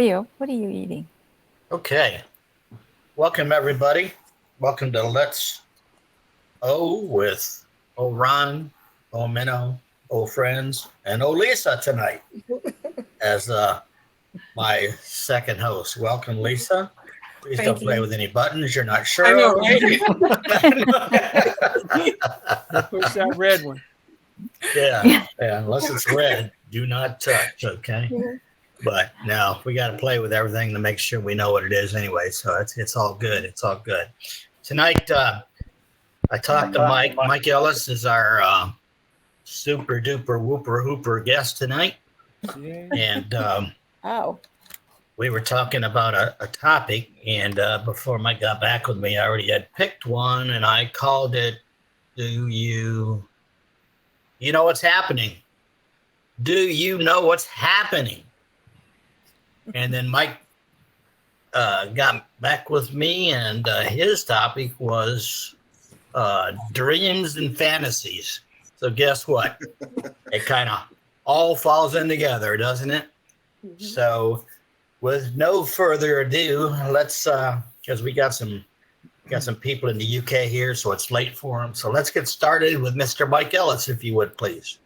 Theo, what are you eating? Okay. Welcome, everybody. Welcome to Let's O with Ron, Minnow, Friends, and Lisa tonight as my second host. Welcome, Lisa. Please Thank don't play you. with any buttons you're not I sure know, of. right? Don't push that red one. Yeah, unless it's red, do not touch, okay? But no, we got to play with everything to make sure we know what it is anyway. So it's all good. It's all good. Tonight, I talked to Mike. Mike Ellis is our super duper whooper hooper guest tonight. Yeah. And Oh, we were talking about a topic. And before Mike got back with me, I already had picked one and I called it, Do you know what's happening? Do you know what's happening? And then Mike got back with me, and his topic was dreams and fantasies. So guess what? It kind of all falls in together, doesn't it? Mm-hmm. So with no further ado, let's because we got some people in the UK here, so it's late for them. So let's get started with Mr. Mike Ellis, if you would, please.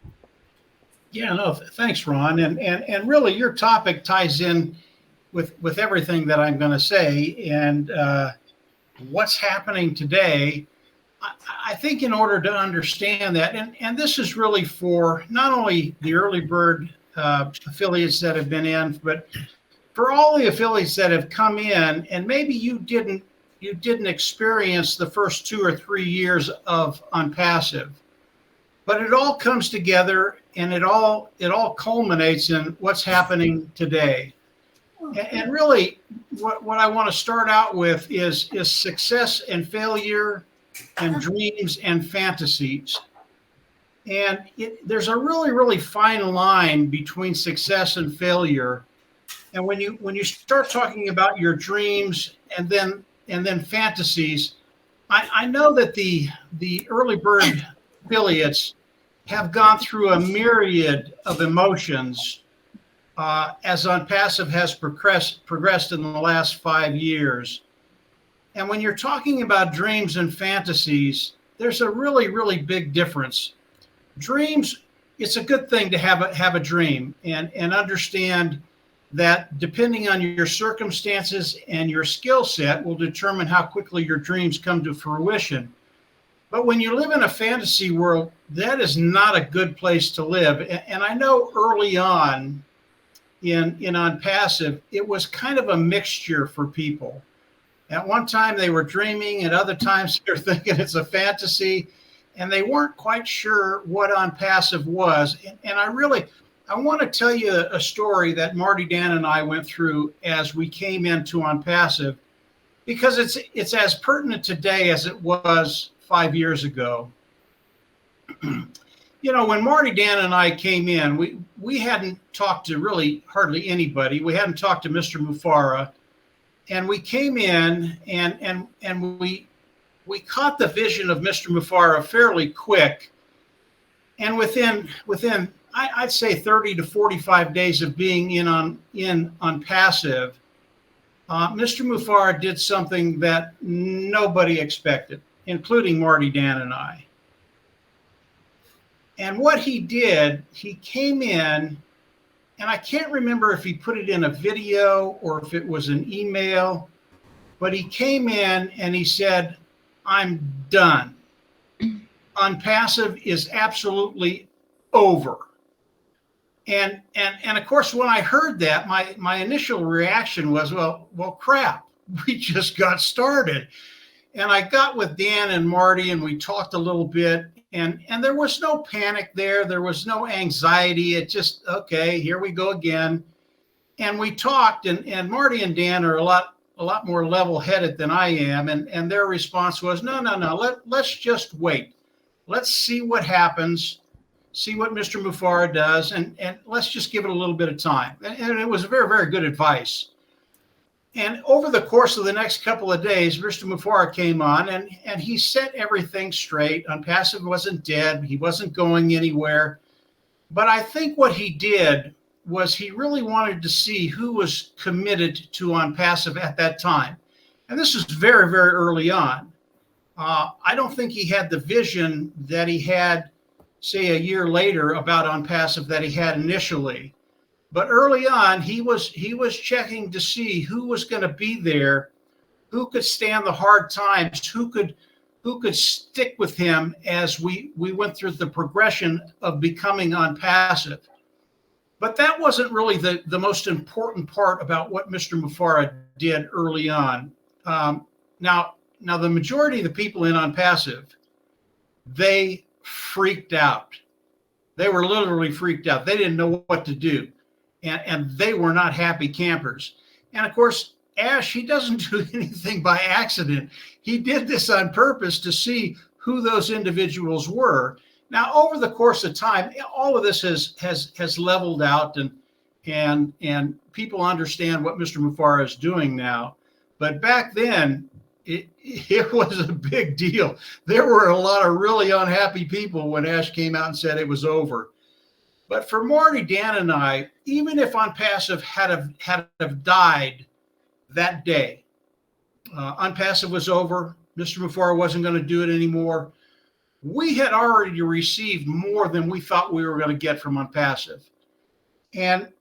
Yeah, no, thanks, Ron. And really, your topic ties in with everything that I'm going to say. And what's happening today, I think in order to understand that, and this is really for not only the early bird affiliates that have been in, but for all the affiliates that have come in, and maybe you didn't experience the first 2 or 3 years of OnPassive, but it all comes together and it all culminates in what's happening today. And really, what I want to start out with is success and failure, and dreams and fantasies. And there's a really, really fine line between success and failure. And when you start talking about your dreams and then fantasies, I know that the early bird affiliates have gone through a myriad of emotions as OnPassive has progressed in the last 5 years. And when you're talking about dreams and fantasies, there's a really, really big difference. Dreams, it's a good thing to have a dream and understand that depending on your circumstances and your skill set will determine how quickly your dreams come to fruition. But when you live in a fantasy world, that is not a good place to live. And I know early on in OnPassive, it was kind of a mixture for people. At one time they were dreaming, at other times they're thinking it's a fantasy, and they weren't quite sure what OnPassive was. And I want to tell you a story that Marty Dan and I went through as we came into OnPassive, because it's as pertinent today as it was 5 years ago. You know, when Marty Dan and I came in, we hadn't talked to really hardly anybody. We hadn't talked to Mr. Mufareh, and we came in and we caught the vision of Mr. Mufareh fairly quick. And within I'd say 30 to 45 days of being in OnPassive, Mr. Mufareh did something that nobody expected, including Marty Dan and I. And what he did, he came in, and I can't remember if he put it in a video or if it was an email, but he came in and he said, "I'm done. OnPassive is absolutely over." And of course, when I heard that, my initial reaction was, well, crap, we just got started. And I got with Dan and Marty and we talked a little bit, and there was no panic there. There was no anxiety. It just, okay, here we go again. And we talked, and Marty and Dan are a lot more level-headed than I am. And their response was, no, let's just wait. Let's see what happens. See what Mr. Mufareh does, and let's just give it a little bit of time. And it was very, very good advice. And over the course of the next couple of days, Mr. Mufareh came on, and he set everything straight. OnPassive wasn't dead. He wasn't going anywhere. But I think what he did was he really wanted to see who was committed to OnPassive at that time. And this is very, very early on. I don't think he had the vision that he had, say, a year later about OnPassive that he had initially. But early on, he was checking to see who was going to be there, who could stand the hard times, who could stick with him as we went through the progression of becoming OnPassive. But that wasn't really the most important part about what Mr. Mufareh did early on. Now, the majority of the people in OnPassive, they freaked out. They were literally freaked out. They didn't know what to do. And they were not happy campers. And of course, Ash, he doesn't do anything by accident. He did this on purpose to see who those individuals were. Now, over the course of time, all of this has leveled out, and people understand what Mr. Mufareh is doing now. But back then, it was a big deal. There were a lot of really unhappy people when Ash came out and said it was over. But for Marty, Dan, and I, even if OnPassive had have died that day, OnPassive was over. Mr. Mufareh wasn't going to do it anymore. We had already received more than we thought we were going to get from OnPassive. And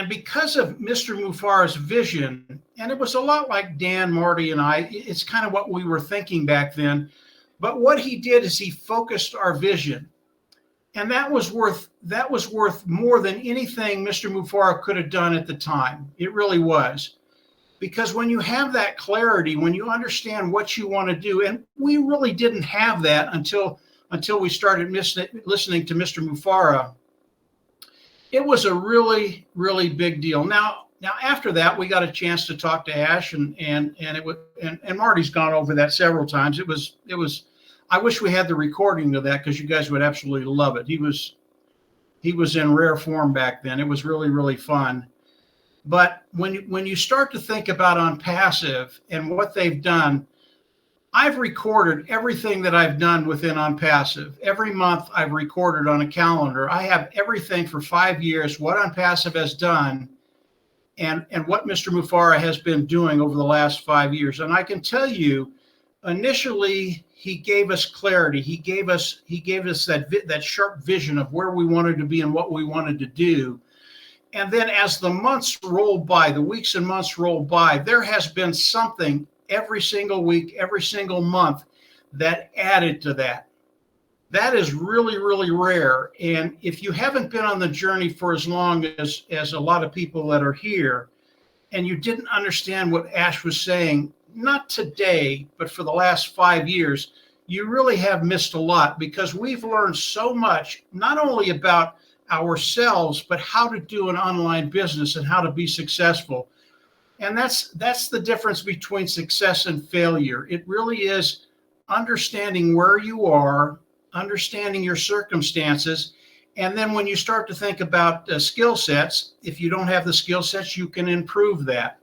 because of Mr. Mufareh's vision, and it was a lot like Dan, Marty, and I, it's kind of what we were thinking back then. But what he did is he focused our vision. And that was worth more than anything Mr. Mufareh could have done at the time. It really was. Because when you have that clarity, when you understand what you want to do, and we really didn't have that until we started listening to Mr. Mufareh, it was a really, really big deal. Now after that, we got a chance to talk to Ash, and Marty's gone over that several times. It was. I wish we had the recording of that, because you guys would absolutely love it. He was in rare form back then. It was really, really fun. But when you start to think about OnPassive and what they've done, I've recorded everything that I've done within OnPassive. Every month I've recorded on a calendar. I have everything for 5 years, what OnPassive has done and what Mr. Mufareh has been doing over the last 5 years. And I can tell you, initially, he gave us clarity. He gave us that sharp vision of where we wanted to be and what we wanted to do. And then as the months rolled by, the weeks and months rolled by, there has been something every single week, every single month that added to that. That is really, really rare. And if you haven't been on the journey for as long as a lot of people that are here, and you didn't understand what Ash was saying, not today, but for the last 5 years, you really have missed a lot, because we've learned so much, not only about ourselves, but how to do an online business and how to be successful. And that's the difference between success and failure. It really is understanding where you are, understanding your circumstances. And then when you start to think about skill sets, if you don't have the skill sets, you can improve that.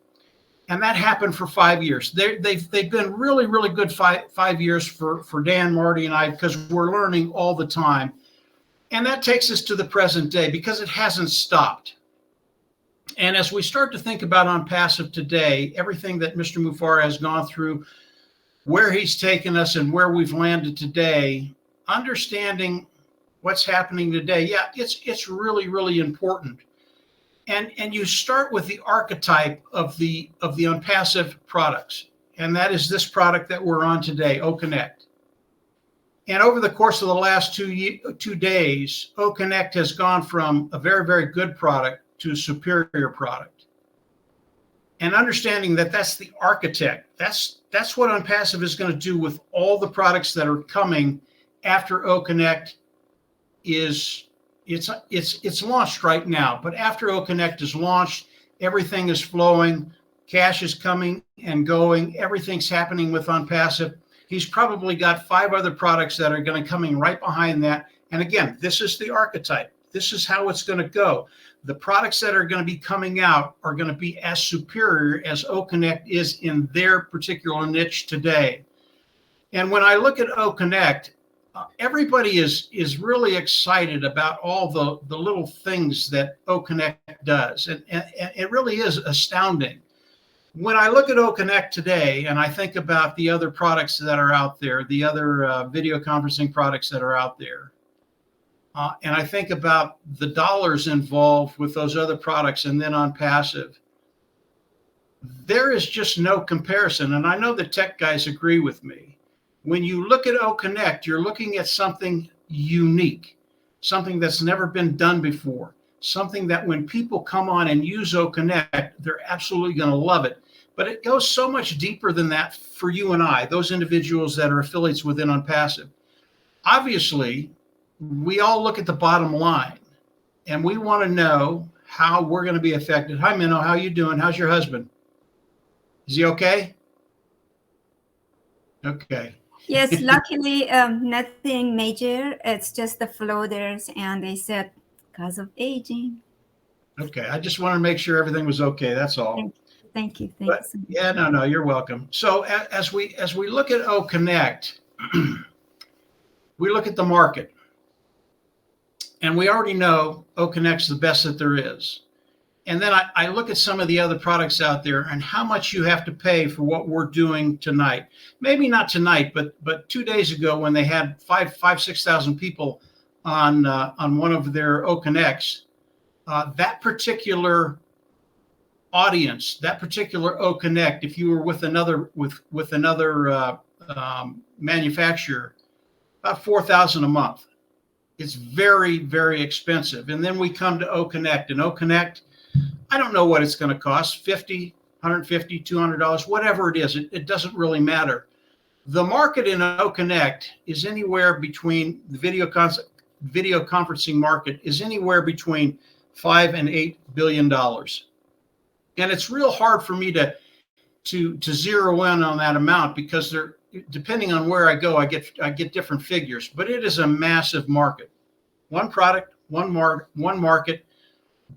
And that happened for 5 years. They've been really, really good 5 years for Dan, Marty, and I, because we're learning all the time. And that takes us to the present day, because it hasn't stopped. And as we start to think about OnPassive today, everything that Mr. Mufareh has gone through, where he's taken us and where we've landed today, understanding what's happening today, yeah, it's really, really important. And you start with the archetype of the OnPassive products, and that is this product that we're on today, OConnect. And over the course of the last 2 days, OConnect has gone from a very, very good product to a superior product. And understanding that that's the architect, that's what OnPassive is going to do with all the products that are coming after OConnect is. It's launched right now, but after OConnect is launched, everything is flowing, cash is coming and going, everything's happening with OnPassive. He's probably got 5 other products that are going to coming right behind that. And again, this is the archetype. This is how it's going to go. The products that are going to be coming out are going to be as superior as OConnect is in their particular niche today. And when I look at OConnect, everybody is really excited about all the little things that OConnect does, and it really is astounding. When I look at OConnect today, and I think about the other products that are out there, the other video conferencing products that are out there, and I think about the dollars involved with those other products, and then on passive, there is just no comparison. And I know the tech guys agree with me. When you look at OConnect, you're looking at something unique, something that's never been done before, something that when people come on and use OConnect, they're absolutely going to love it. But it goes so much deeper than that for you and I, those individuals that are affiliates within OnPassive. Obviously, we all look at the bottom line, and we want to know how we're going to be affected. Hi, Minnow. How you doing? How's your husband? Is he okay? Okay. Yes, luckily, nothing major. It's just the floaters, and they said because of aging. Okay. I just wanted to make sure everything was okay. That's all. Thank you. But, So much. yeah, no, you're welcome. So as we look at OConnect, we look at the market, and we already know OConnect's the best that there is. And then I look at some of the other products out there and how much you have to pay for what we're doing tonight. Maybe not tonight, but 2 days ago when they had 6,000 people on one of their OConnects, that particular audience, that particular OConnect, if you were with another manufacturer, about $4,000 a month. It's very, very expensive. And then we come to OConnect, and OConnect, I don't know what it's going to cost, $50, $150, $200, whatever it is. It doesn't really matter. The market in OConnect is anywhere between the video conferencing market is anywhere between $5 and $8 billion. And it's real hard for me to zero in on that amount because depending on where I go, I get different figures. But it is a massive market. One product, one market,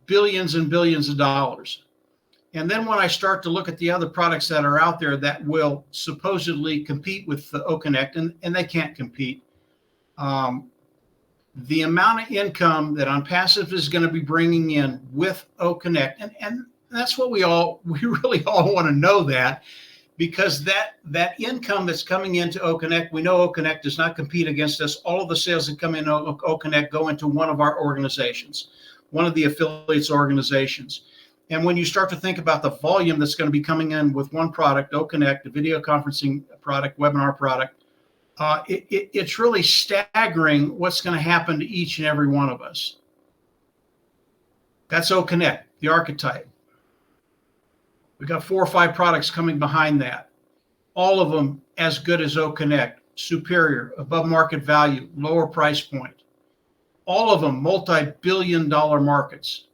billions and billions of dollars. And then when I start to look at the other products that are out there that will supposedly compete with the OConnect, and they can't compete, the amount of income that OnPassive is going to be bringing in with OConnect, and that's what we really all want to know, that because that income that's coming into OConnect, we know OConnect does not compete against us. All of the sales that come in OConnect go into one of our organizations, one of the affiliates organizations. And when you start to think about the volume that's going to be coming in with one product, OConnect, the video conferencing product, webinar product, it's really staggering what's going to happen to each and every one of us. That's OConnect, the archetype. We've got 4 or 5 products coming behind that. All of them as good as OConnect, superior, above market value, lower price point. All of them multi-billion-dollar markets.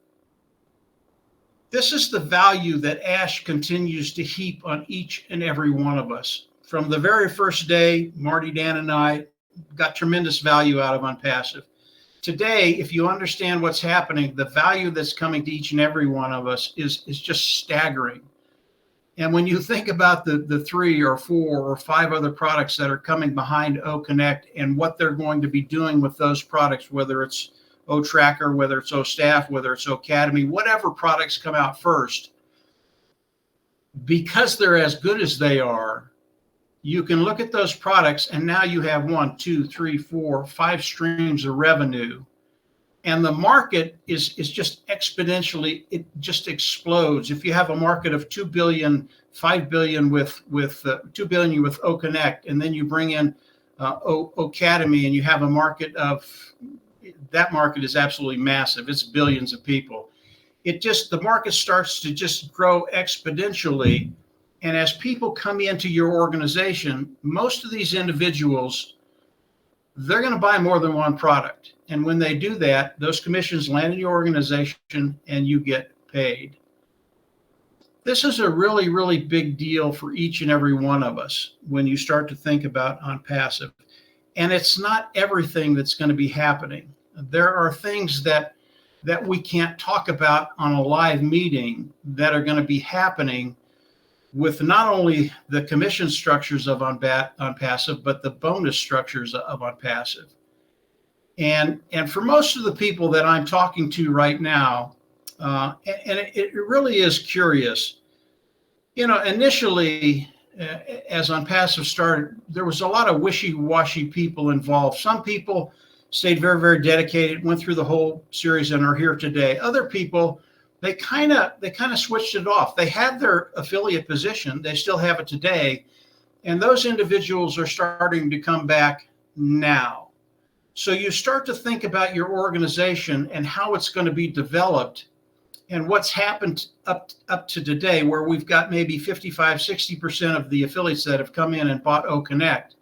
This is the value that Ash continues to heap on each and every one of us. From the very first day, Marty, Dan, and I got tremendous value out of OnPassive. Today, if you understand what's happening, the value that's coming to each and every one of us is just staggering. And when you think about the 3 or 4 or 5 other products that are coming behind OConnect and what they're going to be doing with those products, whether it's OTracker, whether it's OStaff, whether it's Ocademy, whatever products come out first, because they're as good as they are, you can look at those products and now you have 1, 2, 3, 4, 5 streams of revenue. And the market is just exponentially, it just explodes. If you have a market of 2 billion, 5 billion with 2 billion with OConnect, and then you bring in Ocademy, and you have a market of, that market is absolutely massive. It's billions of people. The market starts to just grow exponentially. And as people come into your organization, most of these individuals, they're going to buy more than one product. And when they do that, those commissions land in your organization and you get paid. This is a really, really big deal for each and every one of us when you start to think about OnPassive. And it's not everything that's going to be happening. There are things that we can't talk about on a live meeting that are going to be happening with not only the commission structures of OnPassive, but the bonus structures of OnPassive. And for most of the people that I'm talking to right now, and it really is curious. Initially, as OnPassive started, there was a lot of wishy-washy people involved. Some people stayed very, very dedicated, went through the whole series, and are here today. Other people, they kind of switched it off. They had their affiliate position, they still have it today, and those individuals are starting to come back now. So you start to think about your organization and how it's going to be developed, and what's happened up to today, where we've got maybe 55-60% of the affiliates that have come in and bought OConnect.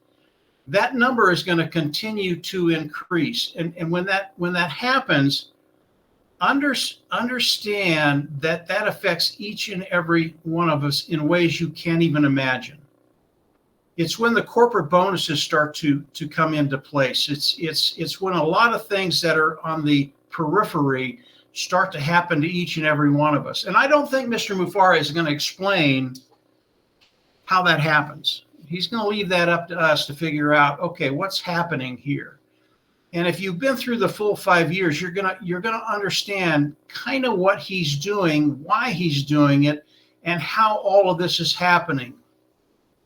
That number is going to continue to increase, and when that happens, understand that affects each and every one of us in ways you can't even imagine. It's when the corporate bonuses start to come into place. It's when a lot of things that are on the periphery start to happen to each and every one of us. And I don't think Mr. Mufareh is going to explain how that happens. He's going to leave that up to us to figure out, okay, what's happening here. And if you've been through the full 5 years, you're gonna understand kind of what he's doing, why he's doing it, and how all of this is happening.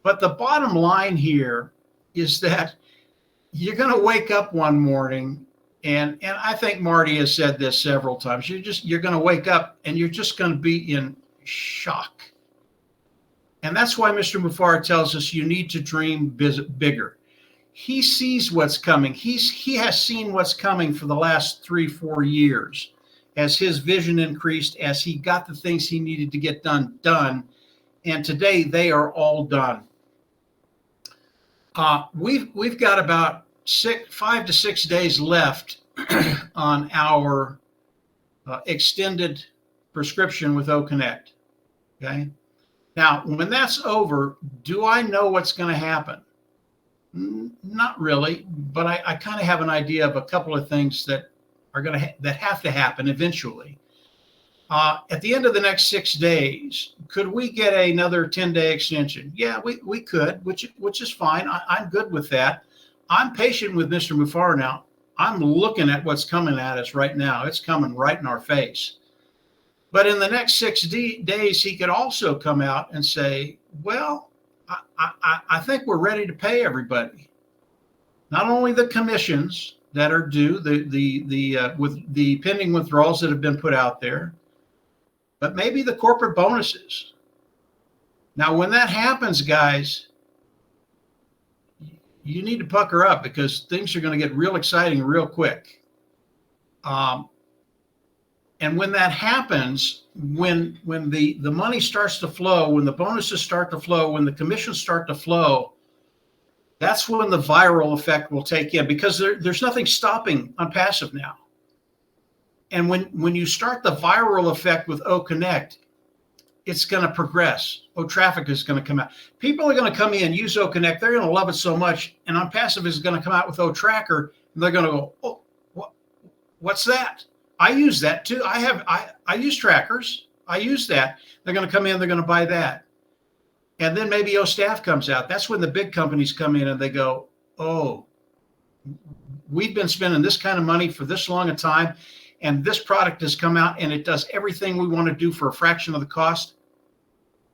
But the bottom line here is that you're going to wake up one morning, and I think Marty has said this several times. You're going to wake up and you're just going to be in shock. And that's why Mr. Mufareh tells us you need to dream bigger. He sees what's coming. He has seen what's coming for the last 3-4 years as his vision increased, as he got the things he needed to get done. And today they are all done. We've got about 5 to 6 days left on our extended prescription with OConnect. Okay. Now, when that's over, do I know what's going to happen? Not really, but I kind of have an idea of a couple of things that are going to that have to happen eventually. At the end of the next 6 days, could we get another 10-day extension? Yeah, we could, which is fine. I'm good with that. I'm patient with Mr. Mufareh now. I'm looking at what's coming at us right now. It's coming right in our face. But in the next 6 days, he could also come out and say, well, I think we're ready to pay everybody. Not only the commissions that are due, with the pending withdrawals that have been put out there, but maybe the corporate bonuses. Now, when that happens, guys, you need to pucker up, because things are going to get real exciting real quick. And when that happens, when the money starts to flow, when the bonuses start to flow, when the commissions start to flow, that's when the viral effect will take in, because there's nothing stopping OnPassive now. And when you start the viral effect with OConnect, it's going to progress. Traffic is going to come out. People are going to come in, use OConnect. They're going to love it so much. And OnPassive is going to come out with OTracker, and they're going to go, oh, what's that? I use that too. I use trackers. I use that. They're going to come in, they're going to buy that. And then maybe OStaff comes out. That's when the big companies come in and they go, oh, we've been spending this kind of money for this long a time, and this product has come out and it does everything we want to do for a fraction of the cost.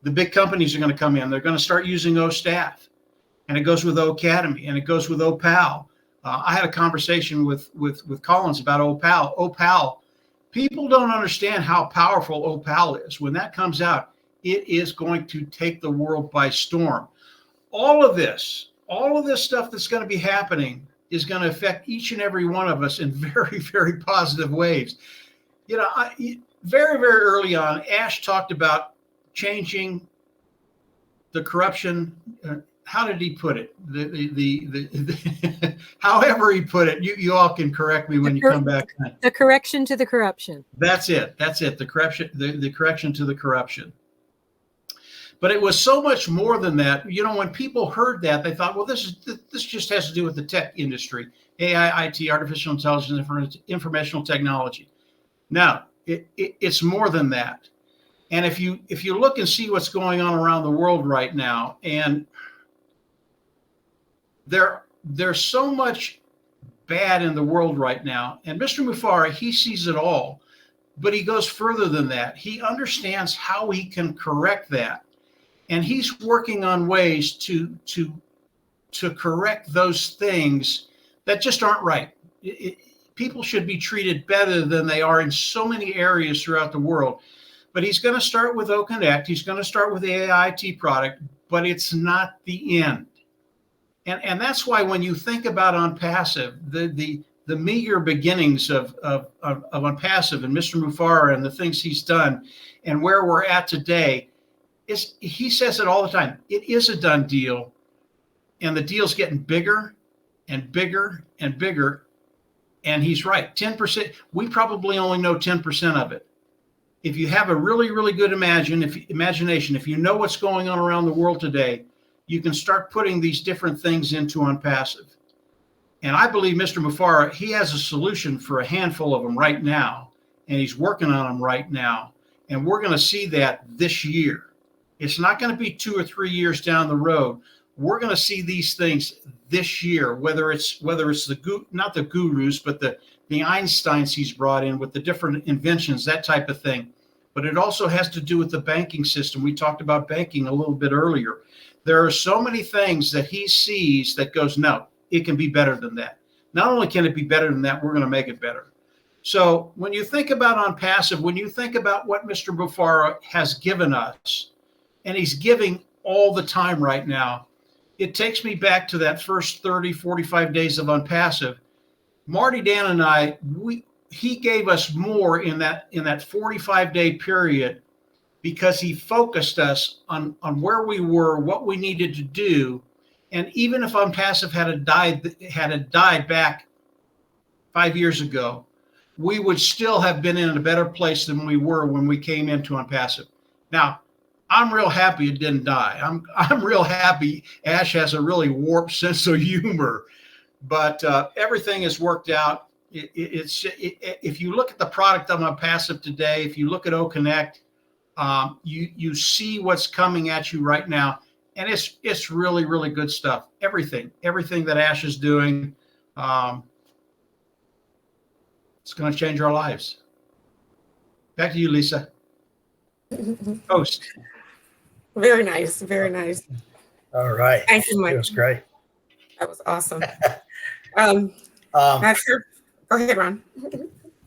The big companies are going to come in. They're going to start using OStaff, and it goes with OAcademy, and it goes with OPAL. I had a conversation with Collins about OPAL. OPAL, people don't understand how powerful OPAL is. When that comes out, it is going to take the world by storm. All of this stuff that's going to be happening is going to affect each and every one of us in very, very positive ways. Very, very early on, Ash talked about changing the corruption. How did he put it? However he put it, you all can correct me when you come back. The correction to the corruption. That's it. The correction, the correction to the corruption. But it was so much more than that. When people heard that, they thought, well, this just has to do with the tech industry, AI, IT, artificial intelligence, informational technology. No, it's more than that. And if you look and see what's going on around the world right now, and there's so much bad in the world right now, and Mr. Mufareh, he sees it all, but he goes further than that. He understands how he can correct that, and he's working on ways to correct those things that just aren't right. People should be treated better than they are in so many areas throughout the world. But he's going to start with OConnect. He's going to start with the AIT product, but it's not the end. And that's why when you think about OnPassive, the meager beginnings of OnPassive and Mr. Mufareh and the things he's done and where we're at today, he says it all the time. It is a done deal, and the deal's getting bigger and bigger and bigger. And he's right. 10%. We probably only know 10% of it. If you have a really, really good imagination, if you know what's going on around the world today, you can start putting these different things into OnPassive. And I believe Mr. Mufareh, he has a solution for a handful of them right now, and he's working on them right now. And we're going to see that this year. It's not going to be 2 or 3 years down the road. We're going to see these things this year, whether it's not the gurus, but the Einsteins he's brought in with the different inventions, that type of thing. But it also has to do with the banking system. We talked about banking a little bit earlier. There are so many things that he sees that goes, no, it can be better than that. Not only can it be better than that, we're going to make it better. So when you think about OnPassive, when you think about what Mr. Mufareh has given us, and he's giving all the time right now, it takes me back to that first 30, 45 days of OnPassive. Marty Dan and I, he gave us more in that 45-day period because he focused us on where we were, what we needed to do. And even if OnPassive had died back 5 years ago, we would still have been in a better place than we were when we came into OnPassive. Now, I'm real happy it didn't die. I'm real happy Ash has a really warped sense of humor, but everything has worked out. If you look at the product of OnPassive today, if you look at OConnect, you see what's coming at you right now, and it's really, really good stuff. Everything that Ash is doing, it's going to change our lives. Back to you, Lisa. Host. Very nice. Very nice. All right. Thank you, Mike. It was great. That was awesome. Not sure. Go ahead, Ron.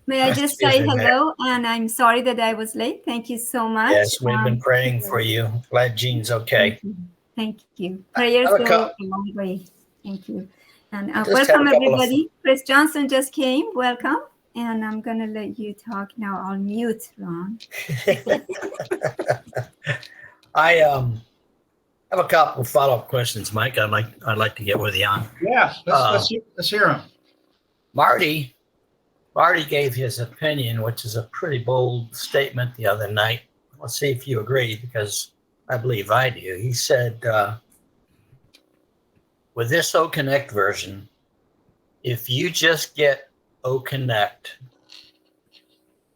May I just say hello? And I'm sorry that I was late. Thank you so much. Yes, we've been praying for you. Glad Jean's okay. Thank you. Prayers go a long way. Thank you. And welcome, everybody. Chris Johnson just came. Welcome. And I'm going to let you talk now. I'll mute, Ron. I have a couple of follow-up questions, Mike. I'd like to get with you on. Yeah, let's hear them. Marty gave his opinion, which is a pretty bold statement the other night. Let's see if you agree, because I believe I do. He said, with this OConnect version, if you just get OConnect,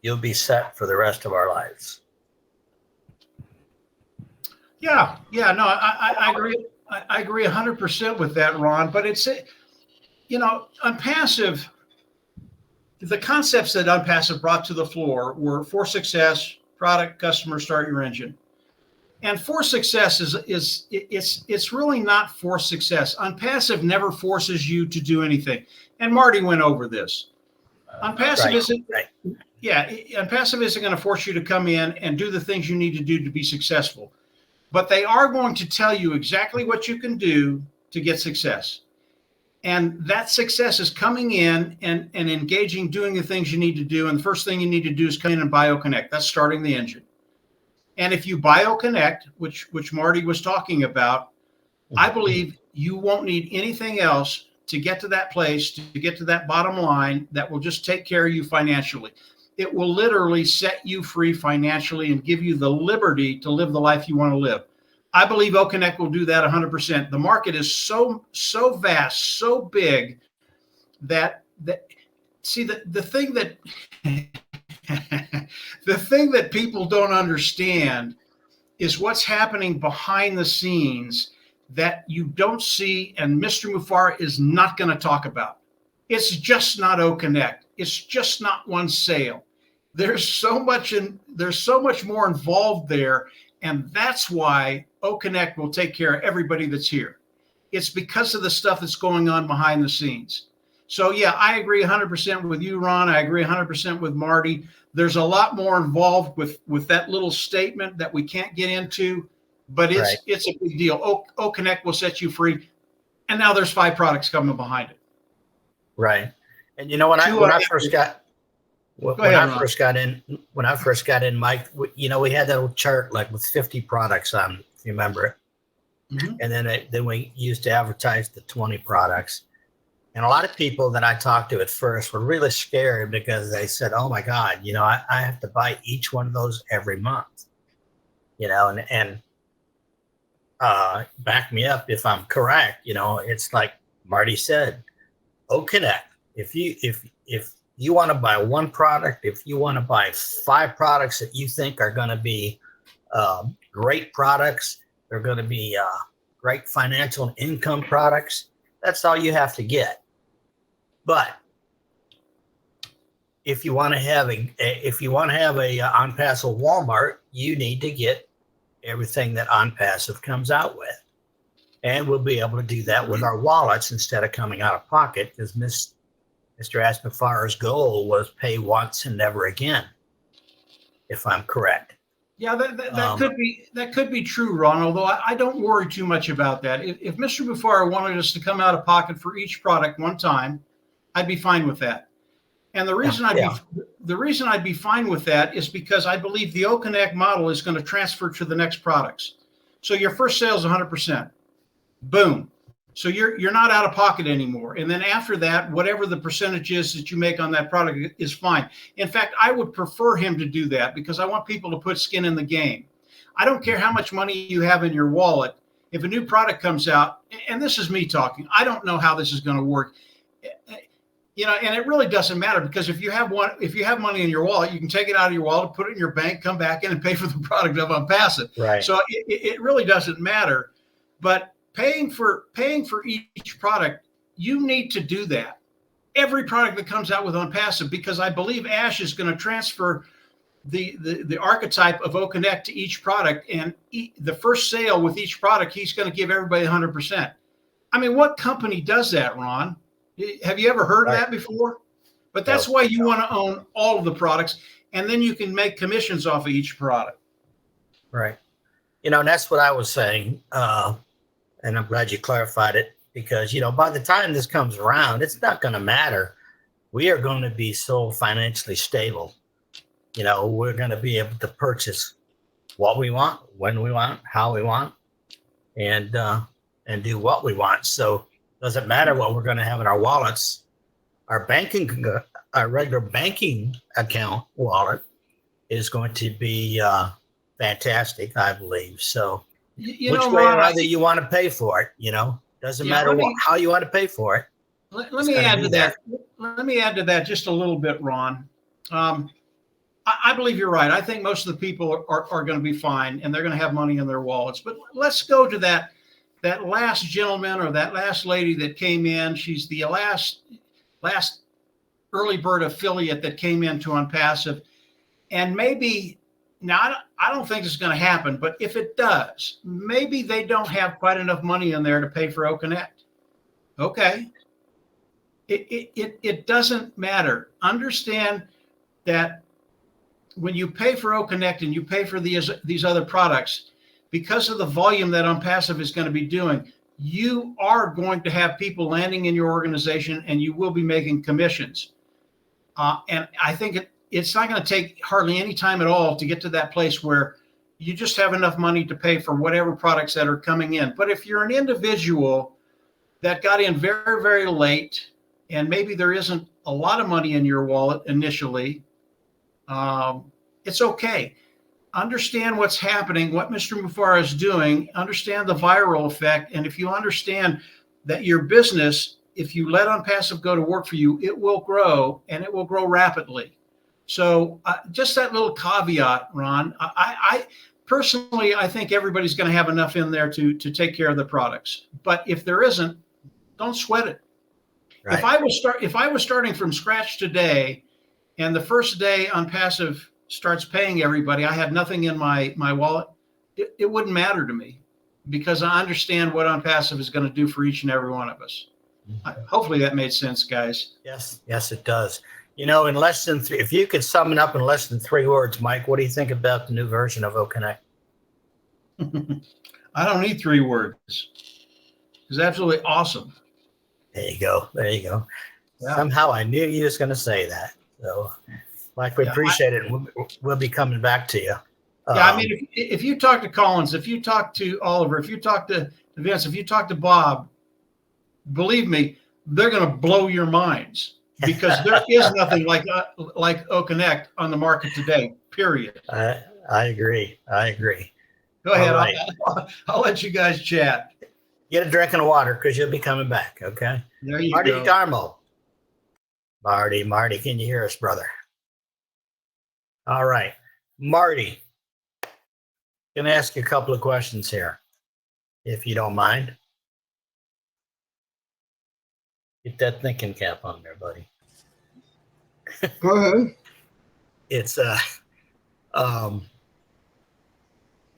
you'll be set for the rest of our lives. Yeah, no, I agree. I agree 100% with that, Ron. But it's, OnPassive, the concepts that OnPassive brought to the floor were for success, product, customer, start your engine. And for success it's really not for success. OnPassive never forces you to do anything. And Marty went over this. OnPassive OnPassive isn't going to force you to come in and do the things you need to do to be successful. But they are going to tell you exactly what you can do to get success. And that success is coming in and engaging, doing the things you need to do. And the first thing you need to do is come in and buy OConnect. That's starting the engine. And if you buy OConnect, which Marty was talking about, I believe you won't need anything else to get to that place, to get to that bottom line that will just take care of you financially. It will literally set you free financially and give you the liberty to live the life you want to live. I believe OConnect will do that 100%. The market is so vast, so big that see the thing the thing that people don't understand is what's happening behind the scenes that you don't see, and Mr. Mufareh is not going to talk about. It's just not OConnect. It's just not one sale. There's so much more involved there, and that's why OConnect will take care of everybody that's here. It's because of the stuff that's going on behind the scenes. So yeah, I agree 100% with you, Ron. I agree 100% with Marty. There's a lot more involved with that little statement that we can't get into, but it's a big deal. OConnect will set you free, and now there's 5 products coming behind it. Right. And you know, when I first got in, Mike, we had that old chart like with 50 products on, if you remember it. Mm-hmm. And then we used to advertise the 20 products. And a lot of people that I talked to at first were really scared because they said, oh my God, I have to buy each one of those every month, and back me up if I'm correct. It's like Marty said, OConnect. If you want to buy one product, if you want to buy 5 products that you think are going to be great products, they're going to be great financial and income products, that's all you have to get. But if you want to have a OnPassive Walmart, you need to get everything that OnPassive comes out with, and we'll be able to do that with our wallets instead of coming out of pocket, because Mr. Asmufareh's goal was pay once and never again, if I'm correct. Yeah, that could be true, Ron, although I don't worry too much about that. If Mr. Mufareh wanted us to come out of pocket for each product one time, I'd be fine with that. And the reason I'd be fine with that is because I believe the OConnect model is going to transfer to the next products. So your first sale is 100%. Boom. So you're not out of pocket anymore. And then after that, whatever the percentage is that you make on that product is fine. In fact, I would prefer him to do that because I want people to put skin in the game. I don't care how much money you have in your wallet. If a new product comes out, and this is me talking, I don't know how this is going to work. And it really doesn't matter, because if you have money in your wallet, you can take it out of your wallet, put it in your bank, come back in and pay for the product of OnPassive. Right. So it really doesn't matter. But paying for each product, you need to do that. Every product that comes out with OnPassive, because I believe Ash is going to transfer the archetype of OConnect to each product, and the first sale with each product, he's going to give everybody 100%. I mean, what company does that, Ron? Have you ever heard of that before? But that's why you want to own all of the products, and then you can make commissions off of each product. Right. And that's what I was saying. And I'm glad you clarified it, because, by the time this comes around, it's not going to matter. We are going to be so financially stable. We're going to be able to purchase what we want, when we want, how we want, and do what we want. So doesn't matter what we're going to have in our wallets. Our regular banking account wallet is going to be fantastic, I believe. So which way or other you want to pay for it, doesn't matter how you want to pay for it. Let me add to that. Let me add to that just a little bit, Ron. I believe you're right. I think most of the people are going to be fine, and they're going to have money in their wallets. But let's go to that last gentleman or that last lady that came in. She's the last early bird affiliate that came into OnPassive. And maybe, now I don't think it's going to happen, but if it does, maybe they don't have quite enough money in there to pay for OConnect. Okay. It doesn't matter. Understand that when you pay for OConnect and you pay for these other products, because of the volume that OnPassive is going to be doing, you are going to have people landing in your organization, and you will be making commissions. And I think it's not going to take hardly any time at all to get to that place where you just have enough money to pay for whatever products that are coming in. But if you're an individual that got in very, very late, and maybe there isn't a lot of money in your wallet initially, it's okay. Understand what's happening, what Mr. Mufareh is doing, understand the viral effect. And if you understand that your business, if you let OnPassive go to work for you, it will grow, and it will grow rapidly. So just that little caveat, Ron. I personally, I think everybody's going to have enough in there to take care of the products. But if there isn't, don't sweat it. Right. If I was starting from scratch today, and the first day on Passive starts paying everybody, I had nothing in my wallet, it wouldn't matter to me, because I understand what On Passive is going to do for each and every one of us. Hopefully that made sense, guys. Yes, it does. In less than three, if you could sum it up in less than 3 words, Mike, what do you think about the new version of OConnect? I don't need 3 words. It's absolutely awesome. There you go. Yeah. Somehow I knew you was going to say that. So, Mike, we appreciate it. We'll be coming back to you. Yeah, I mean, if you talk to Collins, if you talk to Oliver, if you talk to Vince, if you talk to Bob, believe me, they're going to blow your minds, because there is nothing like OConnect on the market today, period. I agree. Go ahead. All right. I'll let you guys chat. Get a drink of water, because you'll be coming back, okay? There you Marty go. Darmo. Marty, can you hear us, brother? All right. Marty, going to ask you a couple of questions here, if you don't mind. Get that thinking cap on there, buddy. Go ahead. It's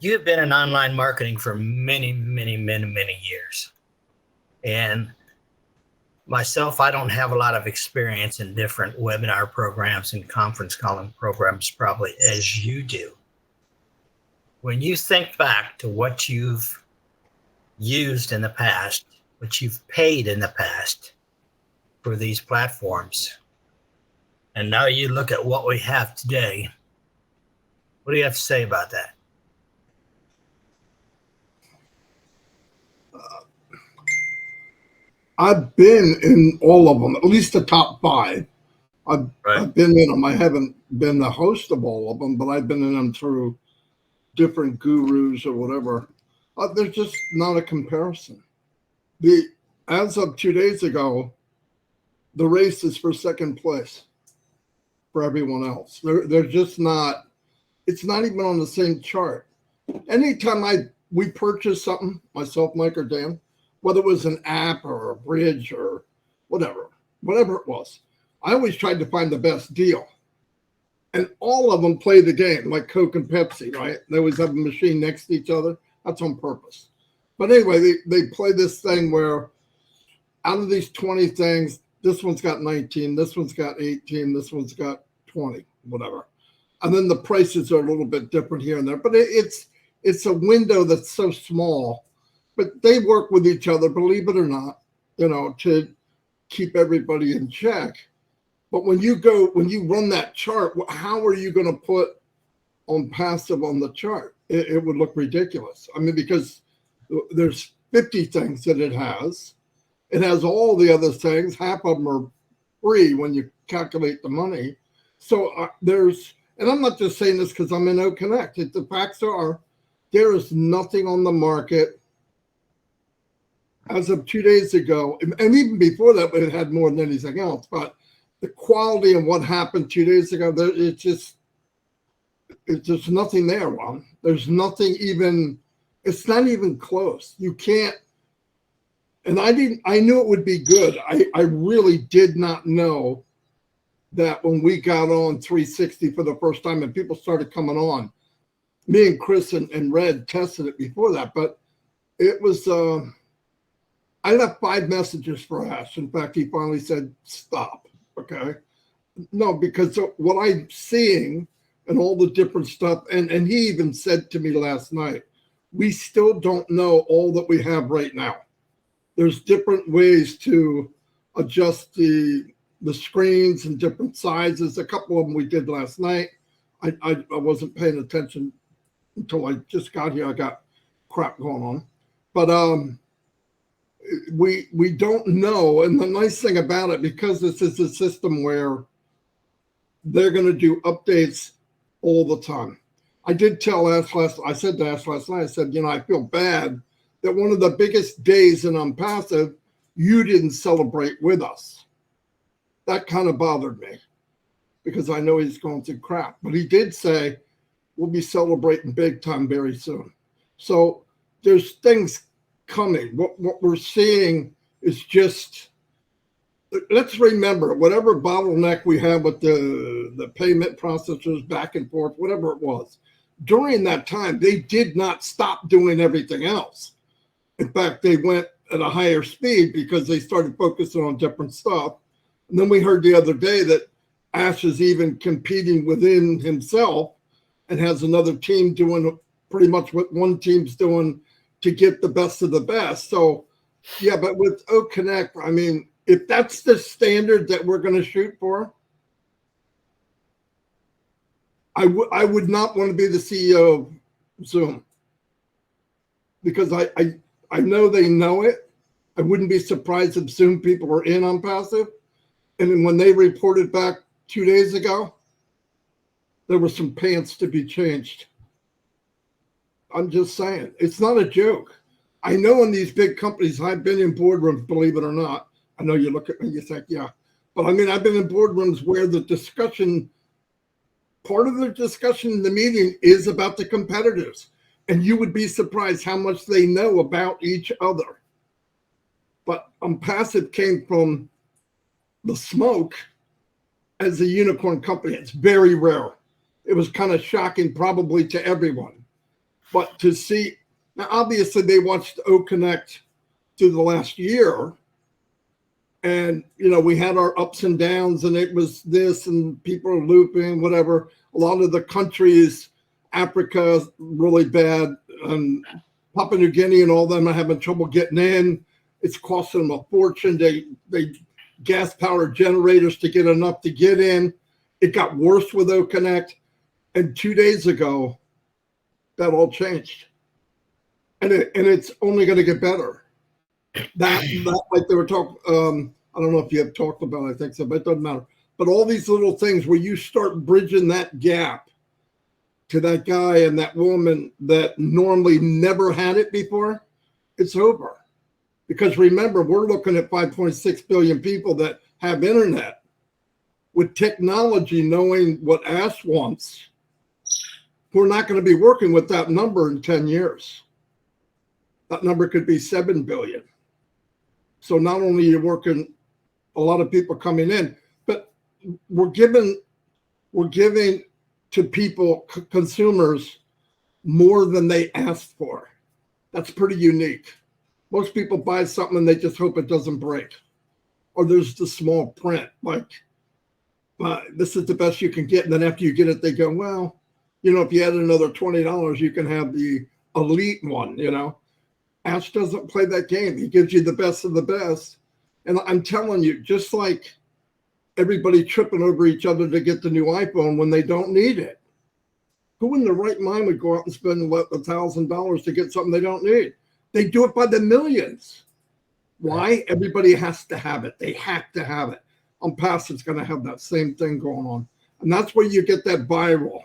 you have been in online marketing for many years. And myself, I don't have a lot of experience in different webinar programs and conference calling programs probably as you do. When you think back to what you've used in the past, what you've paid in the past for these platforms, and now you look at what we have today, what do you have to say about that? I've been in all of them, at least the top 5. I've been in them. I haven't been the host of all of them, but I've been in them through different gurus or whatever. There's just not a comparison. As of 2 days ago, the race is for second place for everyone else. They're just not. It's not even on the same chart. Anytime we purchase something, myself, Mike, or Dan, whether it was an app or a bridge or whatever it was, I always tried to find the best deal. And all of them play the game, like Coke and Pepsi, right? They always have a machine next to each other. That's on purpose. But anyway, they play this thing where out of these 20 things, this one's got 19, this one's got 18, this one's got 20, whatever. And then the prices are a little bit different here and there. But it's a window that's so small. But they work with each other, believe it or not, to keep everybody in check. But when you run that chart, how are you going to put On Passive on the chart? It would look ridiculous. I mean, because there's 50 things that it has. It has all the other things. Half of them are free when you calculate the money. So and I'm not just saying this because I'm in OConnect. The facts are, there is nothing on the market as of 2 days ago, and even before that, it had more than anything else. But the quality of what happened 2 days ago, it's just nothing there, Ron. There's nothing even. It's not even close. You can't. And I knew it would be good. I really did not know that when we got on 360 for the first time and people started coming on. Me and Chris and Red tested it before that, but it was. I left 5 messages for Ash. In fact, he finally said, stop. Okay. No, because what I'm seeing and all the different stuff, and he even said to me last night, we still don't know all that we have right now. There's different ways to adjust the screens and different sizes. A couple of them we did last night. I wasn't paying attention until I just got here. I got crap going on. But we don't know. And the nice thing about it, because this is a system where they're going to do updates all the time. I did tell Ash I said to Ash last night, I said, I feel bad that one of the biggest days in On Passive, you didn't celebrate with us. That kind of bothered me. because I know he's going through crap. But he did say we'll be celebrating big time very soon. So there's things coming. What we're seeing is just, let's remember, whatever bottleneck we have with the payment processors back and forth, whatever it was, during that time, they did not stop doing everything else. In fact, they went at a higher speed because they started focusing on different stuff. And then we heard the other day that Ash is even competing within himself and has another team doing pretty much what one team's doing to get the best of the best. So, yeah, but with OConnect, I mean, if that's the standard that we're going to shoot for, I would not want to be the CEO of Zoom, because I know they know it. I wouldn't be surprised if Zoom people were in on passive. And then when they reported back 2 days ago, there were some pants to be changed. I'm just saying, it's not a joke. I know in these big companies, I've been in boardrooms, believe it or not. I know you look at me, you think, yeah. But I mean, I've been in boardrooms where the discussion, part of the discussion in the meeting is about the competitors. And you would be surprised how much they know about each other. But Passive came from the smoke as a unicorn company. It's very rare. It was kind of shocking probably to everyone. But to see, now obviously they watched OConnect through the last year. And, you know, we had our ups and downs, and it was this, and people are looping, whatever. A lot of the countries, Africa, really bad. Papua New Guinea and all them are having trouble getting in. It's costing them a fortune. They gas powered generators to get enough to get in. It got worse with OConnect. And 2 days ago, that all changed. And it's only going to get better. That like they were talking, I don't know if you have talked about it, I think so, but it doesn't matter. But all these little things where you start bridging that gap to that guy and that woman that normally never had it before, it's over. Because remember, we're looking at 5.6 billion people that have internet. With technology knowing what Ash wants, we're not going to be working with that number in 10 years. That number could be 7 billion. So not only are you working a lot of people coming in, but we're giving to people, consumers, more than they asked for. That's pretty unique. Most people buy something and they just hope it doesn't break. Or there's the small print, like, this is the best you can get. And then after you get it, they go, well, you know, if you add another $20, you can have the elite one, you know. Ash doesn't play that game. He gives you the best of the best. And I'm telling you, just like everybody tripping over each other to get the new iPhone when they don't need it. Who in their right mind would go out and spend $1,000 to get something they don't need? They do it by the millions. Why? Everybody has to have it. They have to have it. Passive's going to have that same thing going on. And that's where you get that viral.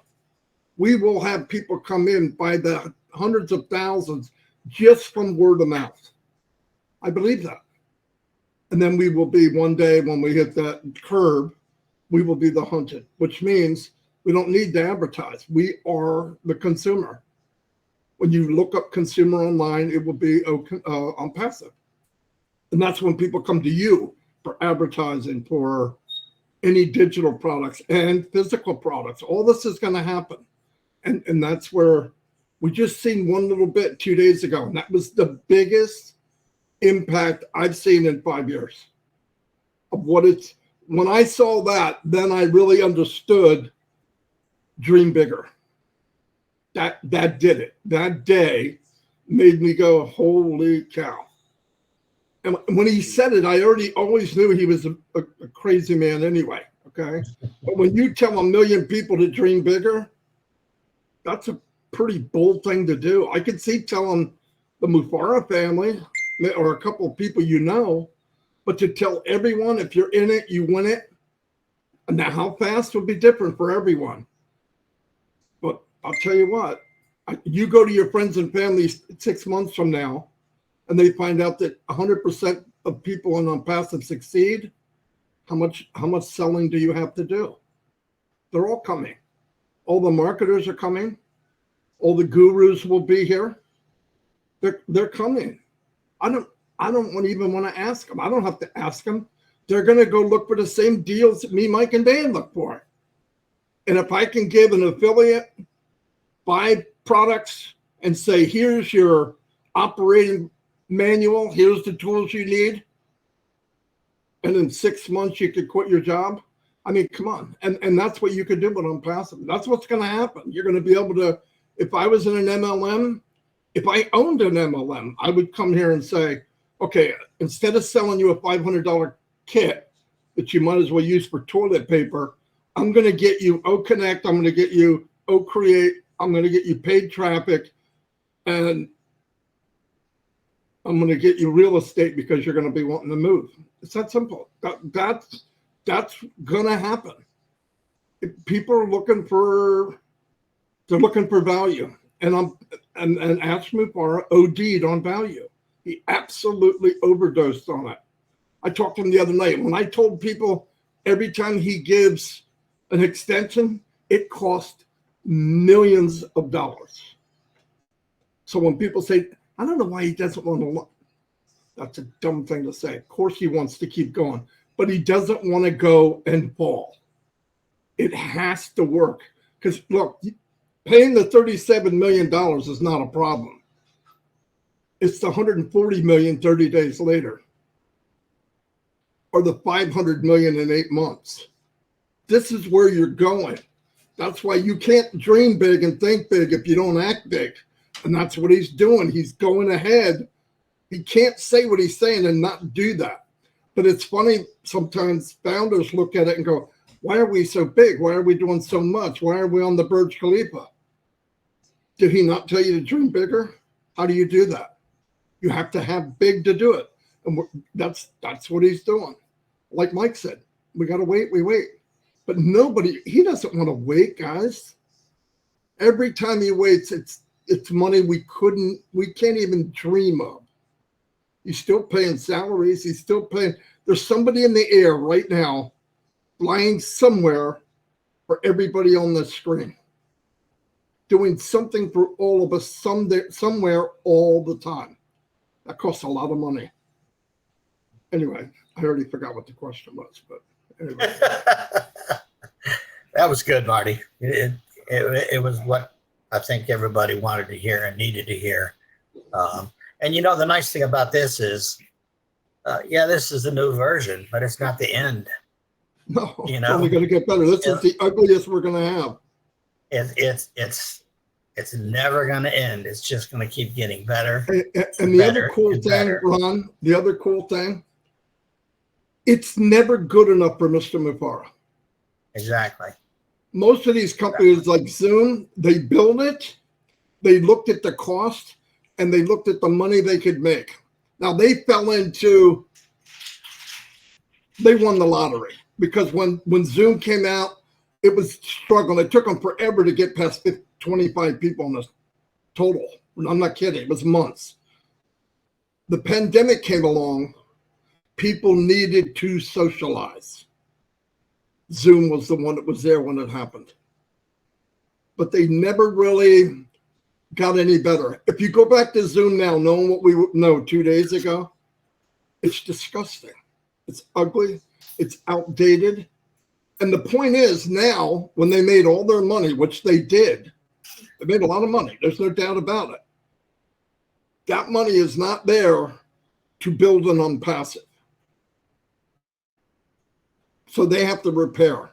We will have people come in by the hundreds of thousands just from word of mouth. I believe that. And then we will be, one day when we hit that curb, we will be the hunted, which means we don't need to advertise. We are the consumer. When you look up consumer online, it will be on Passive. And that's when people come to you for advertising, for any digital products and physical products. All this is going to happen. And that's where we just seen one little bit 2 days ago. And that was the biggest impact I've seen in 5 years of what it's. When I saw that, then I really understood dream bigger. That did it. That day made me go, holy cow. And when he said it, I always knew he was a crazy man anyway, okay? But when you tell 1 million people to dream bigger, that's a pretty bold thing to do. I could see telling the Mufara family or a couple of people you know, but to tell everyone, if you're in it, you win it. Now, how fast would be different for everyone. But I'll tell you what, you go to your friends and family 6 months from now, and they find out that 100% of people on Passive succeed, how much selling do you have to do? They're all coming. All the marketers are coming. All the gurus will be here. They're coming. I don't even want to ask them. I don't have to ask them. They're going to go look for the same deals that me, Mike, and Dan look for. And if I can give an affiliate 5 products and say, here's your operating manual, here's the tools you need, and in 6 months you could quit your job. I mean, come on. And that's what you could do with OnPassive. That's what's going to happen. You're going to be able to, if I was in an MLM, if I owned an MLM, I would come here and say, okay, instead of selling you a $500 kit that you might as well use for toilet paper, I'm going to get you OConnect, I'm going to get you OCreate, I'm going to get you paid traffic, and I'm going to get you real estate because you're going to be wanting to move. It's that simple. That's going to happen. People are looking for value, and Ash Mufareh OD'd on value. He absolutely overdosed on it. I talked to him the other night. When I told people every time he gives an extension, it cost millions of dollars. So when people say, I don't know why he doesn't want to look, that's a dumb thing to say. Of course he wants to keep going, but he doesn't want to go and fall. It has to work. Because look, paying the $37 million is not a problem. It's the $140 million 30 days later, or the $500 million in 8 months. This is where you're going. That's why you can't dream big and think big if you don't act big. And that's what he's doing. He's going ahead. He can't say what he's saying and not do that. But it's funny, sometimes founders look at it and go, why are we so big? Why are we doing so much? Why are we on the Burj Khalifa? Did he not tell you to dream bigger? How do you do that? You have to have big to do it. And that's what he's doing. Like Mike said, we got to wait, we wait. But he doesn't want to wait, guys. Every time he waits, it's money we can't even dream of. He's still paying salaries. He's still paying. There's somebody in the air right now flying somewhere for everybody on the screen, doing something for all of us somewhere all the time. That costs a lot of money. Anyway, I already forgot what the question was, but anyway. That was good, Marty. It was what I think everybody wanted to hear and needed to hear. And the nice thing about this is, this is a new version, but it's not the end. No, it's only going to get better. This is the ugliest we're going to have. It's never going to end. It's just going to keep getting better. And the other cool thing, Ron, it's never good enough for Mr. Mufareh. Exactly. Most of these companies like Zoom, they build it, they looked at the cost, and they looked at the money they could make. Now they won the lottery because when Zoom came out, it was struggling. It took them forever to get past 25 people in the total. I'm not kidding. It was months. The pandemic came along. People needed to socialize. Zoom was the one that was there when it happened. But they never really got any better. If you go back to Zoom now, knowing what we know 2 days ago, it's disgusting. It's ugly. It's outdated. And the point is now, when they made all their money, which they did, they made a lot of money. There's no doubt about it. That money is not there to build an OnPassive. So they have to repair.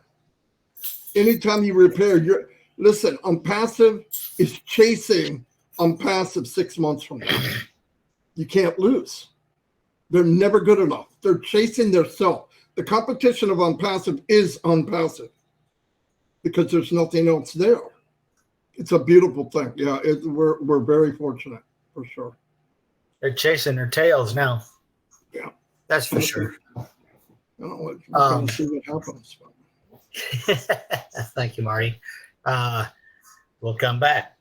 Anytime you repair, OnPassive is chasing OnPassive 6 months from now. You can't lose. They're never good enough. They're chasing their self. The competition of OnPassive is OnPassive because there's nothing else there. It's a beautiful thing. Yeah, we're very fortunate for sure. They're chasing their tails now. Yeah, that's for sure. We're going to see what happens. Thank you, Marty. We'll come back.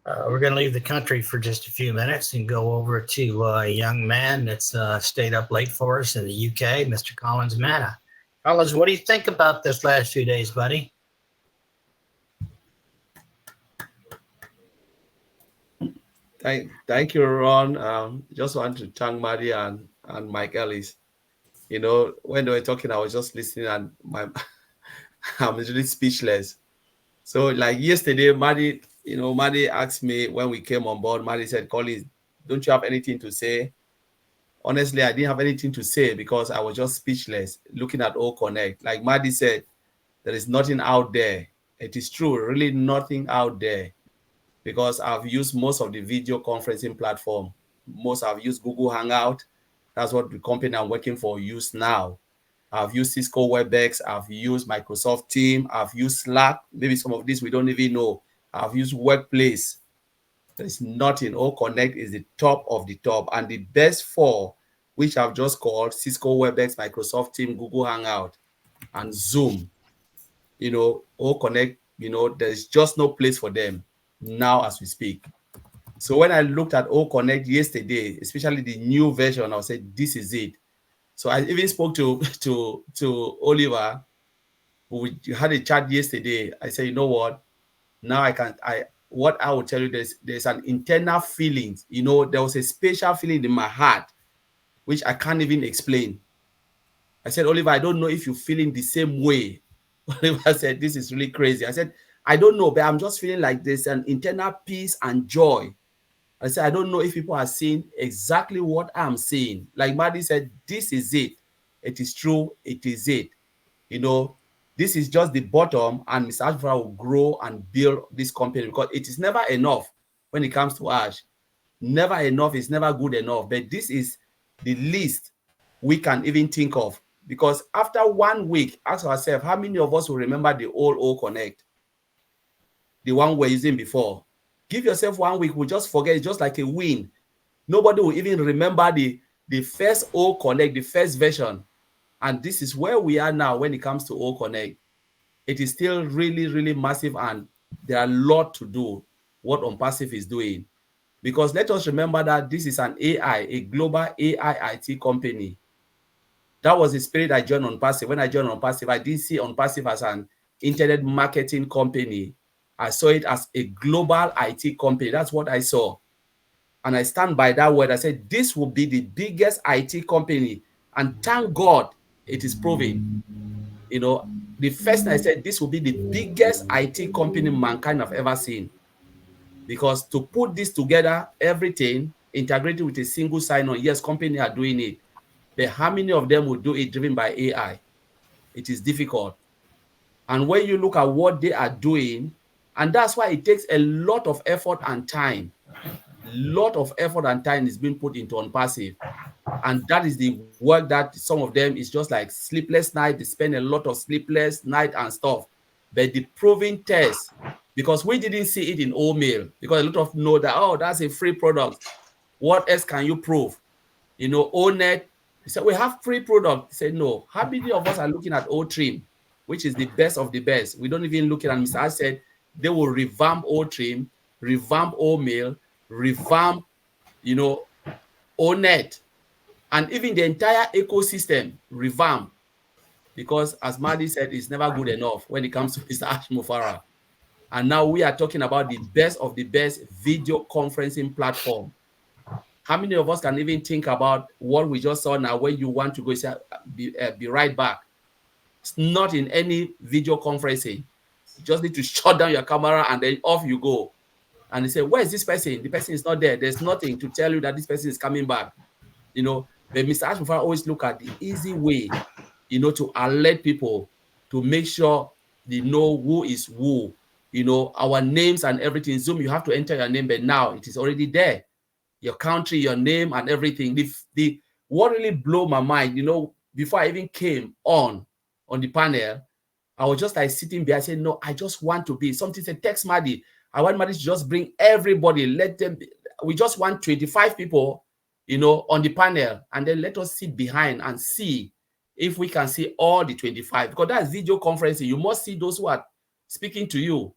We're going to leave the country for just a few minutes and go over to a young man that's stayed up late for us in the UK, Mr. Collins Manna. Collins, what do you think about this last few days, buddy? Thank you, Ron. Just want to thank Maddie and Mike Ellis. You know, when they were talking, I was just listening, and I'm really speechless. So, like yesterday, Maddie asked me when we came on board. Maddie said, "Collins, don't you have anything to say?" Honestly, I didn't have anything to say because I was just speechless looking at O Connect. Like Maddie said, there is nothing out there. It is true, really nothing out there, because I've used most of the video conferencing platform. Most I've used Google Hangout. That's what the company I'm working for use now. I've used Cisco WebEx. I've used Microsoft Teams. I've used Slack. Maybe some of this we don't even know. I've used Workplace. There's nothing. O Connect is the top of the top. And the best four, which I've just called Cisco WebEx, Microsoft Teams, Google Hangout, and Zoom. You know, O Connect, you know, there's just no place for them now as we speak. So when I looked at O Connect yesterday, especially the new version, I said, this is it. So I even spoke to Oliver. We had a chat yesterday. I said, you know what? Now what I will tell you, there's an internal feeling. You know, there was a special feeling in my heart, which I can't even explain. I said, Oliver, I don't know if you're feeling the same way. Oliver said, this is really crazy. I said, I don't know, but I'm just feeling like there's an internal peace and joy. I said, I don't know if people are seeing exactly what I'm seeing. Like Maddie said, this is it. It is true. It is it. You know, this is just the bottom, and Mr. Ashford will grow and build this company, because it is never enough when it comes to Ash. Never enough is never good enough. But this is the least we can even think of. Because after 1 week, ask ourselves, how many of us will remember the old O Connect? The one we're using before. Give yourself 1 week, we'll just forget. It's just like a win. Nobody will even remember the first O Connect, the first version. And this is where we are now when it comes to O Connect. It is still really, really massive, and there are a lot to do what OnPassive is doing. Because let us remember that this is an AI, a global AI IT company. That was the spirit I joined OnPassive. When I joined OnPassive, I didn't see OnPassive as an internet marketing company. I saw it as a global IT company. That's what I saw. And I stand by that word. I said, this will be the biggest IT company. And thank God it is proven. You know, the first I said, this will be the biggest IT company mankind have ever seen. Because to put this together, everything integrated with a single sign-on, yes, companies are doing it. But how many of them will do it driven by AI? It is difficult. And when you look at what they are doing, and that's why it takes a lot of effort and time. A lot of effort and time is being put into OnPassive. And that is the work that some of them is just like sleepless night. They spend a lot of sleepless night and stuff. But the proving test, because we didn't see it in OMail, because a lot of know that, oh, that's a free product. What else can you prove? You know, ONet, they said, we have free product. They said, no. How many of us are looking at OTrim, which is the best of the best? We don't even look at it. And Mr. Ash said, they will revamp OTrim, revamp OMail, revamp, you know, ONet, and even the entire ecosystem revamp. Because as Maddie said, it's never good enough when it comes to Mr. Ash Mufarah. And now we are talking about the best of the best video conferencing platform. How many of us can even think about what we just saw now, where you want to go, say, be right back? It's not in any video conferencing. You just need to shut down your camera and then off you go. And they say, where is this person? The person is not there. There's nothing to tell you that this person is coming back. You know, but Mr. Ash Mufarah always look at the easy way, you know, to alert people, to make sure they know who is who. You know, our names and everything. Zoom, you have to enter your name, but now it is already there. Your country, your name, and everything. What really blew my mind, you know, before I even came on the panel, I was just like sitting there. I said, no, I just want to be. Something said, text Maddie. I want Maddie to just bring everybody. Let them be. We just want 25 people, you know, on the panel. And then let us sit behind and see if we can see all the 25. Because that's video conferencing. You must see those who are speaking to you,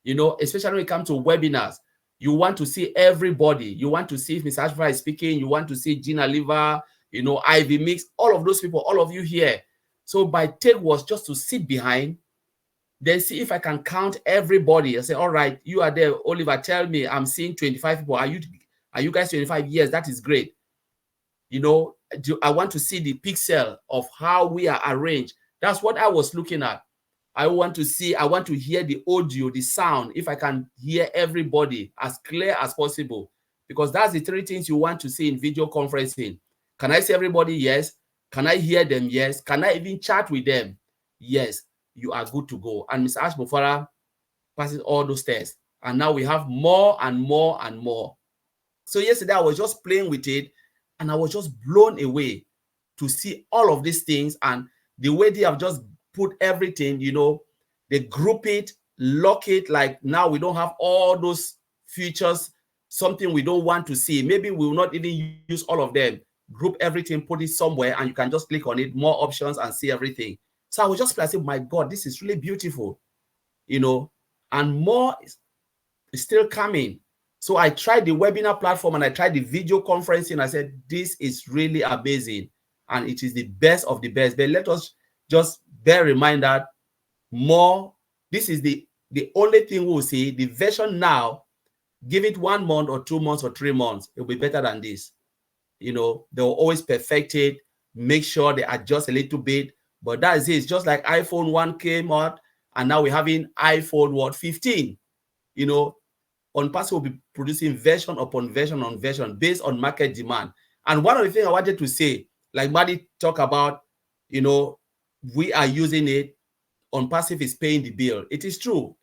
you know, especially when it comes to webinars. You want to see everybody. You want to see if Mr. Ashford is speaking. You want to see Gina Liver, you know, Ivy Mix, all of those people, all of you here. So my take was just to sit behind, then see if I can count everybody. I say, all right, you are there, Oliver, tell me I'm seeing 25 people. Are you guys 25 years? That is great. You know, I want to see the pixel of how we are arranged. That's what I was looking at. I want to hear the audio, the sound, if I can hear everybody as clear as possible, because that's the three things you want to see in video conferencing. Can I see everybody? Yes. Can I hear them? Yes. Can I even chat with them? Yes. You are good to go. And Mr. Ash Mufara passes all those tests. And now we have more and more and more. So yesterday I was just playing with it and I was just blown away to see all of these things and the way they have just put everything, you know, they group it, lock it, like now we don't have all those features, something we don't want to see. Maybe we will not even use all of them. Group everything, put it somewhere, and you can just click on it, more options, and see everything. So I was just like, my God, this is really beautiful, you know, and more is still coming. So I tried the webinar platform and I tried the video conferencing. I said, this is really amazing. And it is the best of the best. But let us just bear in mind that more, this is the only thing we'll see. The version now, give it 1 month or 2 months or 3 months, it'll be better than this. You know, they'll always perfect it, make sure they adjust a little bit. But that is it. It's just like iPhone 1 came out, and now we're having iPhone 15. You know, OnPassive will be producing version upon version on version based on market demand. And one of the things I wanted to say, like Maddie talked about, you know, we are using it. OnPassive is paying the bill. It is true.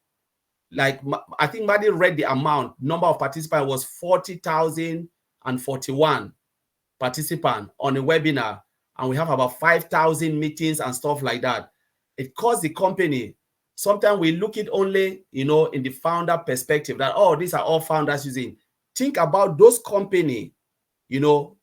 Like I think Maddie read the amount. Number of participants was 40,041 participants on a webinar, and we have about 5,000 meetings and stuff like that. It costs the company. Sometimes we look at only, you know, in the founder perspective that, oh, these are all founders using. Think about those company, you know,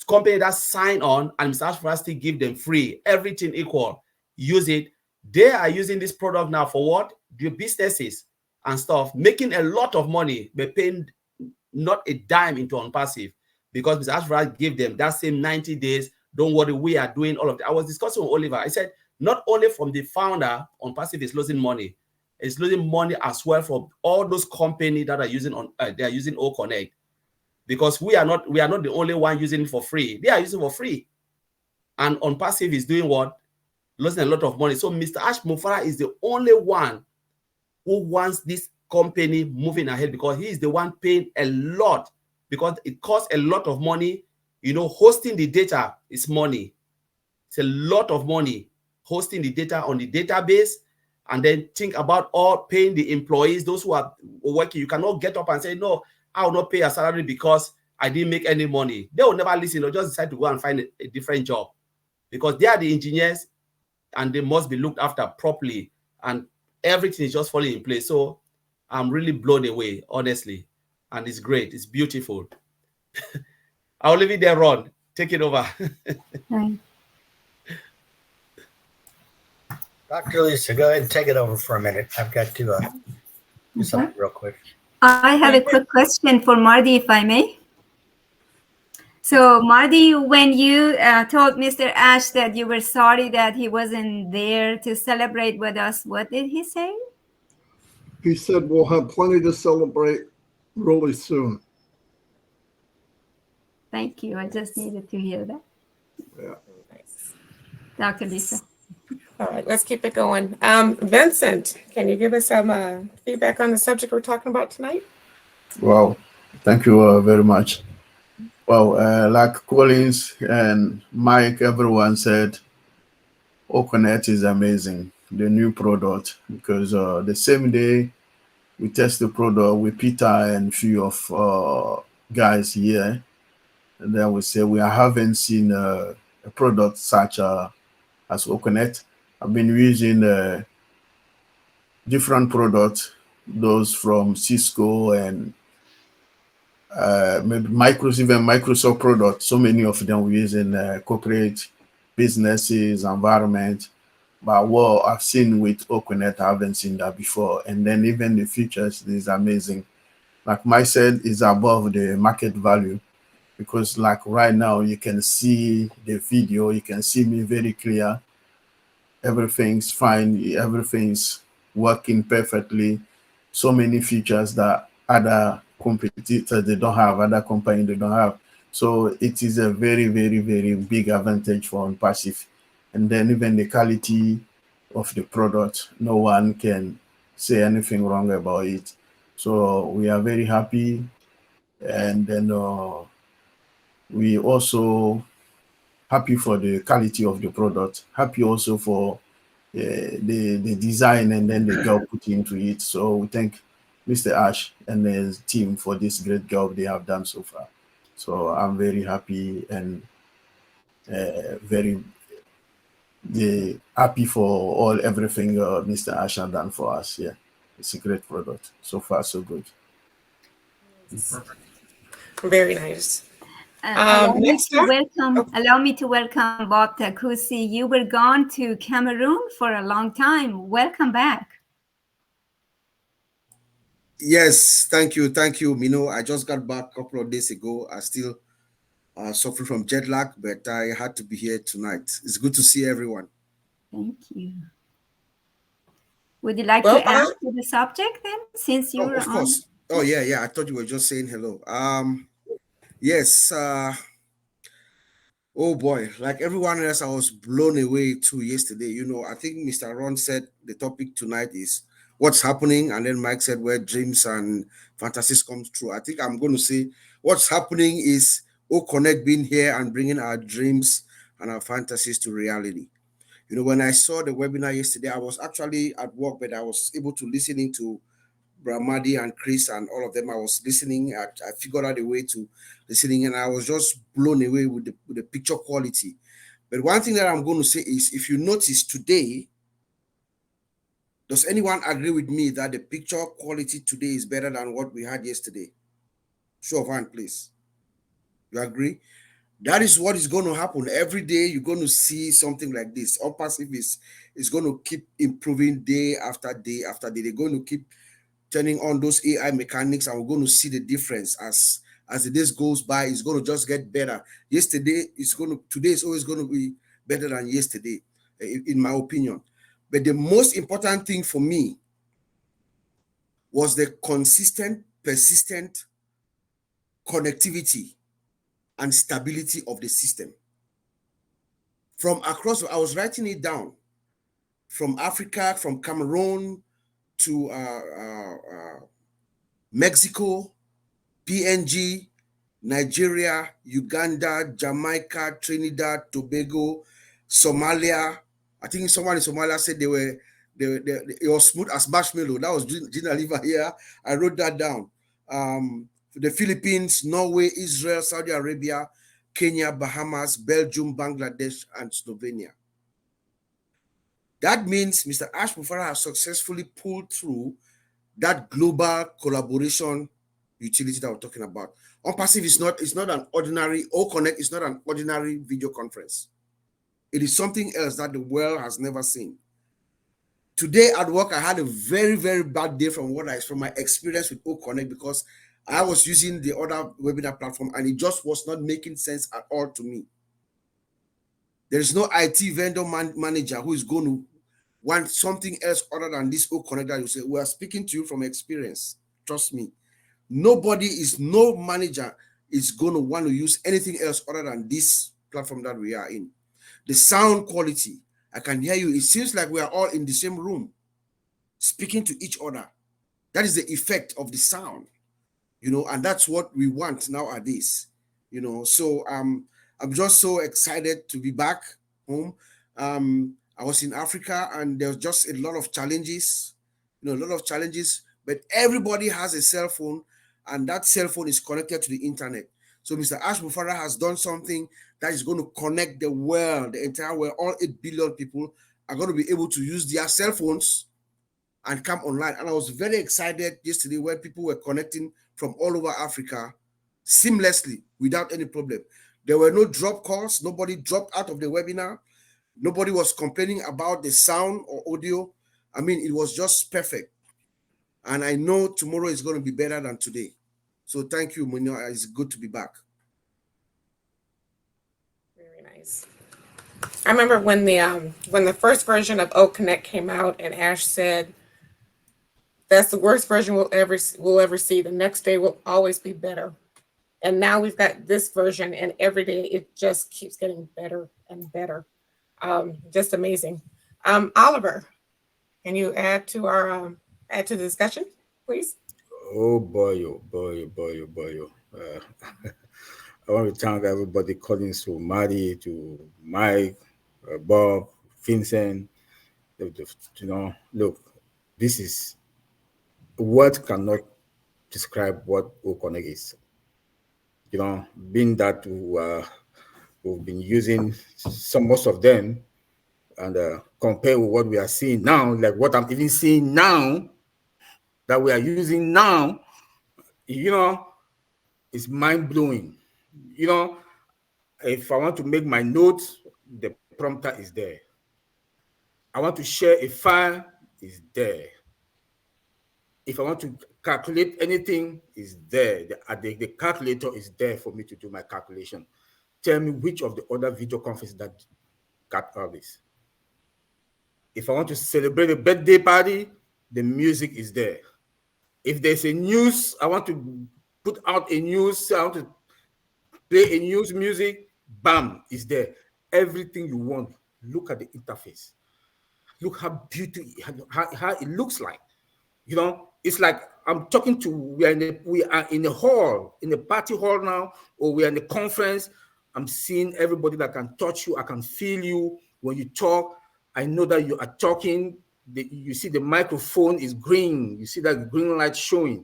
company that sign on and Mr. Ashford give them free, everything equal, use it. They are using this product now for what? The businesses and stuff, making a lot of money, but paying not a dime into OnPassive, because Mr. Ashford gave them that same 90 days. Don't worry, we are doing all of that. I was discussing with Oliver. I said, not only from the founder, OnPassive is losing money. It's losing money as well from all those companies that are using they are using OConnect, because we are not the only one using it for free. They are using it for free, and OnPassive is doing what? Losing a lot of money. So Mr. Ash Mufara is the only one who wants this company moving ahead, because he is the one paying a lot, because it costs a lot of money. You know, hosting the data is money. It's a lot of money hosting the data on the database, and then think about all paying the employees, those who are working. You cannot get up and say, no, I will not pay a salary because I didn't make any money. They will never listen. They'll just decide to go and find a different job, because they are the engineers and they must be looked after properly, and everything is just falling in place. So I'm really blown away, honestly, and it's great. It's beautiful. I'll leave it there, Ron. Take it over. Dr. Lisa, go ahead and take it over for a minute. I've got to do something real quick. I have a quick question for Marty, if I may. So, Marty, when you told Mr. Ash that you were sorry that he wasn't there to celebrate with us, what did he say? He said, we'll have plenty to celebrate really soon. Thank you. I just needed to hear that. Yeah. Nice. Dr. Lisa. All right, let's keep it going. Vincent, can you give us some feedback on the subject we're talking about tonight? Wow, thank you very much. Well, like Collins and Mike, everyone said, OConnect is amazing, the new product, because the same day we test the product with Peter and a few of guys here, and then we say we haven't seen a product such as OConnect. I've been using different products, those from Cisco and maybe even Microsoft products. So many of them we use in corporate businesses, environment. But what I've seen with OConnect, I haven't seen that before. And then even the features is amazing. Like Mike said, is above the market value, because like right now you can see the video, you can see me very clear. everything's fine, everything's working perfectly. So many features that other competitors they don't have, other companies they don't have. So it is a very, very, very big advantage for OnPassive. And then even the quality of the product, no one can say anything wrong about it. So we are very happy. And then we also happy for the quality of the product, happy also for the design and then the job put into it. So we thank Mr. Ash and his team for this great job they have done so far. So I'm very happy and very happy for everything Mr. Ash has done for us. Yeah, it's a great product. So far, so good. Very nice. Allow me next to up- welcome. Allow me to welcome Bob Takusi. You were gone to Cameroon for a long time. Welcome back. Yes, thank you, Mino. I just got back a couple of days ago. I still suffer from jet lag, but I had to be here tonight. It's good to see everyone. Thank you. Would you like Well, to add to the subject then, since you Oh, were of on? course. Oh, yeah. I thought you were just saying hello. Yes. Oh boy, like everyone else, I was blown away too yesterday. You know, I think Mr. Ron said the topic tonight is what's happening, and then Mike said where dreams and fantasies come true. I think I'm going to say what's happening is OConnect being here and bringing our dreams and our fantasies to reality. You know, when I saw the webinar yesterday, I was actually at work, but I was able to listen into Bramadi and Chris and all of them. I was listening. I figured out a way to listening, and I was just blown away with the picture quality. But one thing that I'm going to say is, if you notice today, does anyone agree with me that the picture quality today is better than what we had yesterday? Show of hand, please. You agree? That is what is going to happen. Every day you're going to see something like this. OnPassive is going to keep improving day after day after day. They're going to keep turning on those AI mechanics, and we're going to see the difference as the days goes by. It's going to just get better. Today is always going to be better than yesterday, in my opinion. But the most important thing for me was the consistent, persistent connectivity and stability of the system. From across, I was writing it down, from Africa, from Cameroon to Mexico, PNG, Nigeria, Uganda, Jamaica, Trinidad, Tobago, Somalia. I think someone in Somalia said it was smooth as marshmallow. That was Gina Liva here. I wrote that down. The Philippines, Norway, Israel, Saudi Arabia, Kenya, Bahamas, Belgium, Bangladesh, and Slovenia. That means Mr. Ash Mufarah has successfully pulled through that global collaboration utility that we're talking about. OnPassive is not an ordinary, OConnect is not an ordinary video conference. It is something else that the world has never seen. Today at work, I had a very, very bad day from my experience with OConnect, because I was using the other webinar platform and it just was not making sense at all to me. There is no IT vendor manager who is going to want something else other than this OConnect that you say. We are speaking to you from experience. Trust me. No manager is going to want to use anything else other than this platform that we are in. The sound quality, I can hear you. It seems like we are all in the same room, speaking to each other. That is the effect of the sound, you know, and that's what we want nowadays, you know. So I'm just so excited to be back home. I was in Africa and there was just a lot of challenges, but everybody has a cell phone, and that cell phone is connected to the internet. So Mr. Ash Mufarah has done something that is going to connect the world, the entire world. All 8 billion people are going to be able to use their cell phones and come online. And I was very excited yesterday when people were connecting from all over Africa seamlessly without any problem. There were no drop calls. Nobody dropped out of the webinar. Nobody was complaining about the sound or audio. I mean, it was just perfect. And I know tomorrow is going to be better than today. So thank you, Munyo. It's good to be back. Very nice. I remember when the first version of O Connect came out, and Ash said, "That's the worst version we'll ever see. The next day will always be better." And now we've got this version, and every day it just keeps getting better and better. Just amazing. Oliver, can you add to the discussion, please? Oh boy, oh boy, oh boy, oh boy. I want to thank everybody calling, to Marty, to Mike, Bob, Vincent. Look, this is, words cannot describe what O-Connect is. Being that we've been using most of them, and compare with what we are seeing now, like what I'm even seeing now, that we are using now, it's mind-blowing. If I want to make my notes, the prompter is there. I want to share a file, is there. If I want to calculate anything, is there. The calculator is there for me to do my calculation. Tell me which of the other video conferences that got all this. If I want to celebrate a birthday party, the music is there. If there's a news, I want to put out a news, I want to play a news music, bam, it's there. Everything you want. Look at the interface. Look how beautiful, how it looks like. It's like I'm talking to, we are in a hall, in a party hall now, or we are in a conference. I'm seeing everybody that can touch you. I can feel you when you talk. I know that you are talking. You see the microphone is green. You see that green light showing.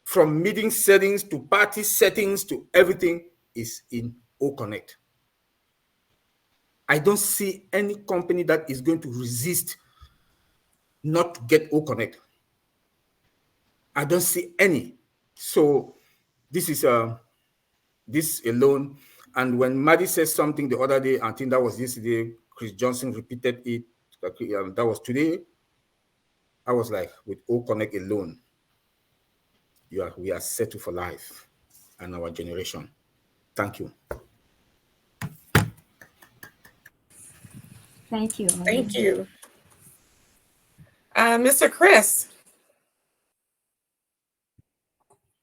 From meeting settings to party settings to everything is in O-Connect. I don't see any company that is going to resist not to get O-Connect. I don't see any. So this is this alone. And when Maddie said something the other day, I think that was yesterday, Chris Johnson repeated it. That was today. I was like, with O-Connect alone, we are settled for life and our generation. Thank you. Thank you. Thank you. Mr. Chris,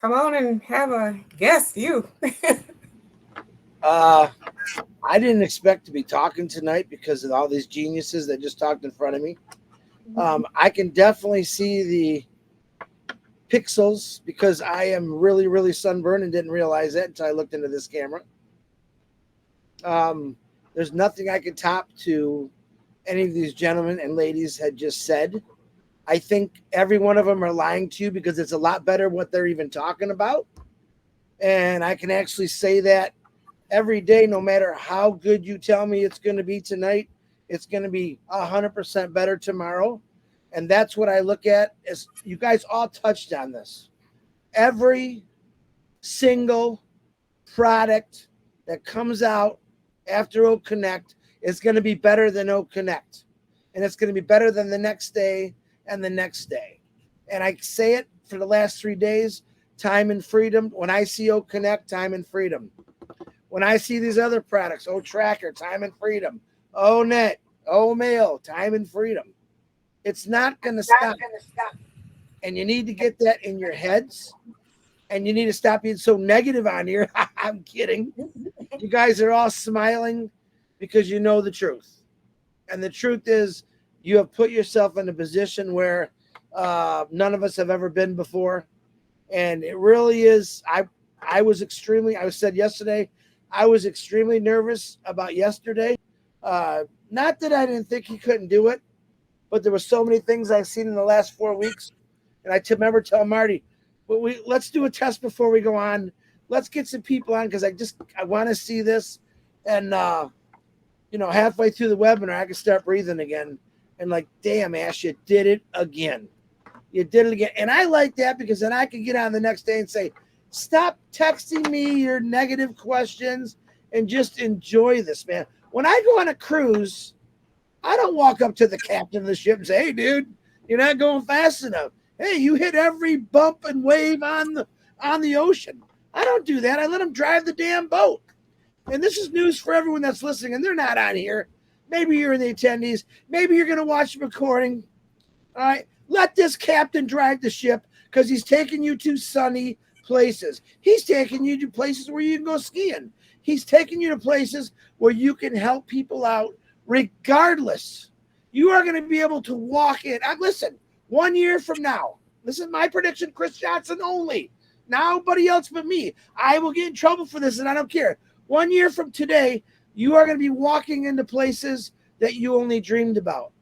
come on and have a guest, you. I didn't expect to be talking tonight because of all these geniuses that just talked in front of me. I can definitely see the pixels because I am really, really sunburned and didn't realize that until I looked into this camera. There's nothing I could top to any of these gentlemen and ladies had just said. I think every one of them are lying to you because it's a lot better what they're even talking about. And I can actually say that every day, no matter how good you tell me it's going to be tonight, it's going to be 100% better tomorrow. And that's what I look at as you guys all touched on this. Every single product that comes out after O-Connect is going to be better than O-Connect. And it's going to be better than the next day and the next day. And I say it for the last 3 days, time and freedom. When I see O-Connect, time and freedom. When I see these other products, O-Tracker, time and freedom. O-Net, O-Mail, time and freedom. It's not going to stop. And you need to get that in your heads. And you need to stop being so negative on here. I'm kidding. You guys are all smiling because you know the truth. And the truth is you have put yourself in a position where none of us have ever been before. And it really is. I said yesterday, I was extremely nervous about yesterday. Not that I didn't think he couldn't do it, but there were so many things I've seen in the last 4 weeks. And I remember telling Marty, well, let's do a test before we go on. Let's get some people on because I want to see this. And, halfway through the webinar, I could start breathing again. And like, damn, Ash, you did it again. You did it again. And I like that because then I can get on the next day and say, stop texting me your negative questions and just enjoy this, man. When I go on a cruise, I don't walk up to the captain of the ship and say, hey, dude, you're not going fast enough. Hey, you hit every bump and wave on the ocean. I don't do that. I let them drive the damn boat. and this is news for everyone that's listening, and they're not on here. Maybe you're in the attendees. Maybe you're going to watch the recording. All right. Let this captain drive the ship because he's taking you to sunny places. He's taking you to places where you can go skiing. He's taking you to places where you can help people out regardless. You are going to be able to walk in. Listen, 1 year from now, this is my prediction, Chris Johnson only. Nobody else but me. I will get in trouble for this, and I don't care. 1 year from today, you are going to be walking into places that you only dreamed about.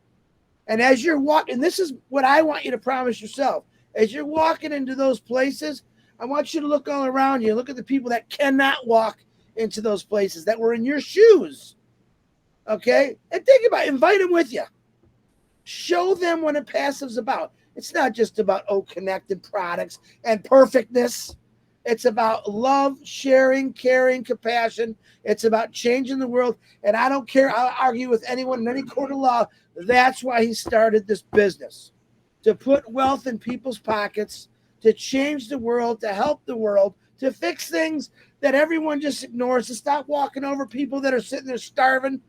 And as you're walking, this is what I want you to promise yourself. As you're walking into those places, I want you to look all around you. Look at the people that cannot walk into those places, that were in your shoes. Okay? And think about it. Invite them with you. Show them what a passive's about. It's not just about connected products and perfectness. It's about love, sharing, caring, compassion. It's about changing the world. And I don't care. I'll argue with anyone in any court of law. That's why he started this business, to put wealth in people's pockets, to change the world, to help the world, to fix things that everyone just ignores, to stop walking over people that are sitting there starving,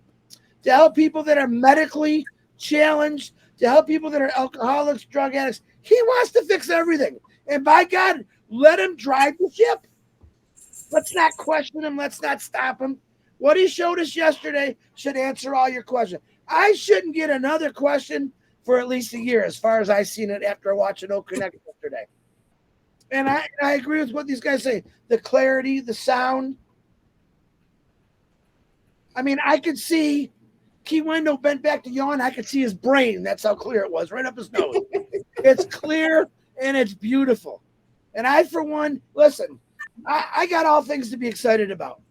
to help people that are medically challenged, to help people that are alcoholics, drug addicts. He wants to fix everything. And by God, let him drive the ship. Let's not question him. Let's not stop him. What he showed us yesterday should answer all your questions. I shouldn't get another question for at least a year, as far as I've seen it after watching O Connect yesterday. And I agree with what these guys say. The clarity, the sound. I mean, I could see Key Window bent back to yawn. I could see his brain. That's how clear it was, right up his nose. It's clear and it's beautiful. And I, for one, listen, I got all things to be excited about.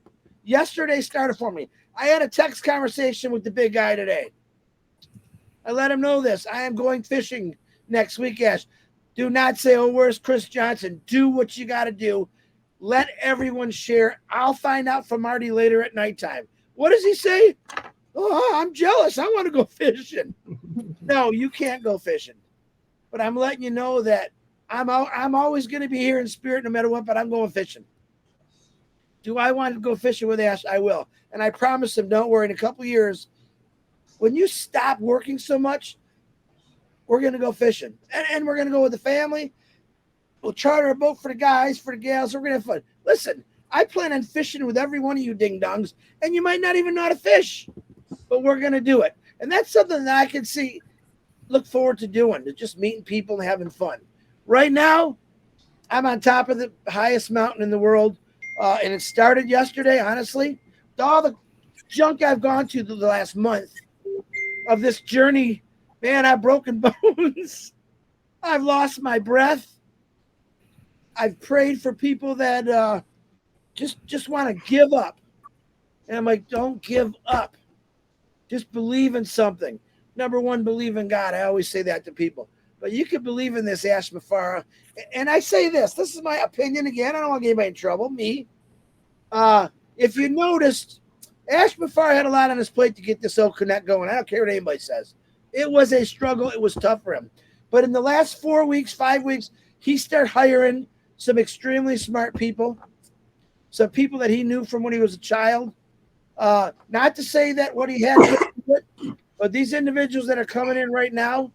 Yesterday started for me. I had a text conversation with the big guy today. I let him know this. I am going fishing next week, Ash. Do not say, oh, where's Chris Johnson? Do what you got to do. Let everyone share. I'll find out from Marty later at nighttime. What does he say? Oh, I'm jealous. I want to go fishing. No, you can't go fishing. But I'm letting you know that I'm always going to be here in spirit no matter what, but I'm going fishing. Do I want to go fishing with Ash? I will. And I promise him, don't worry, in a couple of years, when you stop working so much, we're going to go fishing. And we're going to go with the family. We'll charter a boat for the guys, for the gals. We're going to have fun. Listen, I plan on fishing with every one of you ding-dongs, and you might not even know how to fish, but we're going to do it. And that's something that I can look forward to doing, to just meeting people and having fun. Right now, I'm on top of the highest mountain in the world, and it started yesterday, honestly. All the junk I've gone to the last month of this journey, man, I've broken bones. I've lost my breath. I've prayed for people that just want to give up. And I'm like, don't give up. Just believe in something. Number one, believe in God. I always say that to people. But you can believe in this Ash Mufareh. And I say this is my opinion again. I don't want to get anybody in trouble. Me. If you noticed, Ash Mufareh had a lot on his plate to get this O Connect going. I don't care what anybody says. It was a struggle. It was tough for him. But in the last 4 weeks, 5 weeks, he started hiring some extremely smart people, some people that he knew from when he was a child. Not to say that what he had, but these individuals that are coming in right now,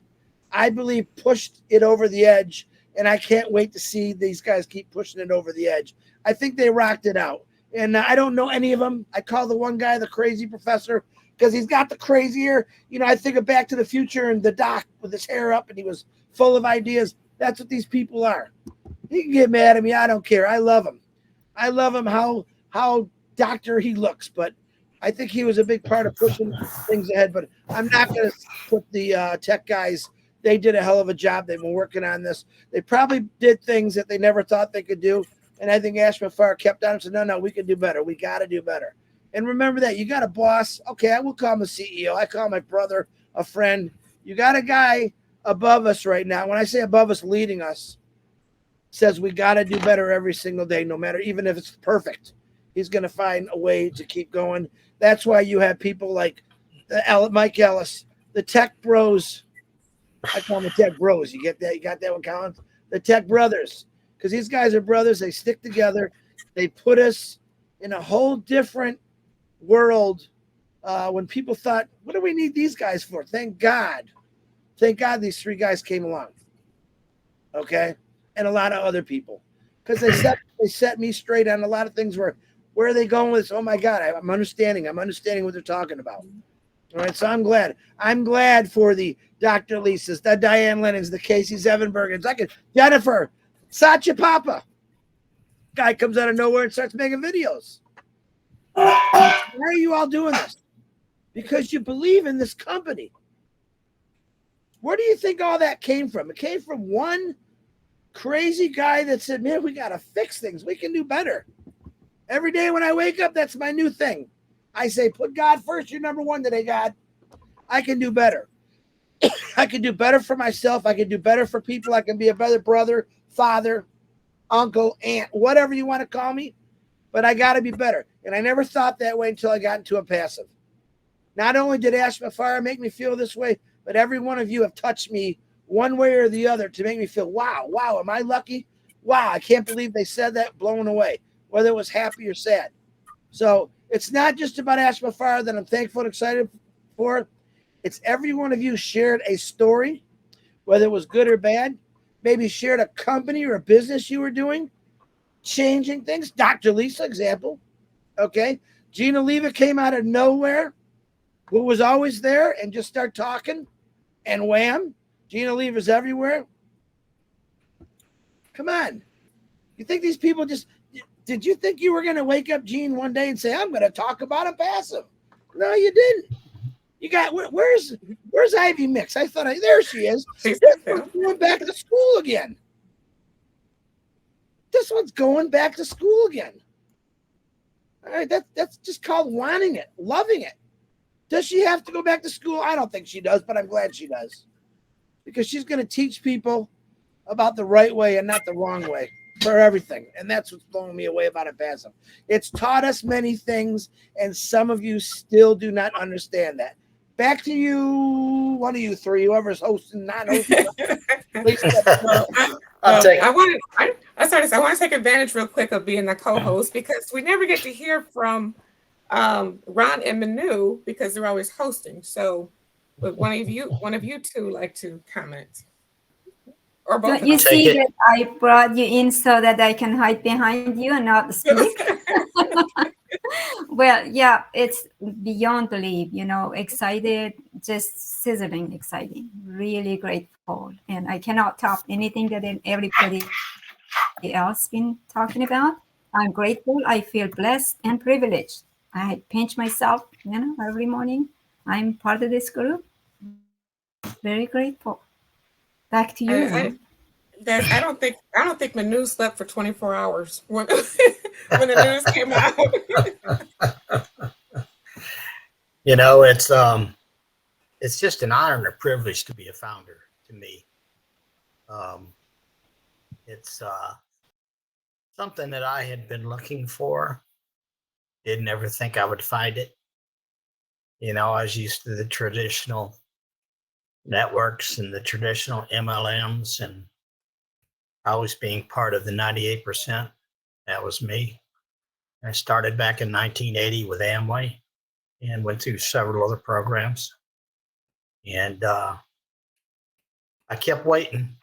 I believe pushed it over the edge. And I can't wait to see these guys keep pushing it over the edge. I think they rocked it out. And I don't know any of them. I call the one guy the crazy professor because he's got the crazy hair. You know, I think of Back to the Future and the doc with his hair up and he was full of ideas. That's what these people are. You can get mad at me. I don't care. I love him. I love him how doctor he looks. But I think he was a big part of pushing things ahead. But I'm not going to put the tech guys. They did a hell of a job. They've been working on this. They probably did things that they never thought they could do. And I think Ash Mufareh kept on and said, no, we can do better. We got to do better. And remember that. You got a boss. Okay, I will call him a CEO. I call my brother a friend. You got a guy above us right now. When I say above us, leading us, says we got to do better every single day, no matter, even if it's perfect. He's going to find a way to keep going. That's why you have people like Mike Ellis, the tech bros. I call them the tech bros. You get that? You got that one, Colin? The tech brothers. Because these guys are brothers. They stick together. They put us in a whole different world when people thought, what do we need these guys for? Thank God these three guys came along. Okay. And a lot of other people, because they set me straight on a lot of things where are they going with this? Oh my God, I'm understanding what they're talking about. All right. So I'm glad for the Dr. Lisas, the Diane Lennons, the Casey Zevenbergens, Jennifer, Satya Papa. Guy comes out of nowhere and starts making videos. Why are you all doing this? Because you believe in this company. Where do you think all that came from? It came from one crazy guy that said, man, we got to fix things. We can do better. Every day when I wake up, that's my new thing. I say, put God first. You're number one today, God. I can do better. I can do better for myself. I can do better for people. I can be a better brother, father, uncle, aunt, whatever you want to call me. But I got to be better. And I never thought that way until I got into a passive. Not only did Ash Mafara make me feel this way, but every one of you have touched me one way or the other to make me feel, wow, am I lucky? Wow, I can't believe they said that, blown away, whether it was happy or sad. So it's not just about Ash Mafara that I'm thankful and excited for. It's every one of you shared a story, whether it was good or bad, maybe shared a company or a business you were doing, changing things. Dr. Lisa, example. Okay. Gina Leva came out of nowhere, who was always there, and just start talking, and wham, Gina Leva's everywhere. Come on. You think these people did you think you were going to wake up Gene one day and say, I'm going to talk about a passive? No, you didn't. You got, where's Ivy Mix? I thought, there she is. This one's going back to school again. This one's going back to school again. All right, that's just called wanting it, loving it. Does she have to go back to school? I don't think she does, but I'm glad she does. Because she's going to teach people about the right way and not the wrong way for everything. And that's what's blowing me away about Passive. It's taught us many things, and some of you still do not understand that. Back to you, one of you three, whoever's hosting, not hosting. I want to take advantage real quick of being the co-host, because we never get to hear from Ron and Manu because they're always hosting. So would one of you two like to comment? Or both? Don't you see that I brought you in so that I can hide behind you and not speak? Well, yeah, it's beyond belief, excited, just sizzling exciting, really grateful. And I cannot top anything that everybody else been talking about. I'm grateful. I feel blessed and privileged. I pinch myself, every morning. I'm part of this group. Very grateful. Back to you. I don't think Manu slept for 24 hours when the news came out. It's just an honor and a privilege to be a founder to me. It's something that I had been looking for. Didn't ever think I would find it. I was used to the traditional networks and the traditional MLMs, and always being part of the 98%. That was me. I started back in 1980 with Amway and went through several other programs. And I kept waiting.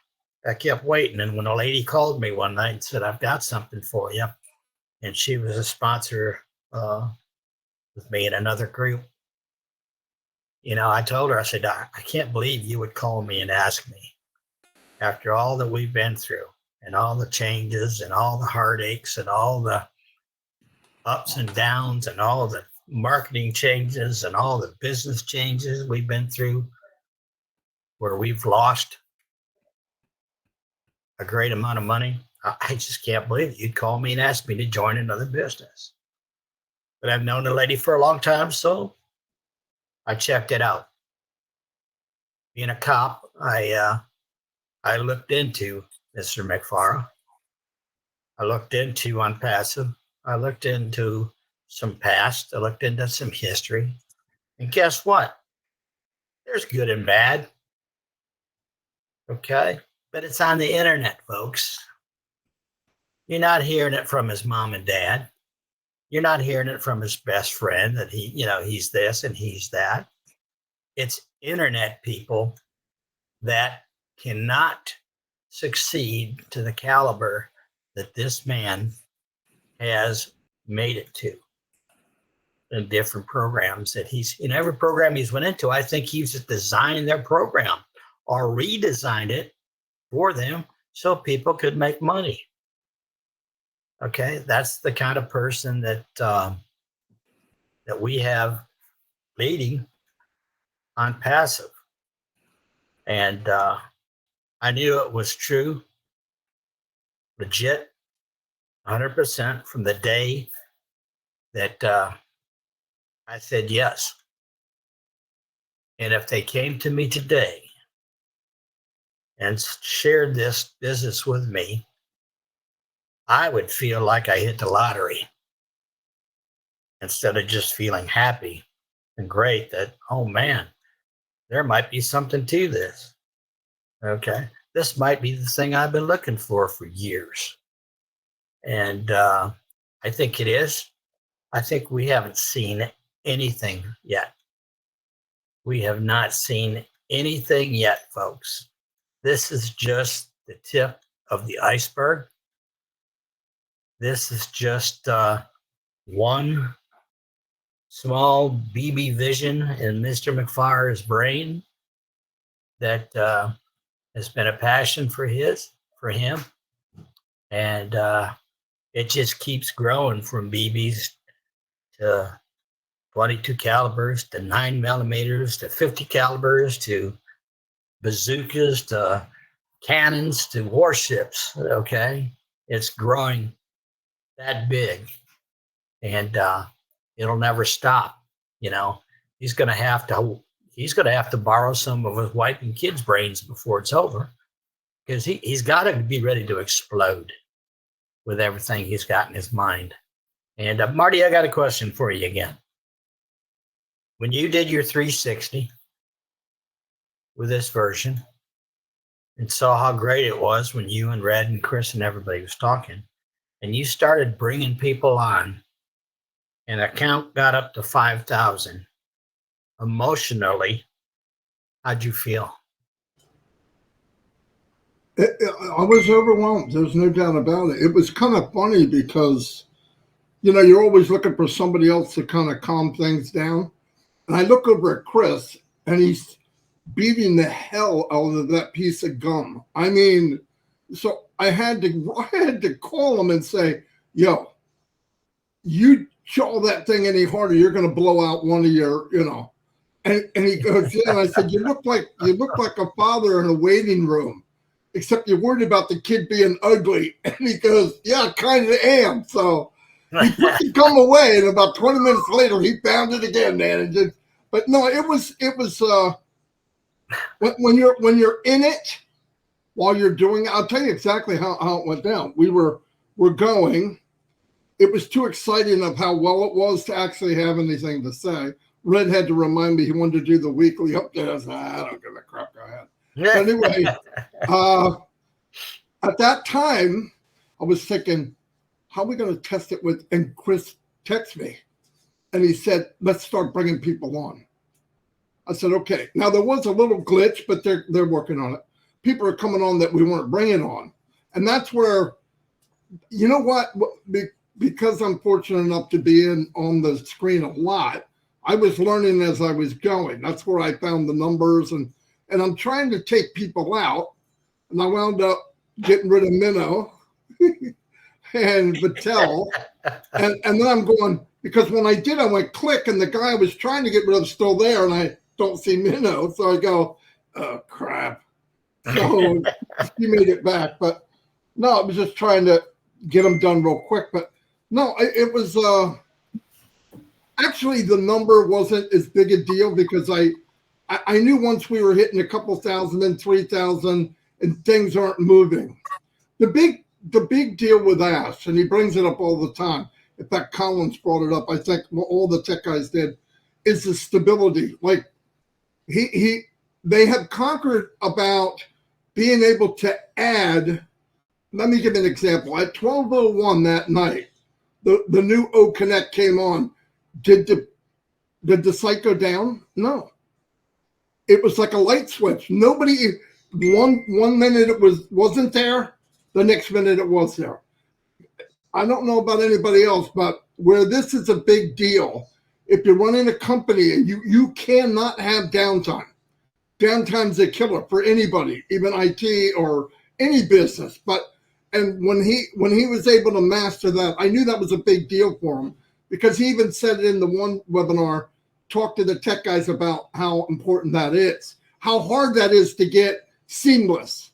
And when a lady called me one night and said, I've got something for you, and she was a sponsor with me in another group, I told her, I said, I can't believe you would call me and ask me, after all that we've been through and all the changes and all the heartaches and all the ups and downs and all the marketing changes and all the business changes we've been through, where we've lost a great amount of money. I just can't believe it. You'd call me and ask me to join another business. But I've known the lady for a long time, so I checked it out. Being a cop, I looked into Mr. McFarland. I looked into OnPassive. I looked into some past. I looked into some history. And guess what? There's good and bad. Okay? But it's on the internet, folks. You're not hearing it from his mom and dad. You're not hearing it from his best friend that he's this and he's that. It's internet people that cannot succeed to the caliber that this man has made it to in different programs that he's in. Every program he's went into, I think he's designed their program or redesigned it for them so people could make money. Okay, that's the kind of person that that we have leading on passive. And I knew it was true, legit, 100% from the day that I said yes. And if they came to me today and shared this business with me, I would feel like I hit the lottery instead of just feeling happy and great that, oh man, there might be something to this. Okay. This might be the thing I've been looking for years. And I think it is. I think we haven't seen anything yet. We have not seen anything yet, folks. This is just the tip of the iceberg. This is just one small BB vision in Mr. McFar's brain that has been a passion for him. And it just keeps growing from BBs to 22 calibers to 9mm to 50 calibers to bazookas to cannons to warships. Okay. It's growing that big, and it'll never stop. He's going to have to borrow some of his wife and kids' brains before it's over, because he's got to be ready to explode with everything he's got in his mind. And Marty, I got a question for you again. When you did your 360 with this version and saw how great it was when you and Red and Chris and everybody was talking, and you started bringing people on, and the count got up to 5,000, emotionally, how'd you feel? I was overwhelmed. There's no doubt about it. It was kind of funny because, you're always looking for somebody else to kind of calm things down. And I look over at Chris, and he's beating the hell out of that piece of gum. I mean, so I had to call him and say, yo, you jaw that thing any harder, you're going to blow out one of your, And he goes, yeah. And I said, you look like a father in a waiting room, except you're worried about the kid being ugly. And he goes, yeah, I kind of am. So he put the gum away, and about 20 minutes later, he found it again, man. But no, it was when you're in it while you're doing it. I'll tell you exactly how it went down. We're going. It was too exciting of how well it was to actually have anything to say. Red had to remind me he wanted to do the weekly update. I said, I don't give a crap. Go ahead. But anyway, at that time, I was thinking, how are we going to test it with? And Chris texted me, and he said, let's start bringing people on. I said, okay. Now, there was a little glitch, but they're working on it. People are coming on that we weren't bringing on. And that's where, you know what? Because I'm fortunate enough to be on the screen a lot, I was learning as I was going. That's where I found the numbers, and I'm trying to take people out, and I wound up getting rid of Minnow and Vattel, and then I'm going, because when I did, I went click, and the guy I was trying to get rid of is still there, and I don't see Minnow, so I go, oh crap. So he made it back, but no, I was just trying to get them done real quick, but no, it was actually the number wasn't as big a deal, because I knew once we were hitting a couple thousand and 3,000 and things aren't moving. The big deal with Ash, and he brings it up all the time. In fact, Collins brought it up. I think all the tech guys did, is the stability. Like they have conquered about being able to add. Let me give you an example. At 12:01 that night, the new O Connect came on, did the site go down? No. It was like a light switch. Nobody, one minute it wasn't there, the next minute it was there. I don't know about anybody else, but where this is a big deal, if you're running a company and you cannot have downtime. Downtime's a killer for anybody, even IT or any business. And when he was able to master that, I knew that was a big deal for him, because he even said it in the one webinar, talk to the tech guys about how important that is, how hard that is to get seamless.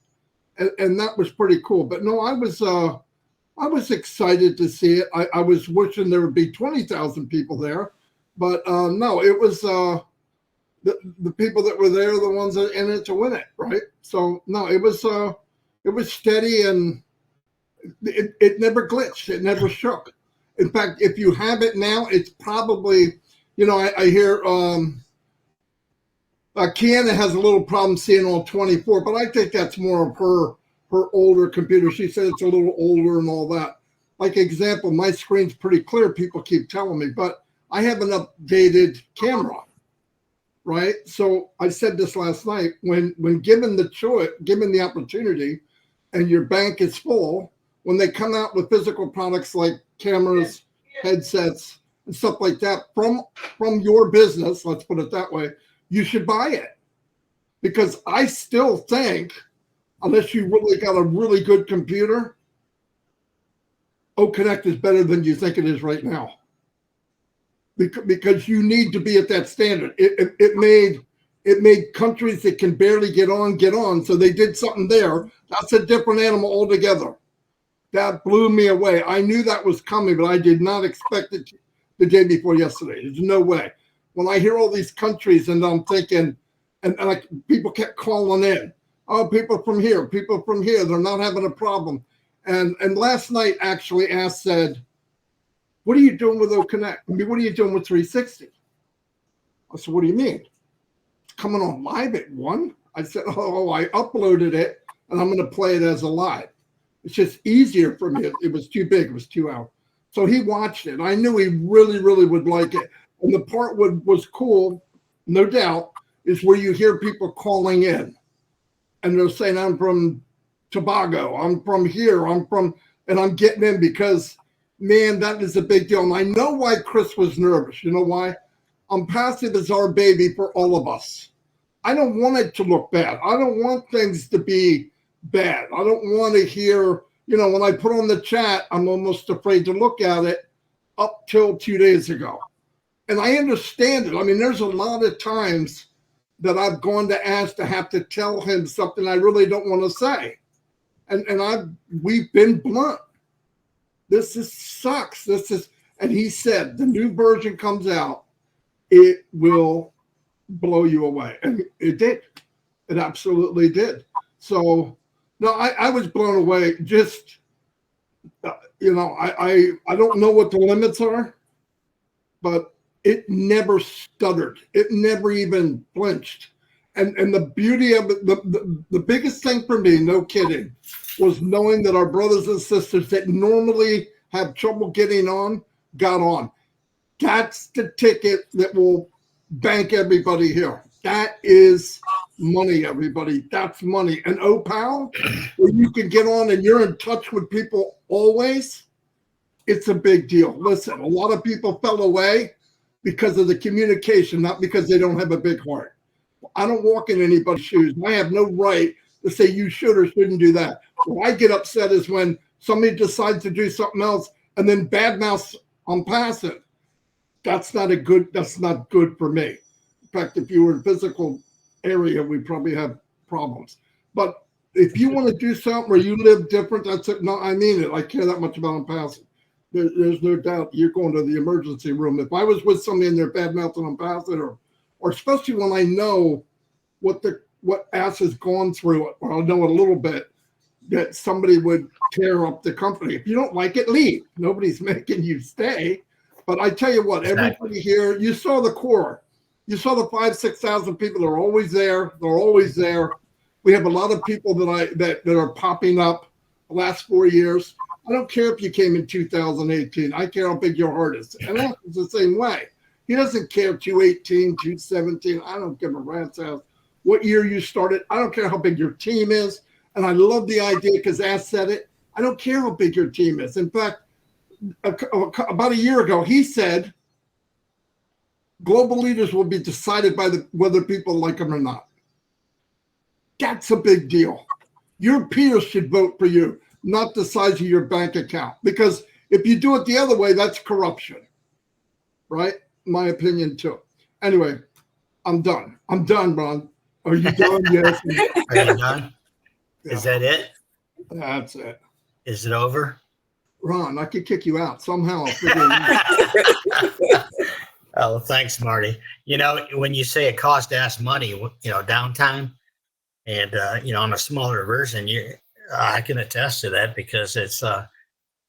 And that was pretty cool. But no, I was excited to see it. I was wishing there would be 20,000 people there, but no, it was the people that were there, the ones that are in it to win it, right? So no, it was steady, and it never glitched, it never shook. In fact, if you have it now, it's probably, I hear Kiana has a little problem seeing all 24, but I think that's more of her older computer. She said it's a little older and all that. Like example, my screen's pretty clear, people keep telling me, but I have an updated camera, right? So I said this last night, when given the choice, given the opportunity, and your bank is full, when they come out with physical products like cameras, headsets, and stuff like that from your business, let's put it that way, you should buy it. Because I still think, unless you really got a really good computer, O Connect is better than you think it is right now. Because you need to be at that standard. It made countries that can barely get on. So they did something there. That's a different animal altogether. That blew me away. I knew that was coming, but I did not expect it the day before yesterday. There's no way. When I hear all these countries, and I'm thinking, and people kept calling in. Oh, people from here, they're not having a problem. And last night, actually, Ash said, what are you doing with O Connect? I mean, what are you doing with 360? I said, what do you mean? It's coming on live at 1? I said, I uploaded it, and I'm going to play it as a live. It's just easier for me. It was too big. It was 2 hours. So he watched it. I knew he really, really would like it. And the part was cool, no doubt, is where you hear people calling in. And they're saying, I'm from Tobago. I'm from here. and I'm getting in because, man, that is a big deal. And I know why Chris was nervous. You know why? Passive is our baby for all of us. I don't want it to look bad. I don't want things to be bad. I don't want to hear, when I put on the chat, I'm almost afraid to look at it up till 2 days ago. And I understand it. I mean, there's a lot of times that I've gone to Ash to have to tell him something I really don't want to say. And we've been blunt. This sucks. And he said, the new version comes out, it will blow you away. And it did. It absolutely did. No, I was blown away. Just, I don't know what the limits are, but it never stuttered. It never even flinched. And the beauty of it, the biggest thing for me, no kidding, was knowing that our brothers and sisters that normally have trouble getting on, got on. That's the ticket that will bank everybody here. That is money, everybody. That's money. And OPAL, where you can get on and you're in touch with people always, it's a big deal. Listen, a lot of people fell away because of the communication, not because they don't have a big heart. I don't walk in anybody's shoes. I have no right to say you should or shouldn't do that. What I get upset is when somebody decides to do something else and then badmouths on passive. That's not good for me. In fact, if you were in physical area, we probably have problems. But if you want to do something where you live different, that's it. No, I mean it. I care that much about passive. There's no doubt you're going to the emergency room. If I was with somebody and they're bad mouthing on passive, or especially when I know what Ash has gone through, or I'll know a little bit, that somebody would tear up the company. If you don't like it, leave. Nobody's making you stay. But I tell you what, everybody here, you saw the core. You saw the 5,000-6,000 people that are always there. They're always there. We have a lot of people that are popping up the last 4 years. I don't care if you came in 2018. I care how big your heart is. And Ash is the same way. He doesn't care 218, 217. I don't give a rat's ass what year you started. I don't care how big your team is. And I love the idea because Ash said it. I don't care how big your team is. In fact, about a year ago, he said global leaders will be decided by whether people like them or not. That's a big deal. Your peers should vote for you, not the size of your bank account. Because if you do it the other way, that's corruption. Right? My opinion, too. Anyway, I'm done. I'm done, Ron. Are you done? Yes. Are you done? Yeah. Is that it? That's it. Is it over? Ron, I could kick you out somehow. I'll figure it out. Oh, thanks, Marty. You know, when you say it costs Ash money, you know, downtime, and you know, on a smaller version, I can attest to that because it's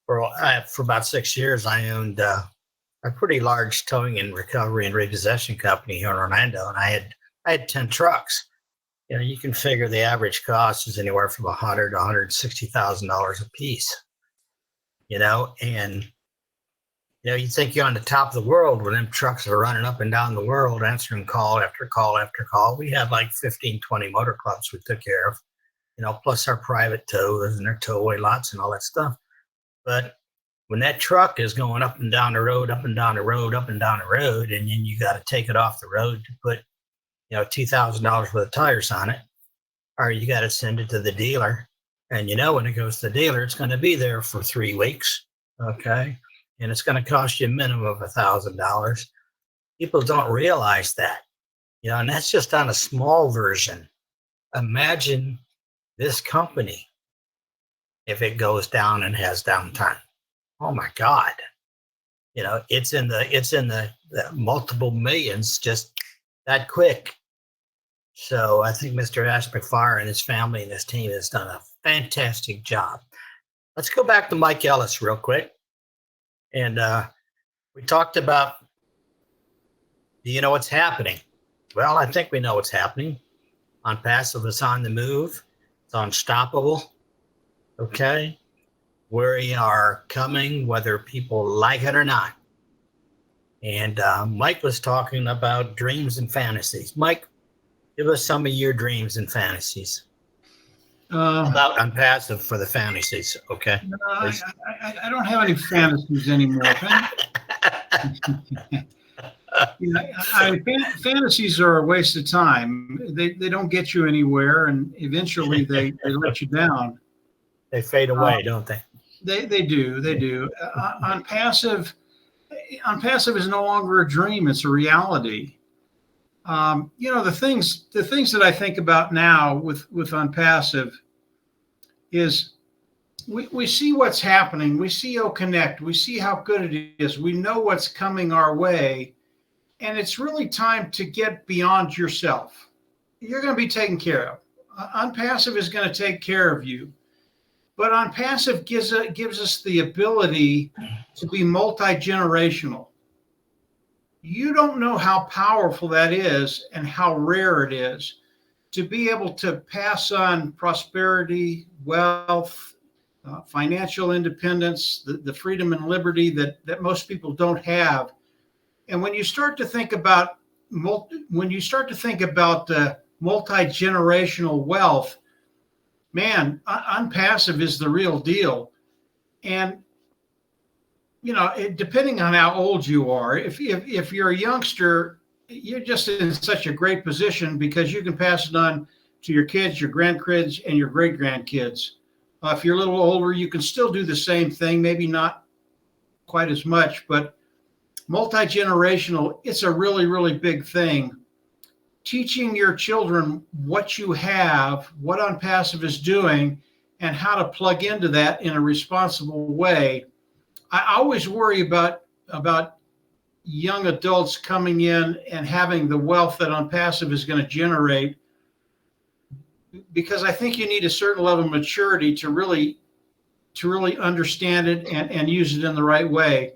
for about 6 years I owned a pretty large towing and recovery and repossession company here in Orlando, and I had 10 trucks. You know, you can figure the average cost is anywhere from $100,000 to $160,000 a piece. You know, and you know, you think you're on the top of the world when them trucks are running up and down the world, answering call after call after call. We had like 15, 20 motor clubs we took care of, you know, plus our private tows and their towaway lots and all that stuff. But when that truck is going up and down the road, up and down the road, up and down the road, and then you got to take it off the road to put, you know, $2,000 worth of tires on it, or you got to send it to the dealer. And you know, when it goes to the dealer, it's going to be there for 3 weeks. Okay. And it's going to cost you a minimum of $1,000. People don't realize that, you know, and that's just on a small version. Imagine this company if it goes down and has downtime. Oh my God. You know, it's in the multiple millions just that quick. So I think Mr. Ash McFarland and his family and his team has done a fantastic job. Let's go back to Mike Ellis real quick. And we talked about, do you know what's happening? Well, I think we know what's happening. OnPassive is on the move. It's unstoppable. Okay. We are coming, whether people like it or not. And Mike was talking about dreams and fantasies. Mike, give us some of your dreams and fantasies. About OnPassive for the fantasies, okay? No, I don't have any fantasies anymore. You know, fantasies are a waste of time. They don't get you anywhere, and eventually they let you down. They fade away, don't they? They do. OnPassive is no longer a dream; it's a reality. You know, the things that I think about now with OnPassive is we see what's happening. We see OConnect. We see how good it is. We know what's coming our way. And it's really time to get beyond yourself. You're going to be taken care of. OnPassive is going to take care of you. But OnPassive gives us the ability to be multi-generational. You don't know how powerful that is and how rare it is to be able to pass on prosperity, wealth, financial independence, the freedom and liberty that most people don't have. And when you start to think about multi-generational wealth, man, OnPassive is the real deal. And you know, depending on how old you are, if you're a youngster, you're just in such a great position because you can pass it on to your kids, your grandkids, and your great-grandkids. If you're a little older, you can still do the same thing, maybe not quite as much, but multi-generational, it's a really, really big thing. Teaching your children what you have, what OnPassive is doing, and how to plug into that in a responsible way. I always worry about young adults coming in and having the wealth that OnPassive is going to generate, because I think you need a certain level of maturity to really understand it and use it in the right way.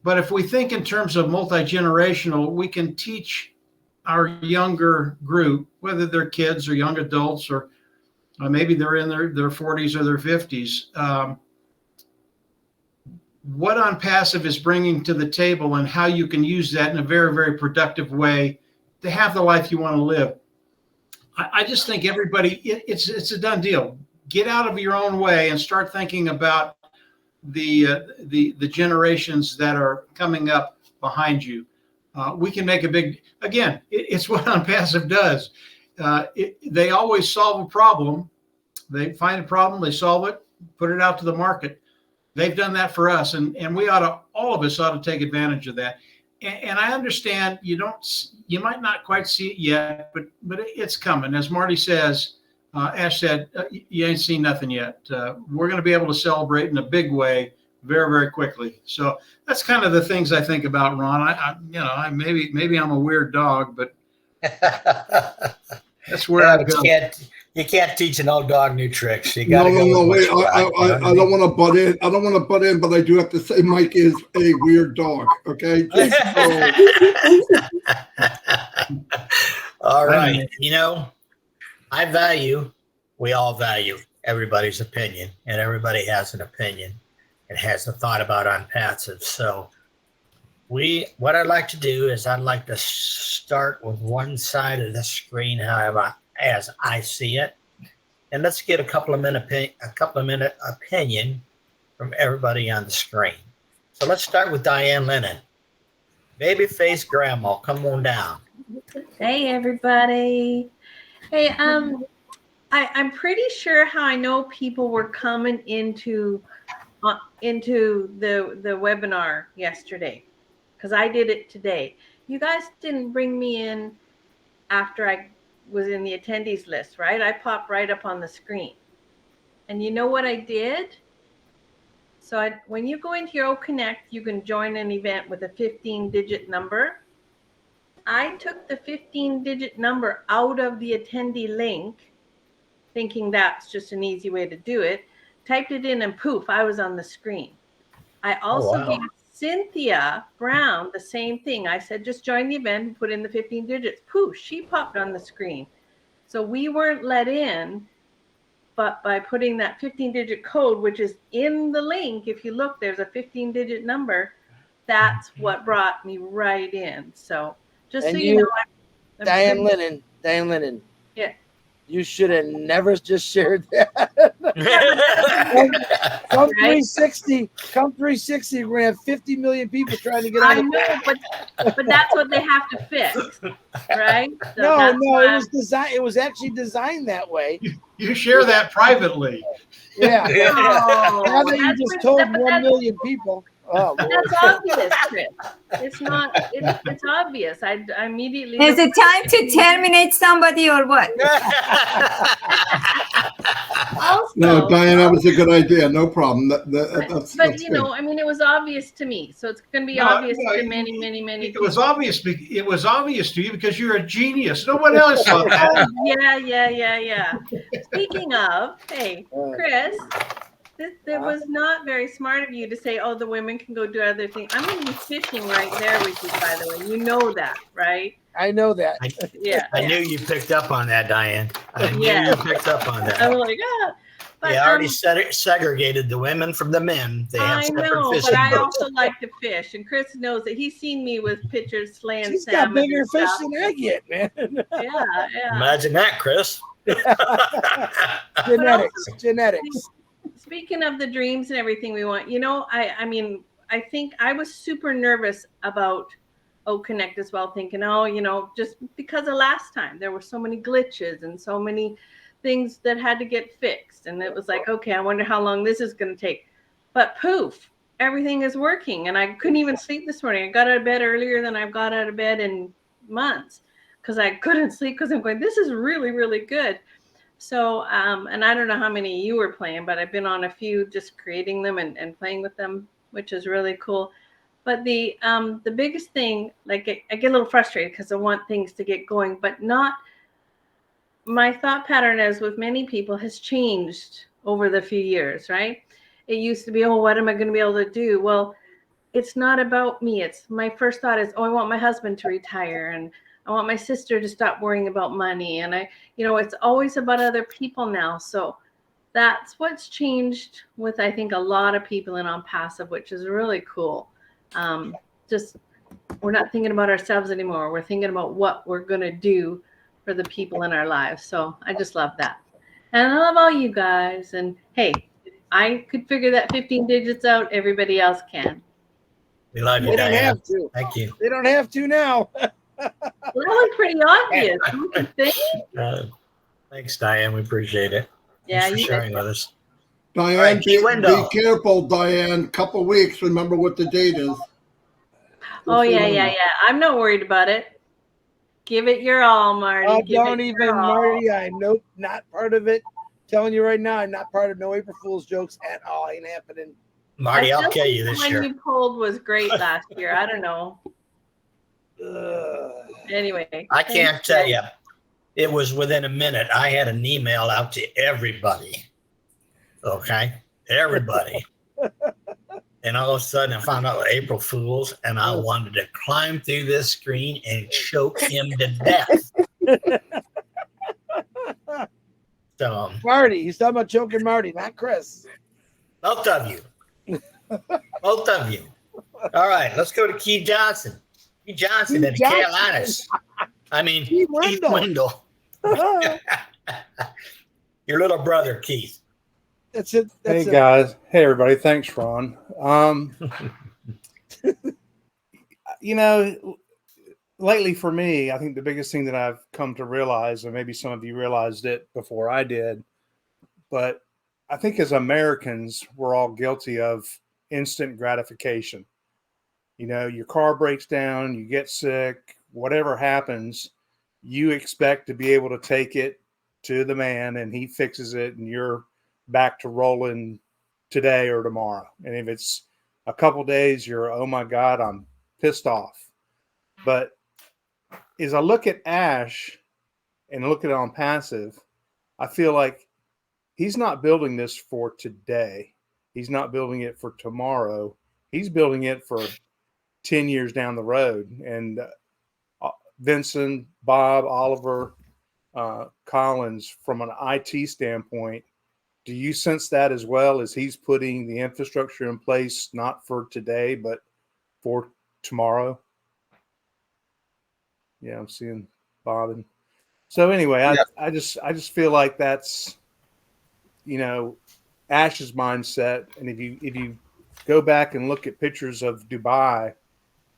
But if we think in terms of multi-generational, we can teach our younger group, whether they're kids or young adults or maybe they're in their 40s or their 50s, what On Passive is bringing to the table and how you can use that in a very, very productive way to have the life you want to live. I just think everybody, it's a done deal. Get out of your own way and start thinking about the generations that are coming up behind you. We can make a big, again, it's what On Passive does. They always solve a problem. They find a problem, they solve it, put it out to the market. They've done that for us, and we all of us ought to take advantage of that. And I understand you might not quite see it yet, but it's coming. As Marty says, Ash said, you ain't seen nothing yet. We're going to be able to celebrate in a big way very, very quickly. So that's kind of the things I think about, Ron. Maybe I'm a weird dog, but that's where I go. You can't teach an old dog new tricks. You No, got to go. wait. I don't want to butt in. I don't want to butt in, but I do have to say Mike is a weird dog. Okay. All right. We all value everybody's opinion, and everybody has an opinion and has a thought about On Passive. So what I'd like to do is I'd like to start with one side of the screen, however, as I see it, and let's get a couple of minute opinion from everybody on the screen. So let's start with Diane Lennon. Babyface Grandma, come on down. Hey everybody. Hey, I'm pretty sure how I know people were coming into the webinar yesterday, because I did it today. You guys didn't bring me in after I was in the attendees list, right? I popped right up on the screen. And you know what I did? So when you go into your OConnect, you can join an event with a 15-digit number. I took the 15-digit number out of the attendee link, thinking that's just an easy way to do it, typed it in, and poof, I was on the screen. I also gave Cynthia Brown the same thing. I said, just join the event and put in the 15 digits. Poof, she popped on the screen. So we weren't let in, but by putting that 15-digit code, which is in the link, if you look, there's a 15-digit number. That's what brought me right in. So just so you know, Diane Lennon. Yeah. You should have never just shared that. Come 360, we're gonna have 50 million people trying to get on. I know, but that's what they have to fix, right? So no, it was designed. It was actually designed that way. You share that privately. Yeah. No, now that you just told 1 million people. Oh, that's obvious, Chris. It's not. It's obvious. I immediately. Is it time to terminate somebody or what? Also, No, Diane, that was a good idea. No problem. That's you know, I mean, it was obvious to me, so it's going to be obvious to many It was obvious. It was obvious to you because you're a genius. No one else saw that. Yeah. Speaking of, hey, Chris. It was not very smart of you to say, oh, the women can go do other things. I'm going to be fishing right there with you, by the way. You know that, right? I know that. I knew you picked up on that, Diane. I knew you picked up on that. I'm like, But, they already segregated the women from the men. They have I separate know, fishing but I boats. also like to fish. And Chris knows that. He's seen me with pictures slaying She's salmon. got bigger and fish stuff. than I get, man. Yeah. Imagine that, Chris. Genetics. Speaking of the dreams and everything we want, you know, I mean, I think I was super nervous about OConnect as well, thinking, oh, you know, just because of last time, there were so many glitches and so many things that had to get fixed. And it was like, okay, I wonder how long this is going to take. But poof, everything is working. And I couldn't even sleep this morning. I got out of bed earlier than I've got out of bed in months because I couldn't sleep because I'm going, this is really, really good. So, and I don't know how many you were playing, but I've been on a few just creating them and playing with them, which is really cool. But the biggest thing, like I get a little frustrated because I want things to get going, but not, my thought pattern, as with many people, has changed over the few years, right? It used to be, oh, what am I going to be able to do? Well, it's not about me. It's my first thought is, oh, I want my husband to retire, and I want my sister to stop worrying about money. And it's always about other people now. So that's what's changed with, I think, a lot of people in On Passive, which is really cool. Just we're not thinking about ourselves anymore. We're thinking about what we're going to do for the people in our lives. So I just love that. And I love all you guys. And hey, if I could figure that 15 digits out, everybody else can. We love you, They don't Diane. have to. Thank you. They don't have to now. Well, that was pretty obvious, don't you think? Thanks, Diane. We appreciate it. Yeah, Thanks for you sharing with us. Diane, right, be Wendell. careful, Diane. Couple weeks. Remember what the date is. Oh, yeah. I'm not worried about it. Give it your all, Marty. Oh, Give don't it even, your all. Marty. Nope, not part of it. Telling you right now, I'm not part of no April Fool's jokes at all. Ain't happening. Marty, I I'll still kill think you the this one year. you pulled was great last year. I don't know. Anyway. I can't thanks, tell guys. you. It was within a minute. I had an email out to everybody. Okay? Everybody. And all of a sudden, I found out April Fools, and I wanted to climb through this screen and choke him to death. So, Marty, he's talking about choking Marty, not Chris. both of you. Both of you. All right, let's go to Keith Johnson. Keith Johnson in the Johnson. Carolinas. I mean, Keith Keith Wendell. Wendell. Your little brother, Keith. That's it. Hey That's it. guys. Hey everybody. Thanks, Ron. You know, lately for me, I think the biggest thing that I've come to realize, and maybe some of you realized it before I did, but I think as Americans, we're all guilty of instant gratification. You know, your car breaks down, you get sick, whatever happens, you expect to be able to take it to the man and he fixes it and you're back to rolling today or tomorrow. And if it's a couple days, you're, oh my God, I'm pissed off. But as I look at Ash and look at it on passive, I feel like he's not building this for today. He's not building it for tomorrow. He's building it for 10 years down the road. And Vincent, Bob, Oliver, Collins, from an IT standpoint, do you sense that as well as he's putting the infrastructure in place, not for today, but for tomorrow? Yeah, I'm seeing Bob. And so anyway, I just feel like that's, you know, Ash's mindset. And if you go back and look at pictures of Dubai,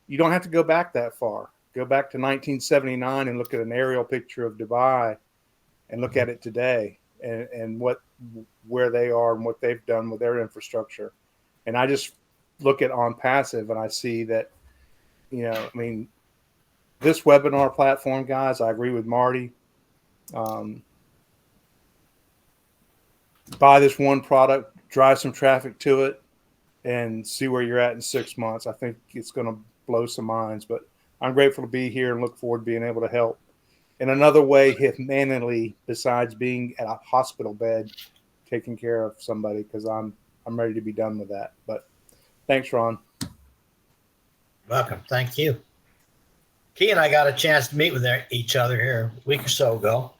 you don't have to go back that far. Go back to 1979 and look at an aerial picture of Dubai and look at it today and where they are and what they've done with their infrastructure. And I just look at On Passive and I see that, you know, I mean, this webinar platform, guys, I agree with Marty. Buy this one product, drive some traffic to it, and see where you're at in 6 months. I think it's going to blow some minds, but I'm grateful to be here and look forward to being able to help in another way, humanely, besides being at a hospital bed, taking care of somebody, because I'm ready to be done with that. But thanks, Ron. Welcome. Thank you. Key and I got a chance to meet with each other here a week or so ago.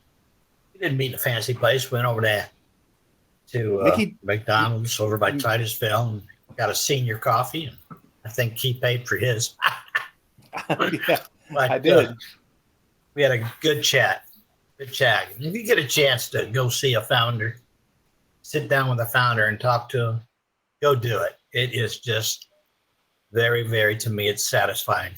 We didn't meet in a fancy place. Went over there to McDonald's over by Titusville and got a senior coffee. And I think Key paid for his. Yeah, but, I did. We had a good chat. Good chat. And if you get a chance to go see a founder, sit down with a founder and talk to him, go do it. It is just very, very, to me, it's satisfying.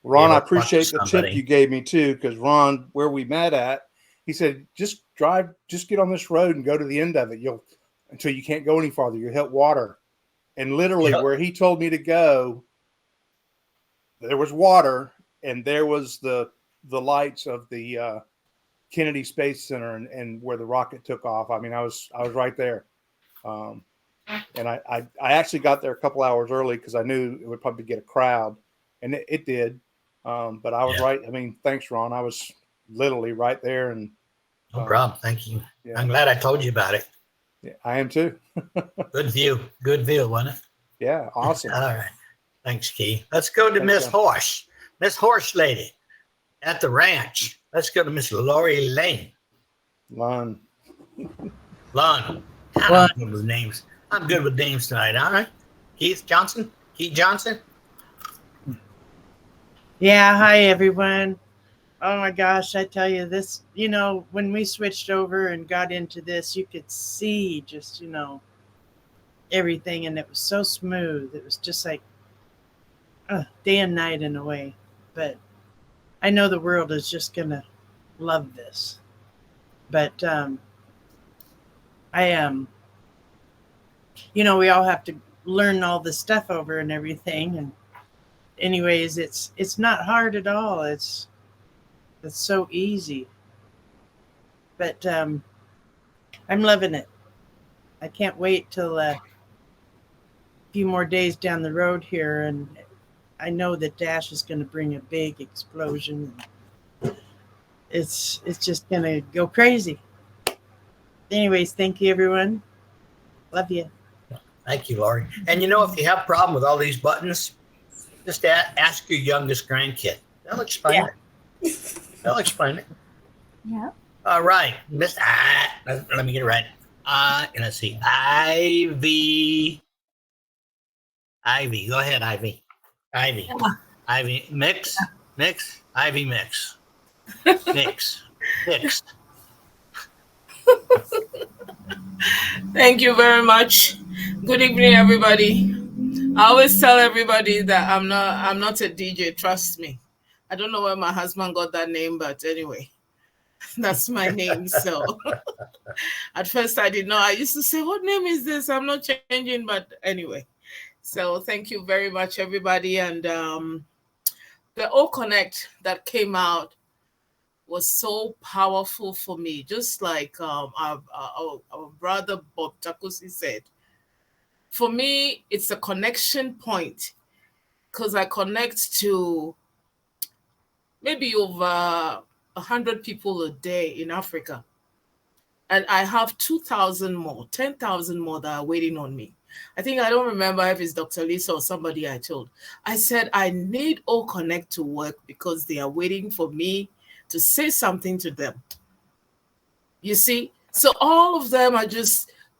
Ron, I Talk to appreciate the somebody. tip you gave me too, because Ron, where we met at, he said, just get on this road and go to the end of it. Until you can't go any farther, you'll hit water. And literally where he told me to go, there was water and there was the lights of the Kennedy Space Center and where the rocket took off. I mean, I was right there. And I actually got there a couple hours early because I knew it would probably get a crowd, and it did. But I was right. I mean, thanks, Ron. I was literally right there. And no problem. Thank you. Yeah. I'm glad I told you about it. Yeah, I am too. Good view. Good view, wasn't it? Yeah, awesome. All right. Thanks, Key. Let's go to Miss Horse. Miss Horse Lady at the ranch. Let's go to Miss Lori Lane. Lon. Lon. I'm good with names. I'm good with names tonight. All right. Keith Johnson. Yeah, hi everyone. Oh my gosh, I tell you this, when we switched over and got into this, you could see just, everything, and it was so smooth. It was just like day and night in a way. But I know the world is just going to love this. But I am, we all have to learn all this stuff over and everything. And anyways, it's not hard at all. It's so easy. But I'm loving it. I can't wait till a few more days down the road here, and I know that Dash is going to bring a big explosion. It's just going to go crazy. Anyways, thank you, everyone. Love you. Thank you, Lori. And if you have a problem with all these buttons, just ask your youngest grandkid. They'll explain it. They'll explain it. Yeah. All right. Let me get it right. Let's see. Ivy. Go ahead, Ivy. Ivy. Mix. Ivy mix. Mix. Thank you very much. Good evening, everybody. I always tell everybody that I'm not a DJ. Trust me. I don't know where my husband got that name, but anyway, that's my name. So at first I didn't know. I used to say, "What name is this?" I'm not changing, but anyway. So thank you very much, everybody. And the O Connect that came out was so powerful for me. Just like our brother Bob Takusi said, for me, it's a connection point because I connect to maybe over 100 people a day in Africa. And I have 2,000 more, 10,000 more that are waiting on me. I don't remember if it's Dr. Lisa or somebody I told. I said, I need O Connect to work because they are waiting for me to say something to them. You see? So all of them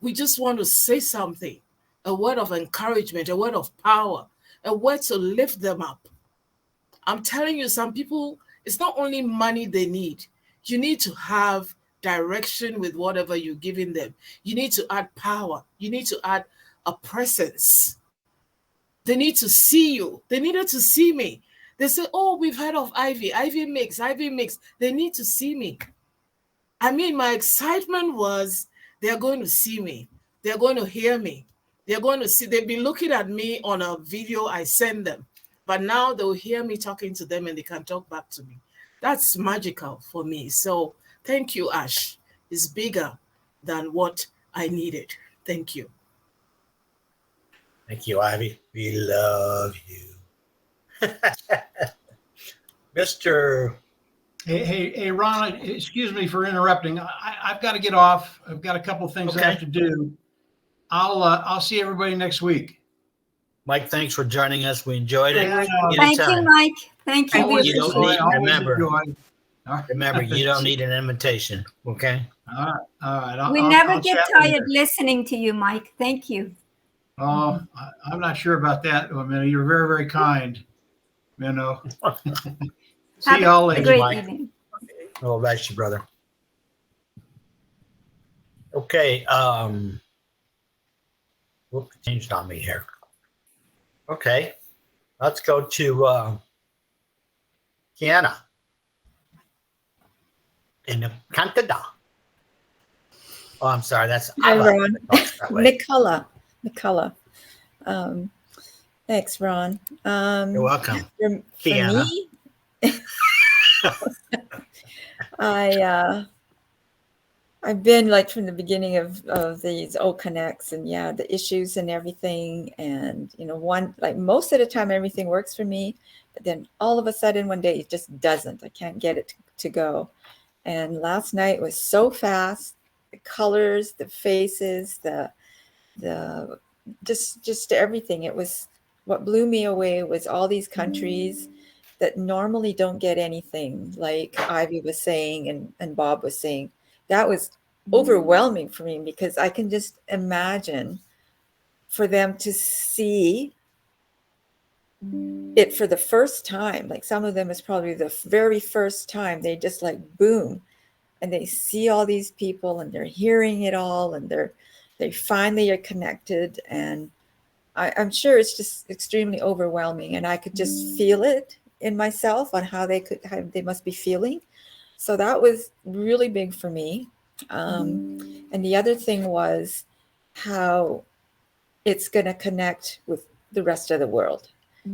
we just want to say something, a word of encouragement, a word of power, a word to lift them up. I'm telling you, some people, it's not only money they need. You need to have direction with whatever you're giving them. You need to add power. You need to add a presence. They need to see you. They needed to see me. They say, "Oh, we've heard of Ivy Mix. They need to see me." I mean, my excitement was they're going to see me. They're going to hear me. They're going to see. They've been looking at me on a video I send them. But now they'll hear me talking to them and they can talk back to me. That's magical for me. So thank you, Ash. It's bigger than what I needed. Thank you. Thank you, Ivy. We love you. Mr. Hey, Ron, excuse me for interrupting. I've got to get off. I've got a couple things I have to do. I'll see everybody next week. Mike, thanks for joining us. We enjoyed it. Thank you, Mike. Thank you. Remember, you don't need an invitation. Okay. All right. We never get tired listening to you, Mike. Thank you. Oh, I'm not sure about that. I mean, you're very, very kind. See y'all later, Mike. Oh, that's your brother. Okay. Whoop, changed on me here. Okay. Let's go to Kiana in Canada. Oh, I'm sorry. That's Ron. McCullough. Thanks, Ron. You're welcome. For Kiana. me, I've been like from the beginning of these O Connects and the issues and everything. And, most of the time, everything works for me. But then all of a sudden one day it just doesn't. I can't get it to go. And last night was so fast. The colors, the faces, the just everything. It was what blew me away was all these countries that normally don't get anything, like Ivy was saying and Bob was saying. That was overwhelming for me, because I can just imagine for them to see it for the first time. Like some of them is probably the very first time they just like boom, and they see all these people and they're hearing it all, and they finally are connected. And I'm sure it's just extremely overwhelming, and I could just feel it in myself on how they must be feeling. So that was really big for me. And the other thing was how it's going to connect with the rest of the world.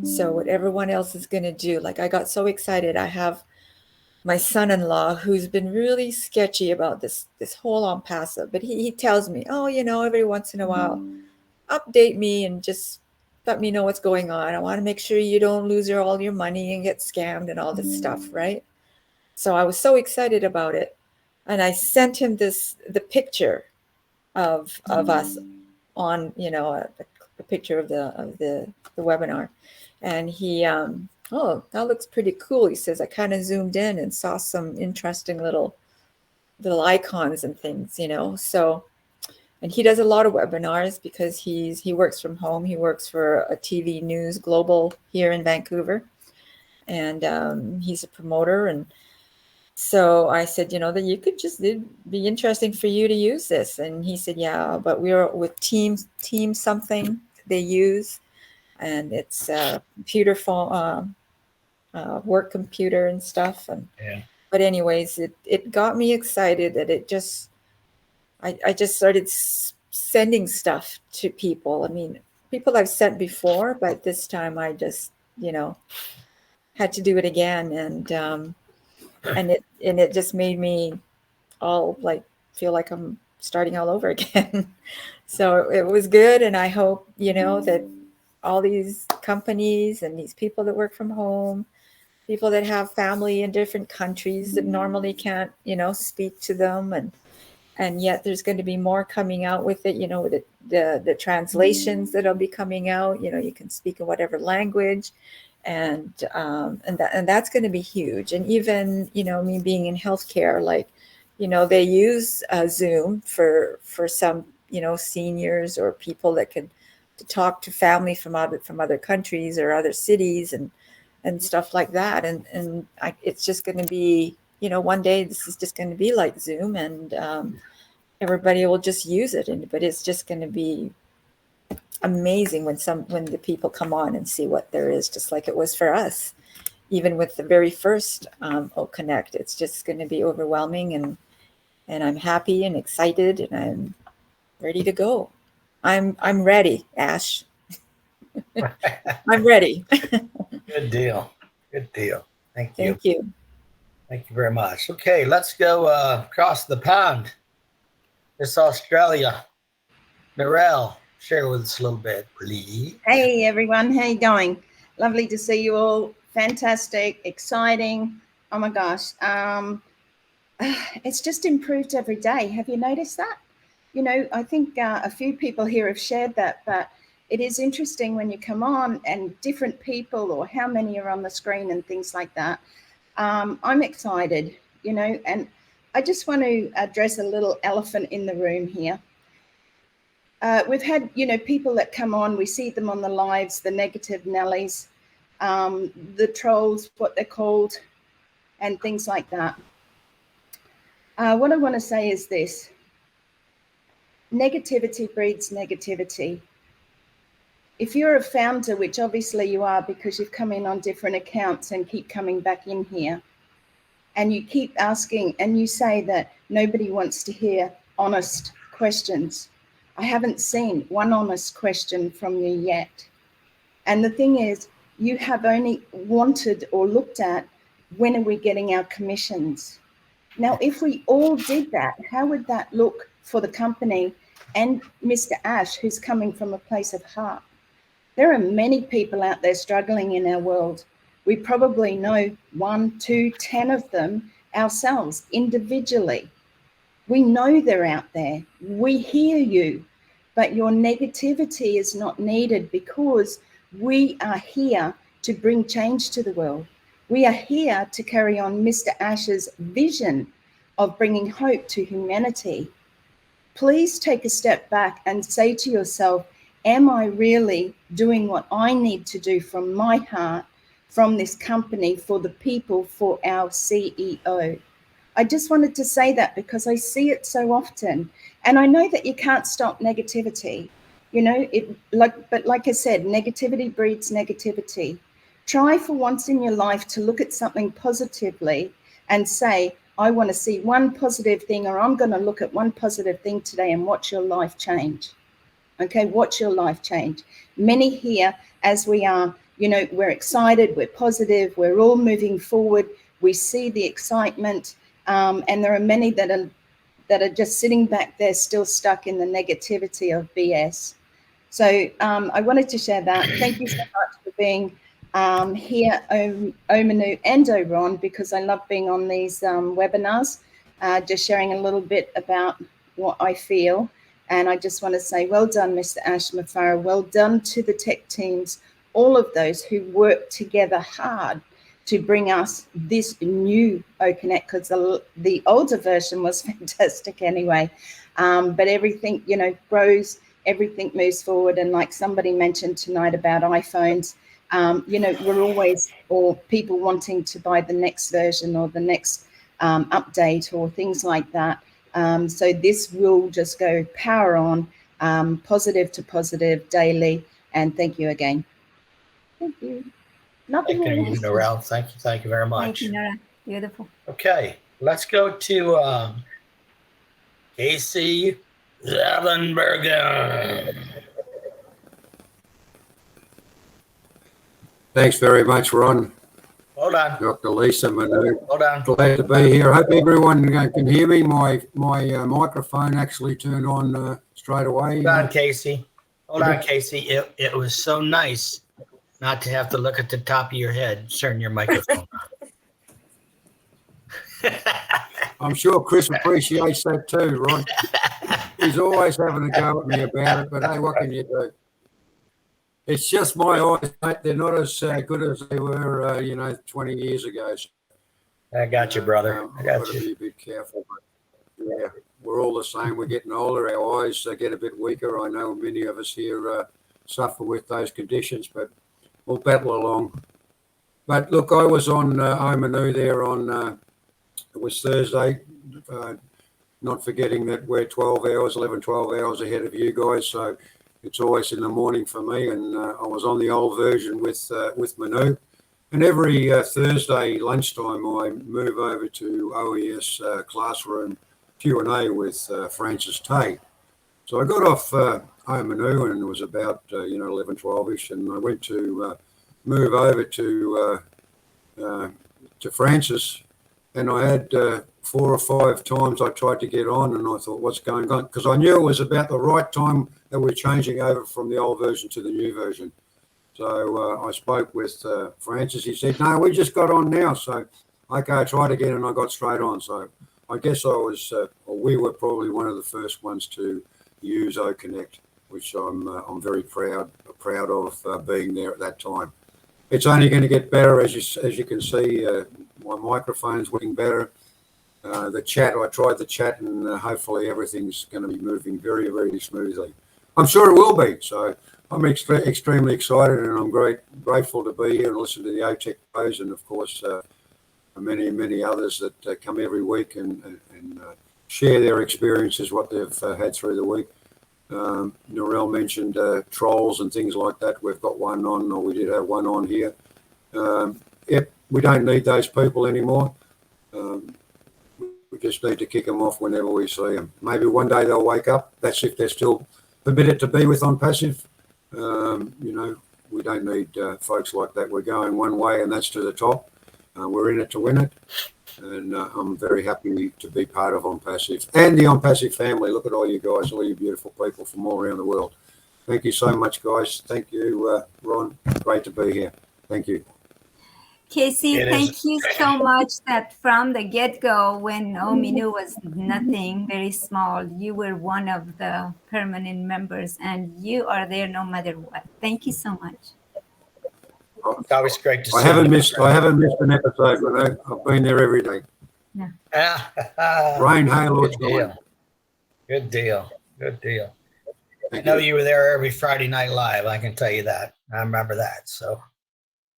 So what everyone else is going to do, like I got so excited. I have my son-in-law who's been really sketchy about this whole En Paso, but he tells me, oh, every once in a while, update me and just let me know what's going on. I want to make sure you don't lose all your money and get scammed and all this stuff, right? So I was so excited about it. And I sent him the picture of us on, a picture of the webinar. And he, oh, that looks pretty cool. He says, I kind of zoomed in and saw some interesting little icons and things, So, and he does a lot of webinars because he works from home. He works for a TV News Global here in Vancouver. And he's a promoter. And so I said, that you could it'd be interesting for you to use this. And he said, yeah, but we're with Team something they use. And it's a computer phone, work computer and stuff. And Yeah. But anyways, it got me excited that I just started sending stuff to people. I mean, people I've sent before, but this time I just, had to do it again. And it just made me all like feel like I'm starting all over again. So it was good. And I hope, that all these companies and these people that work from home, people that have family in different countries that normally can't, speak to them, and yet there's going to be more coming out with it, with the translations that'll be coming out, you can speak in whatever language. And that's going to be huge. And even, me being in healthcare, like, they use Zoom for some, seniors or people that can to talk to family from other countries or other cities and stuff like that. And it's just going to be, one day this is just going to be like Zoom, and everybody will just use it. But it's just going to be amazing when the people come on and see what there is, just like it was for us. Even with the very first OConnect, it's just going to be overwhelming, and I'm happy and excited, and I'm ready to go. I'm ready, Ash. I'm ready. Good deal. Good deal. Thank you. Thank you. Thank you very much. Okay, let's go across the pond. It's Australia. Narelle, share with us a little bit, please. Hey, everyone. How you going? Lovely to see you all. Fantastic. Exciting. Oh, my gosh. It's just improved every day. Have you noticed that? I think a few people here have shared that, but it is interesting when you come on and different people or how many are on the screen and things like that. I'm excited, and I just want to address a little elephant in the room here. We've had, people that come on, we see them on the lives, the negative Nellies, the trolls, what they're called, and things like that. What I want to say is this. Negativity breeds negativity. If you're a founder, which obviously you are because you've come in on different accounts and keep coming back in here, and you keep asking and you say that nobody wants to hear honest questions, I haven't seen one honest question from you yet. And the thing is, you have only wanted or looked at when are we getting our commissions. Now, if we all did that, how would that look for the company and Mr. Ash, who's coming from a place of heart? There are many people out there struggling in our world. We probably know 1, 2, 10 of them ourselves individually. We know they're out there. We hear you, but your negativity is not needed because we are here to bring change to the world. We are here to carry on Mr. Ash's vision of bringing hope to humanity. please take a step back and say to yourself, am I really doing what I need to do from my heart, from this company, for the people, for our CEO? I just wanted to say that because I see it so often. And I know that you can't stop negativity, you know, but like I said, negativity breeds negativity. Try for once in your life to look at something positively and say, I want to see one positive thing, or I'm going to look at one positive thing today and watch your life change. Okay, watch your life change. Many here, as we are, you know, we're excited, we're positive, we're all moving forward. We see the excitement, and there are many that are just sitting back there still stuck in the negativity of BS. So I wanted to share that. Thank you so much for being here, Omanu and Oron, because I love being on these webinars, just sharing a little bit about what I feel. And I just want to say, well done, Mr. Ash Mufareh. Well done to the tech teams, all of those who worked together hard to bring us this new OConnect, because the older version was fantastic anyway. But everything, you know, grows, everything moves forward. And like somebody mentioned tonight about iPhones, you know, we're always, or people wanting to buy the next version or the next update or things like that. So this will just go power on, positive to positive daily. And thank you again. Thank you. Nothing Thank you, else. Narelle. Thank you very much. Thank you, Nora. Beautiful. Okay, let's go to Casey Zavenbergen. Thanks very much, Ron. Hold on. Dr. Lisa Manu. Hold on. Glad to be here. I hope everyone can hear me. My microphone actually turned on straight away. Hold on, Casey. Hold on, Casey. It was so nice not to have to look at the top of your head. Turn your microphone on. I'm sure Chris appreciates that too, Ron. He's always having a go at me about it, but hey, what can you do? It's just my eyes, mate. They're not as good as they were, 20 years ago. So, I got you, brother. I got I've got to you. be a bit careful. But yeah, we're all the same. We're getting older. Our eyes get a bit weaker. I know many of us here suffer with those conditions, but we'll battle along. But look, I was on Omanu there on, it was Thursday, not forgetting that we're 12 hours ahead of you guys. So it's always in the morning for me. And I was on the old version with Manu. And every Thursday lunchtime, I move over to OES classroom Q&A with Francis Tate. So I got off Omanu, and it was about 11, 12ish, and I went to move over to Francis, and I had 4 or 5 times I tried to get on, and I thought, what's going on? Because I knew it was about the right time that we're changing over from the old version to the new version. So I spoke with Francis. He said, no, we just got on now. So okay, I tried again, and I got straight on. So I guess I was, or we were probably one of the first ones to use OConnect, which I'm very proud of being there at that time. It's only going to get better, as you can see. My microphone's working better. The chat, I tried the chat, and hopefully everything's going to be moving very, very smoothly. I'm sure it will be. So I'm extremely excited, and I'm grateful to be here and listen to the OTech pros, and of course many, many others that come every week and share their experiences, what they've had through the week. Narelle mentioned trolls and things like that. We've got one on, or we did have one on here. Yep, we don't need those people anymore. We just need to kick them off whenever we see them. Maybe one day they'll wake up. That's if they're still permitted to be with on passive. We don't need folks like that. We're going one way, and that's to the top. We're in it to win it. And I'm very happy to be part of OnPassive and the OnPassive family. Look at all you guys, all you beautiful people from all around the world. Thank you so much, guys. Thank you, Ron. Great to be here. Thank you. Casey, thank you so much that from the get-go, when Omanu was nothing, very small, you were one of the permanent members, and you are there no matter what. Thank you so much. It's always great to see I haven't missed an episode, but I've been there every day. Yeah. Rain, hail, or shine. Good deal. Good deal. I Thank know you. you were there every Friday Night Live. I can tell you that. I remember that. So,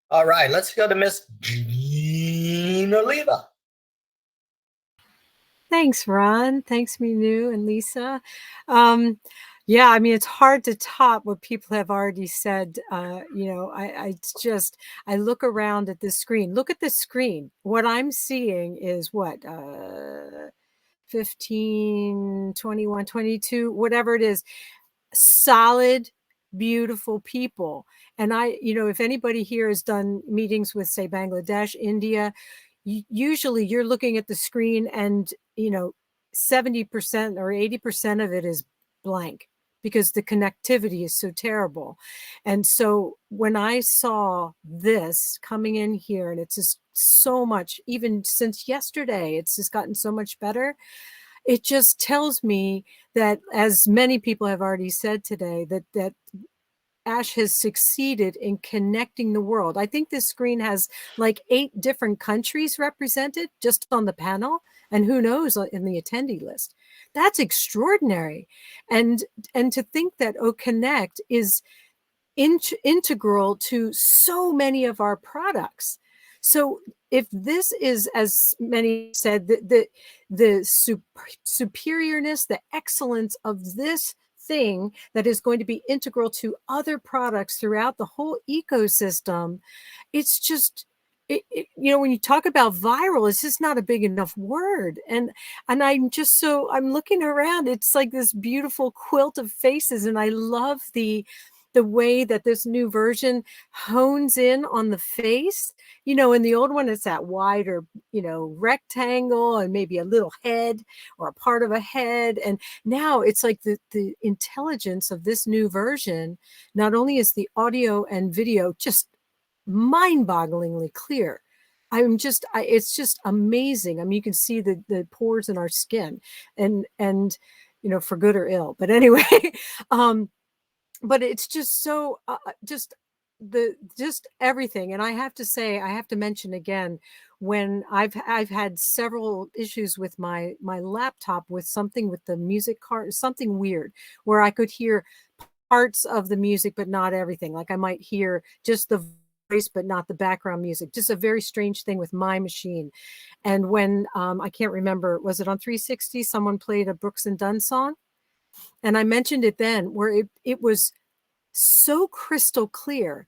all right, let's go to Miss Jean Oliva. Thanks, Ron. Thanks, Minu and Lisa. Yeah, I mean, it's hard to top what people have already said. I look around at this screen. Look at this screen. What I'm seeing is what? 15, 21, 22, whatever it is. Solid, beautiful people. And if anybody here has done meetings with, say, Bangladesh, India, usually you're looking at the screen and 70% or 80% of it is blank because the connectivity is so terrible. And so when I saw this coming in here, and it's just so much, even since yesterday, it's just gotten so much better. It just tells me that, as many people have already said today, that Ash has succeeded in connecting the world. I think this screen has like 8 different countries represented just on the panel, and who knows in the attendee list. That's extraordinary. And to think that OConnect is integral to so many of our products. So if this is, as many said, the superiorness, the excellence of this thing that is going to be integral to other products throughout the whole ecosystem, it's just, when you talk about viral, it's just not a big enough word. And I'm looking around, it's like this beautiful quilt of faces. And I love the way that this new version hones in on the face. In the old one, it's that wider, rectangle and maybe a little head or a part of a head. And now it's like the intelligence of this new version, not only is the audio and video just mind-bogglingly clear. It's just amazing. I mean, you can see the pores in our skin and for good or ill. But anyway, but it's just so just everything. And I have to mention again, when I've had several issues with my laptop with something with the music card, something weird, where I could hear parts of the music but not everything. Like I might hear just the voice but not the background music. Just a very strange thing with my machine. And when I can't remember, was it on 360 someone played a Brooks and Dunn song? And I mentioned it then, where it was so crystal clear,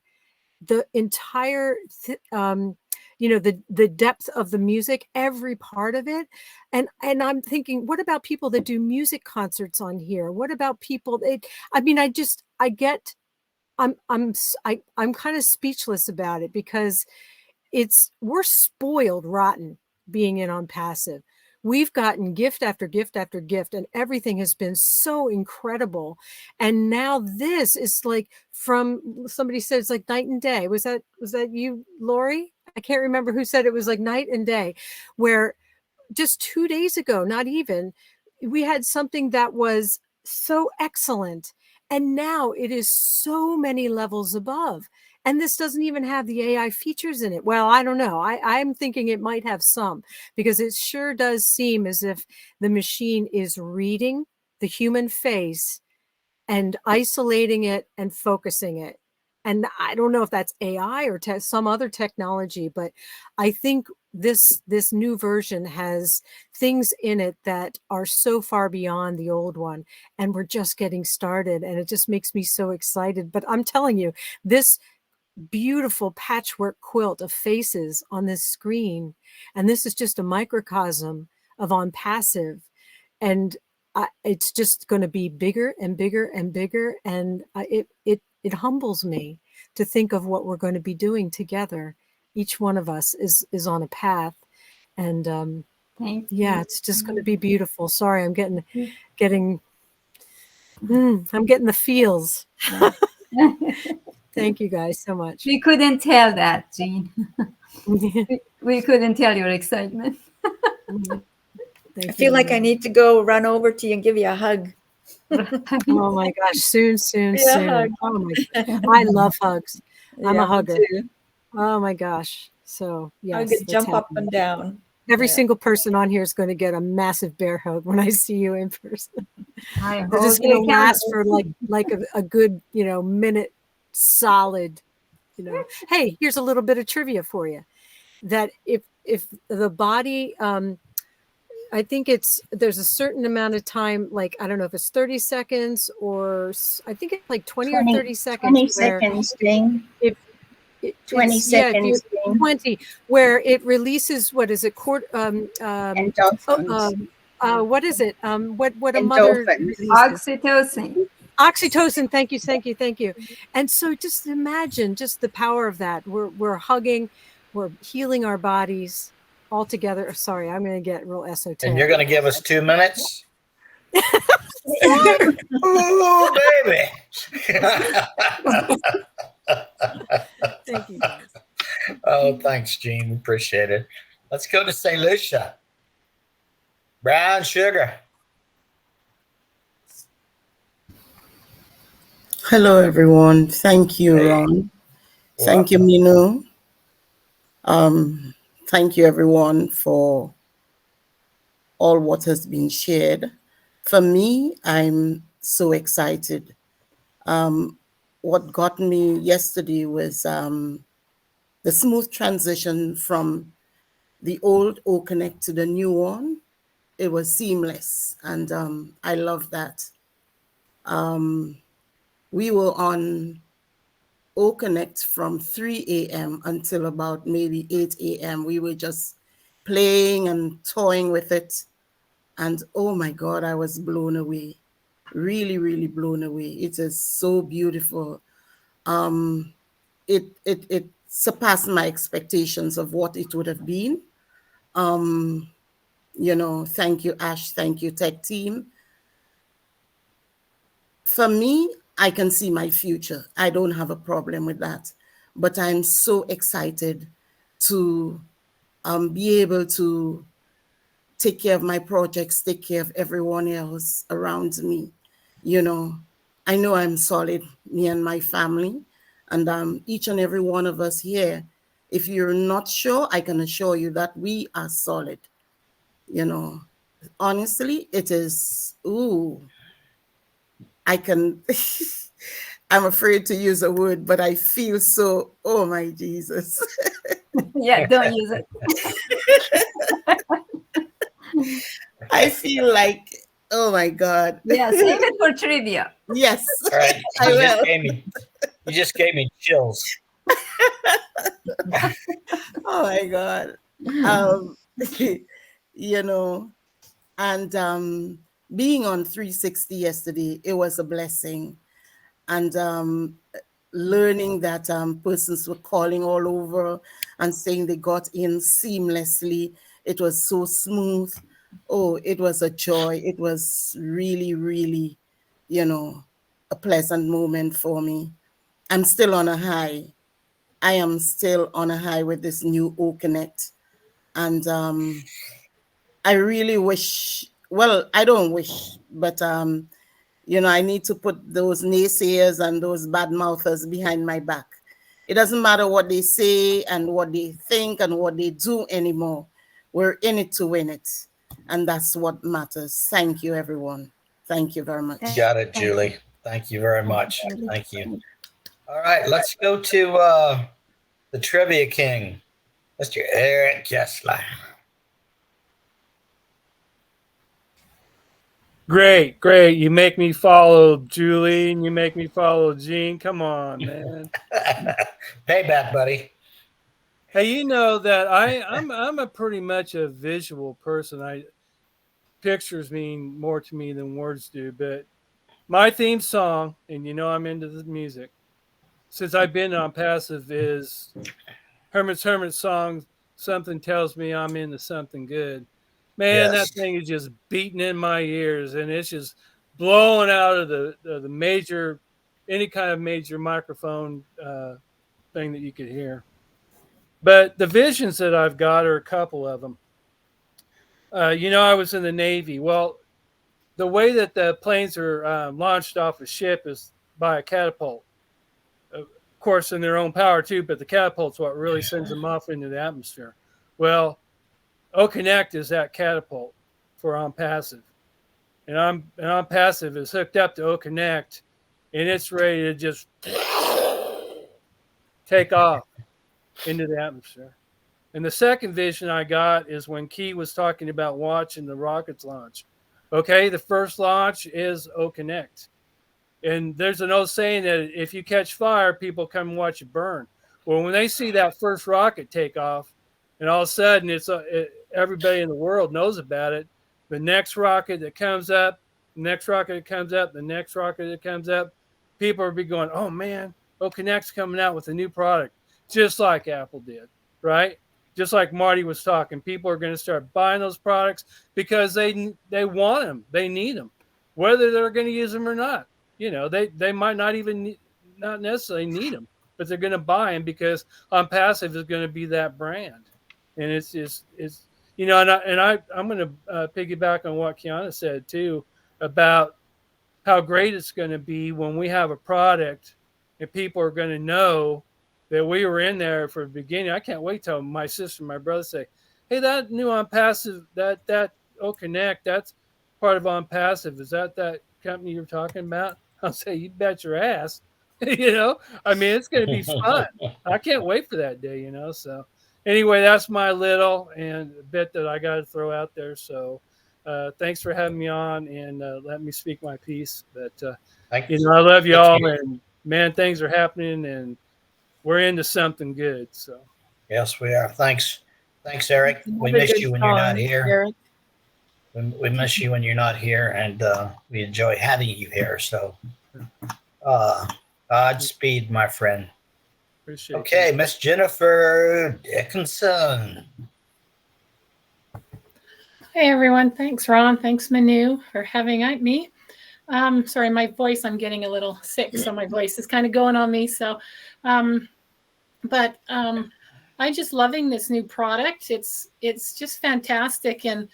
the entire, the depth of the music, every part of it. And I'm thinking, what about people that do music concerts on here? What about people? I'm kind of speechless about it, because we're spoiled rotten being in on passive. We've gotten gift after gift after gift, and everything has been so incredible. And now this is like, somebody said it's like night and day. Was that you, Lori? I can't remember who said it was like night and day, where just 2 days ago, not even, we had something that was so excellent. And now it is so many levels above. And this doesn't even have the AI features in it. Well, I don't know. I'm thinking it might have some, because it sure does seem as if the machine is reading the human face and isolating it and focusing it. And I don't know if that's AI or some other technology, but I think this new version has things in it that are so far beyond the old one. And we're just getting started. And it just makes me so excited. But I'm telling you, this beautiful patchwork quilt of faces on this screen, and this is just a microcosm of On Passive, and it's just going to be bigger and bigger and bigger, and it humbles me to think of what we're going to be doing together. Each one of us is on a path, and it's just going to be beautiful. Sorry, I'm getting the feels. Thank you guys so much. We couldn't tell that, Jean. we couldn't tell your excitement. I feel like I need to go run over to you and give you a hug. Oh my gosh, soon. Yeah, Oh my God. I love hugs. I'm a hugger. Too. Oh my gosh. So yeah, I could jump up and down. Every single person on here is going to get a massive bear hug when I see you in person. I They're just hold you going to last accountable. for like a good, minute solid, Hey, here's a little bit of trivia for you. That if the body, I think there's a certain amount of time, like, I don't know if it's 30 seconds or I think it's like 20 or 30 seconds. 20 seconds, Jean. If 20 seconds, Jean. 20, where it releases, what is it? Endorphins. What is it? What a mother Endorphins. releases. Oxytocin. Oxytocin. Thank you. And so just imagine just the power of that. We're hugging, we're healing our bodies all together. Sorry, I'm going to get real esoteric. And you're going to give us 2 minutes? Oh, baby. Thank you, guys. Oh, thanks, Gene. Appreciate it. Let's go to St. Lucia. Brown sugar. Hello, everyone. Thank you, Ron. Thank you, Minu. Thank you, everyone, for all what has been shared. For me, I'm so excited. What got me yesterday was the smooth transition from the old O Connect to the new one. It was seamless, and I love that. We were on O Connect from 3 a.m. until about maybe 8 a.m. We were just playing and toying with it. And oh my God, I was blown away. Really, really blown away. It is so beautiful. It surpassed my expectations of what it would have been. Thank you, Ash. Thank you, tech team. For me, I can see my future. I don't have a problem with that. But I'm so excited to be able to take care of my projects, take care of everyone else around me. I know I'm solid, me and my family, and each and every one of us here. If you're not sure, I can assure you that we are solid. Honestly, it is, I'm afraid to use a word, but I feel so, oh my Jesus. Yeah, don't use it. I feel like, oh my God. Yeah, save it for trivia. Yes. All right. I will. You just gave me chills. Oh my God. And being on 360 yesterday, it was a blessing. And learning that persons were calling all over and saying they got in seamlessly. It was so smooth. Oh, it was a joy. It was really, really, a pleasant moment for me. I'm still on a high. I am still on a high with this new O Connect. And I really wish, well, I don't wish, but I need to put those naysayers and those bad mouthers behind my back. It doesn't matter what they say and what they think and what they do anymore. We're in it to win it. And that's what matters. Thank you, everyone. Thank you very much. You got it, Julie. Thank you very much. Thank you. All right, let's go to the Trivia King, Mr. Eric Kessler. Great. You make me follow Julie and you make me follow Gene. Come on, man. Payback, buddy. Hey, you know that I'm a pretty much a visual person. Pictures mean more to me than words do. But my theme song, and I'm into the music, since I've been on passive, is Hermit's song, Something Tells Me I'm Into Something Good. Man, Yes. That thing is just beating in my ears, and it's just blowing out of the major, any kind of major microphone thing that you could hear. But the visions that I've got are a couple of them. I was in the Navy. Well, the way that the planes are launched off a ship is by a catapult. Of course, in their own power too, but the catapult's what really sends them off into the atmosphere. Well, OConnect is that catapult for OnPassive. And OnPassive is hooked up to OConnect, and it's ready to just take off into the atmosphere. And the second vision I got is when Key was talking about watching the rockets launch. Okay, the first launch is OConnect. And there's an old saying that if you catch fire, people come and watch it burn. Well, when they see that first rocket take off, and all of a sudden everybody in the world knows about it, the next rocket that comes up, the next rocket that comes up, the next rocket that comes up, people will be going, oh man, OConnect's coming out with a new product, just like Apple did, right? Just like Marty was talking, people are going to start buying those products because they want them, they need them, whether they're going to use them or not. You know, they might not even not necessarily need them, but they're going to buy them because OnPassive is going to be that brand. And it's you know, I'm going to piggyback on what Kiana said too about how great it's going to be when we have a product and people are going to know that we were in there for the beginning. I can't wait till my sister and my brother say, hey, that new OnPassive, that OConnect, that's part of OnPassive. Is that company you're talking about? I'll say, you bet your ass. You know, I mean, it's going to be fun. I can't wait for that day, you know. So anyway, that's my little and bit that I got to throw out there. So thanks for having me on and let me speak my piece. But, you know, I love you all. And, man, things are happening and we're into something good. So yes, we are. Thanks, Eric. We miss you when you're not here. We miss you when you're not here, and we enjoy having you here. So, Godspeed, my friend. Appreciate okay, Miss Jennifer Dickinson. Hey everyone, thanks Ron, thanks Manu for having me. Sorry, my voice, I'm getting a little sick, so my voice is kind of going on me. So, I'm just loving this new product. It's just fantastic, and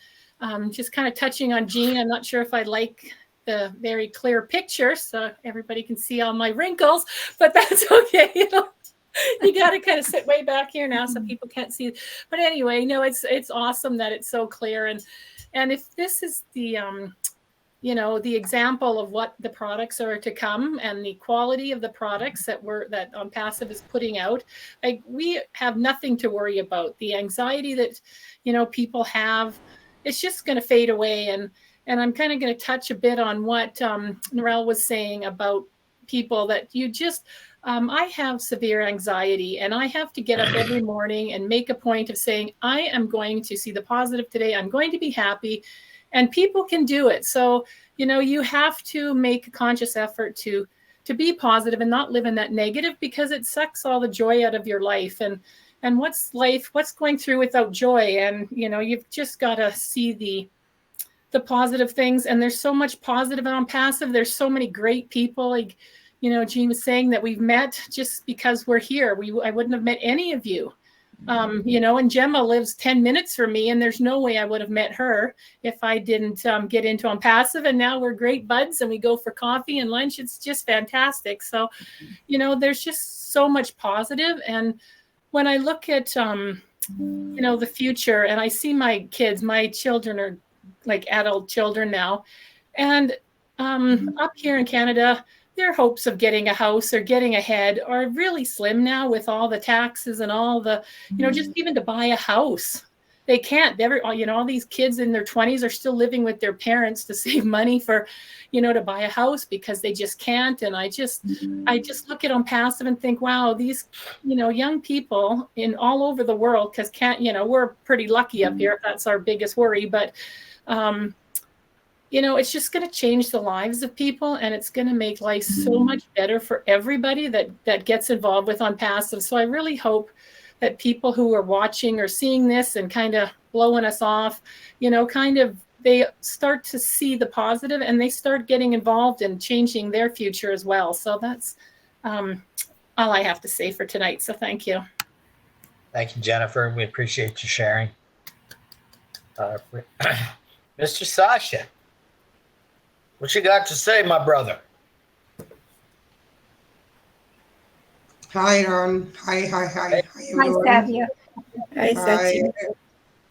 just kind of touching on Jean. I'm not sure if I like the very clear picture, so everybody can see all my wrinkles, but that's okay. You know, you got to kind of sit way back here now so people can't see. But anyway, no, it's awesome that it's so clear, and if this is the you know, the example of what the products are to come and the quality of the products that OnPassive is putting out, like, we have nothing to worry about. The anxiety that, you know, people have, it's just going to fade away. And I'm kind of going to touch a bit on what Narelle was saying about people that you just, I have severe anxiety, and I have to get up every morning and make a point of saying, I am going to see the positive today. I'm going to be happy. And people can do it. So, you know, you have to make a conscious effort to be positive and not live in that negative, because it sucks all the joy out of your life. And what's going through without joy? And, you know, you've just got to see the positive things. And there's so much positive on OnPassive. There's so many great people. Like, you know, Jean was saying that we've met just because we're here. I wouldn't have met any of you. You know, and Gemma lives 10 minutes from me, and there's no way I would have met her if I didn't get into OnPassive. And now we're great buds, and we go for coffee and lunch. It's just fantastic. So, you know, there's just so much positive. And when I look at, you know, the future, and I see my kids, my children are like adult children now, and up here in Canada, their hopes of getting a house or getting ahead are really slim now with all the taxes and all the, you know, just even to buy a house. They can't. You know, all these kids in their 20s are still living with their parents to save money for, you know, to buy a house because they just can't. And I just look at OnPassive and think, wow, these, you know, young people in all over the world, because you know, we're pretty lucky up here. That's our biggest worry. But, you know, it's just going to change the lives of people, and it's going to make life so much better for everybody that gets involved with OnPassive. So I really hope that people who are watching or seeing this and kind of blowing us off, you know, kind of they start to see the positive and they start getting involved in changing their future as well. So that's all I have to say for tonight. So thank you. Thank you, Jennifer. We appreciate you sharing. Mr. Sasha, what you got to say, my brother? Hi, Ron. Hi. Hi, Savia. Hi.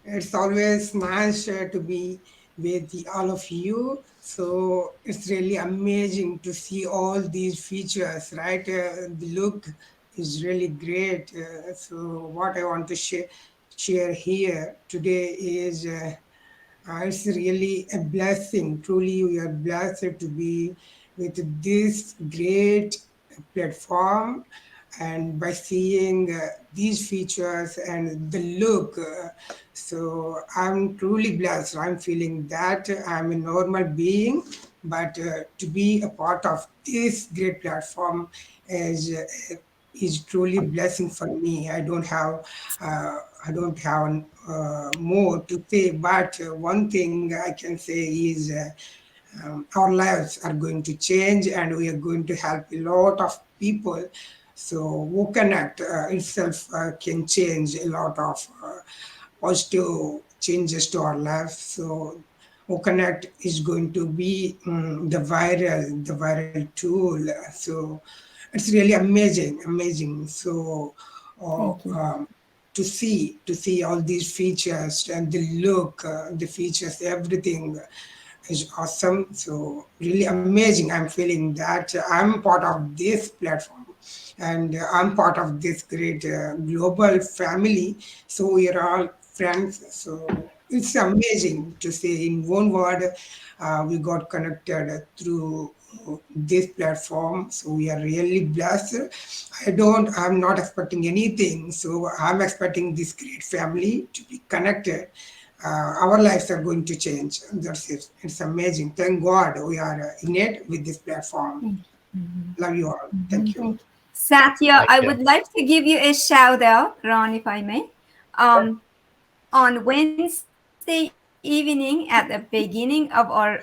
It's always nice to be with all of you. So it's really amazing to see all these features, right? The look is really great. So what I want to share here today is it's really a blessing. Truly, we are blessed to be with this great platform, and by seeing these features and the look. So I'm truly blessed. I'm feeling that I'm a normal being, but to be a part of this great platform is truly a blessing for me. I don't have more to say, but one thing I can say is our lives are going to change, and we are going to help a lot of people. So WooConnect itself can change a lot of positive changes to our lives. So WooConnect is going to be the viral tool. So it's really amazing. So Thank you. to see all these features and the look, the features, everything is awesome. So really amazing. I'm feeling that I'm part of this platform, and I'm part of this great global family. So we are all friends. So it's amazing to say in one word, we got connected through this platform. So we are really blessed. I'm not expecting anything. So I'm expecting this great family to be connected. Our lives are going to change. That's it. It's amazing. Thank God we are in it with this platform. Love you all. Thank you. Satya, Thank I you. would like to give you a shout out, Ron, if I may. On Wednesday evening at the beginning of our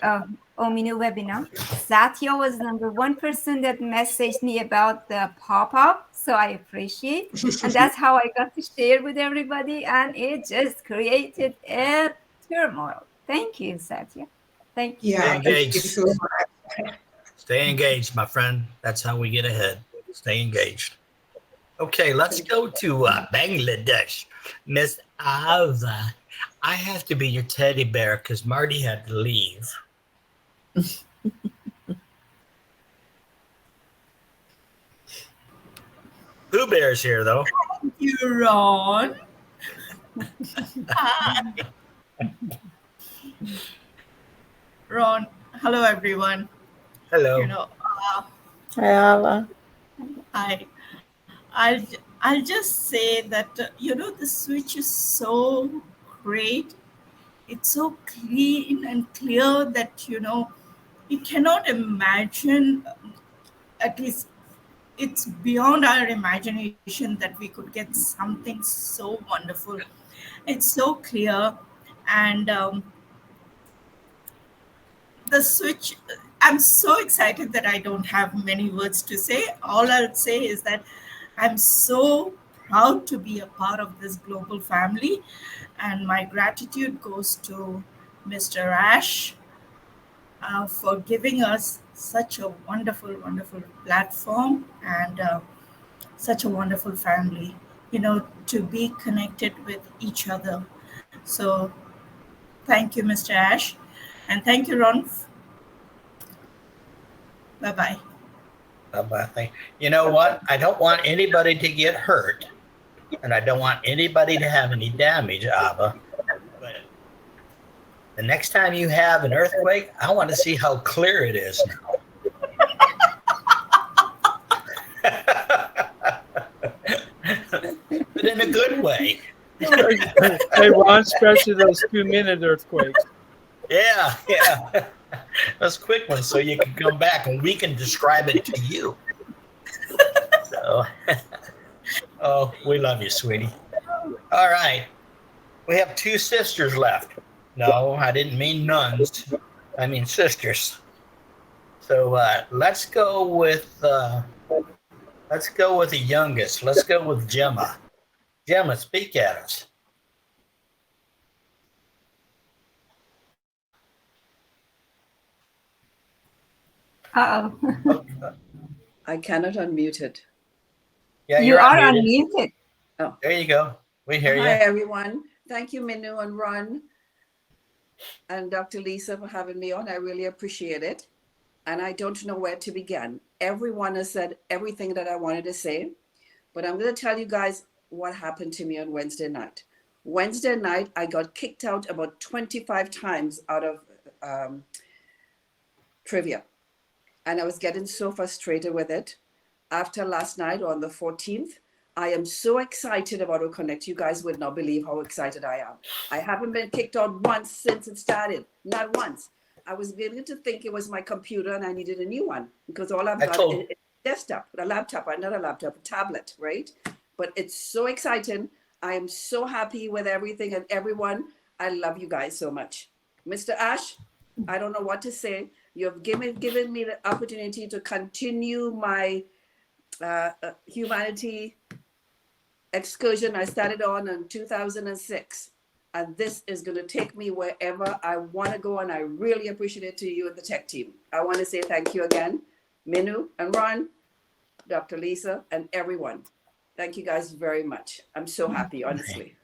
Ominu webinar, Satya was number one person that messaged me about the pop-up. So I appreciate. And that's how I got to share with everybody. And it just created a turmoil. Thank you, Satya. Thank you. Stay Yeah, thank you engaged. so much. Stay engaged, my friend. That's how we get ahead. Stay engaged. Okay, let's go to Bangladesh. Miss Ava, I have to be your teddy bear because Marty had to leave. Pooh Bear's here, though. Thank you, Ron. Hi. Ron, hello everyone. Hello. You know, Hi, Ala. I'll just say that the switch is so great. It's so clean and clear that you cannot imagine. At least it's beyond our imagination that we could get something so wonderful. It's so clear, and the switch. I'm so excited that I don't have many words to say. All I'll say is that I'm so proud to be a part of this global family, and my gratitude goes to Mr. Ash for giving us such a wonderful, wonderful platform and such a wonderful family, to be connected with each other. So thank you, Mr. Ash, and thank you, Ron. Bye-bye. Bye-bye. You know what? I don't want anybody to get hurt, and I don't want anybody to have any damage, Ava. But the next time you have an earthquake, I want to see how clear it is now. But in a good way. Hey, Ron, especially those 2-minute earthquakes. Yeah. Those quick ones, so you can come back and we can describe it to you. So, oh, we love you, sweetie. All right. We have 2 sisters left. No, I didn't mean nuns. I mean sisters. So let's go with the youngest. Let's go with Gemma. Gemma, speak at us. Uh-oh. I cannot unmute it. Yeah, You are unmuted. Oh. There you go. We hear you. Hi, everyone. Thank you, Minu and Ron and Dr. Lisa for having me on. I really appreciate it. And I don't know where to begin. Everyone has said everything that I wanted to say, but I'm going to tell you guys what happened to me on Wednesday night. Wednesday night, I got kicked out about 25 times out of trivia. And I was getting so frustrated with it. After last night on the 14th, I am so excited about OConnect. You guys would not believe how excited I am. I haven't been kicked out once since it started, not once. I was beginning to think it was my computer and I needed a new one because all I've got is a desktop, a laptop, not a laptop, a tablet, right? But it's so exciting. I am so happy with everything and everyone. I love you guys so much. Mr. Ash, I don't know what to say. You've given me the opportunity to continue my humanity excursion I started on in 2006. And this is going to take me wherever I want to go. And I really appreciate it to you and the tech team. I want to say thank you again, Minu and Ron, Dr. Lisa, and everyone. Thank you guys very much. I'm so happy, honestly.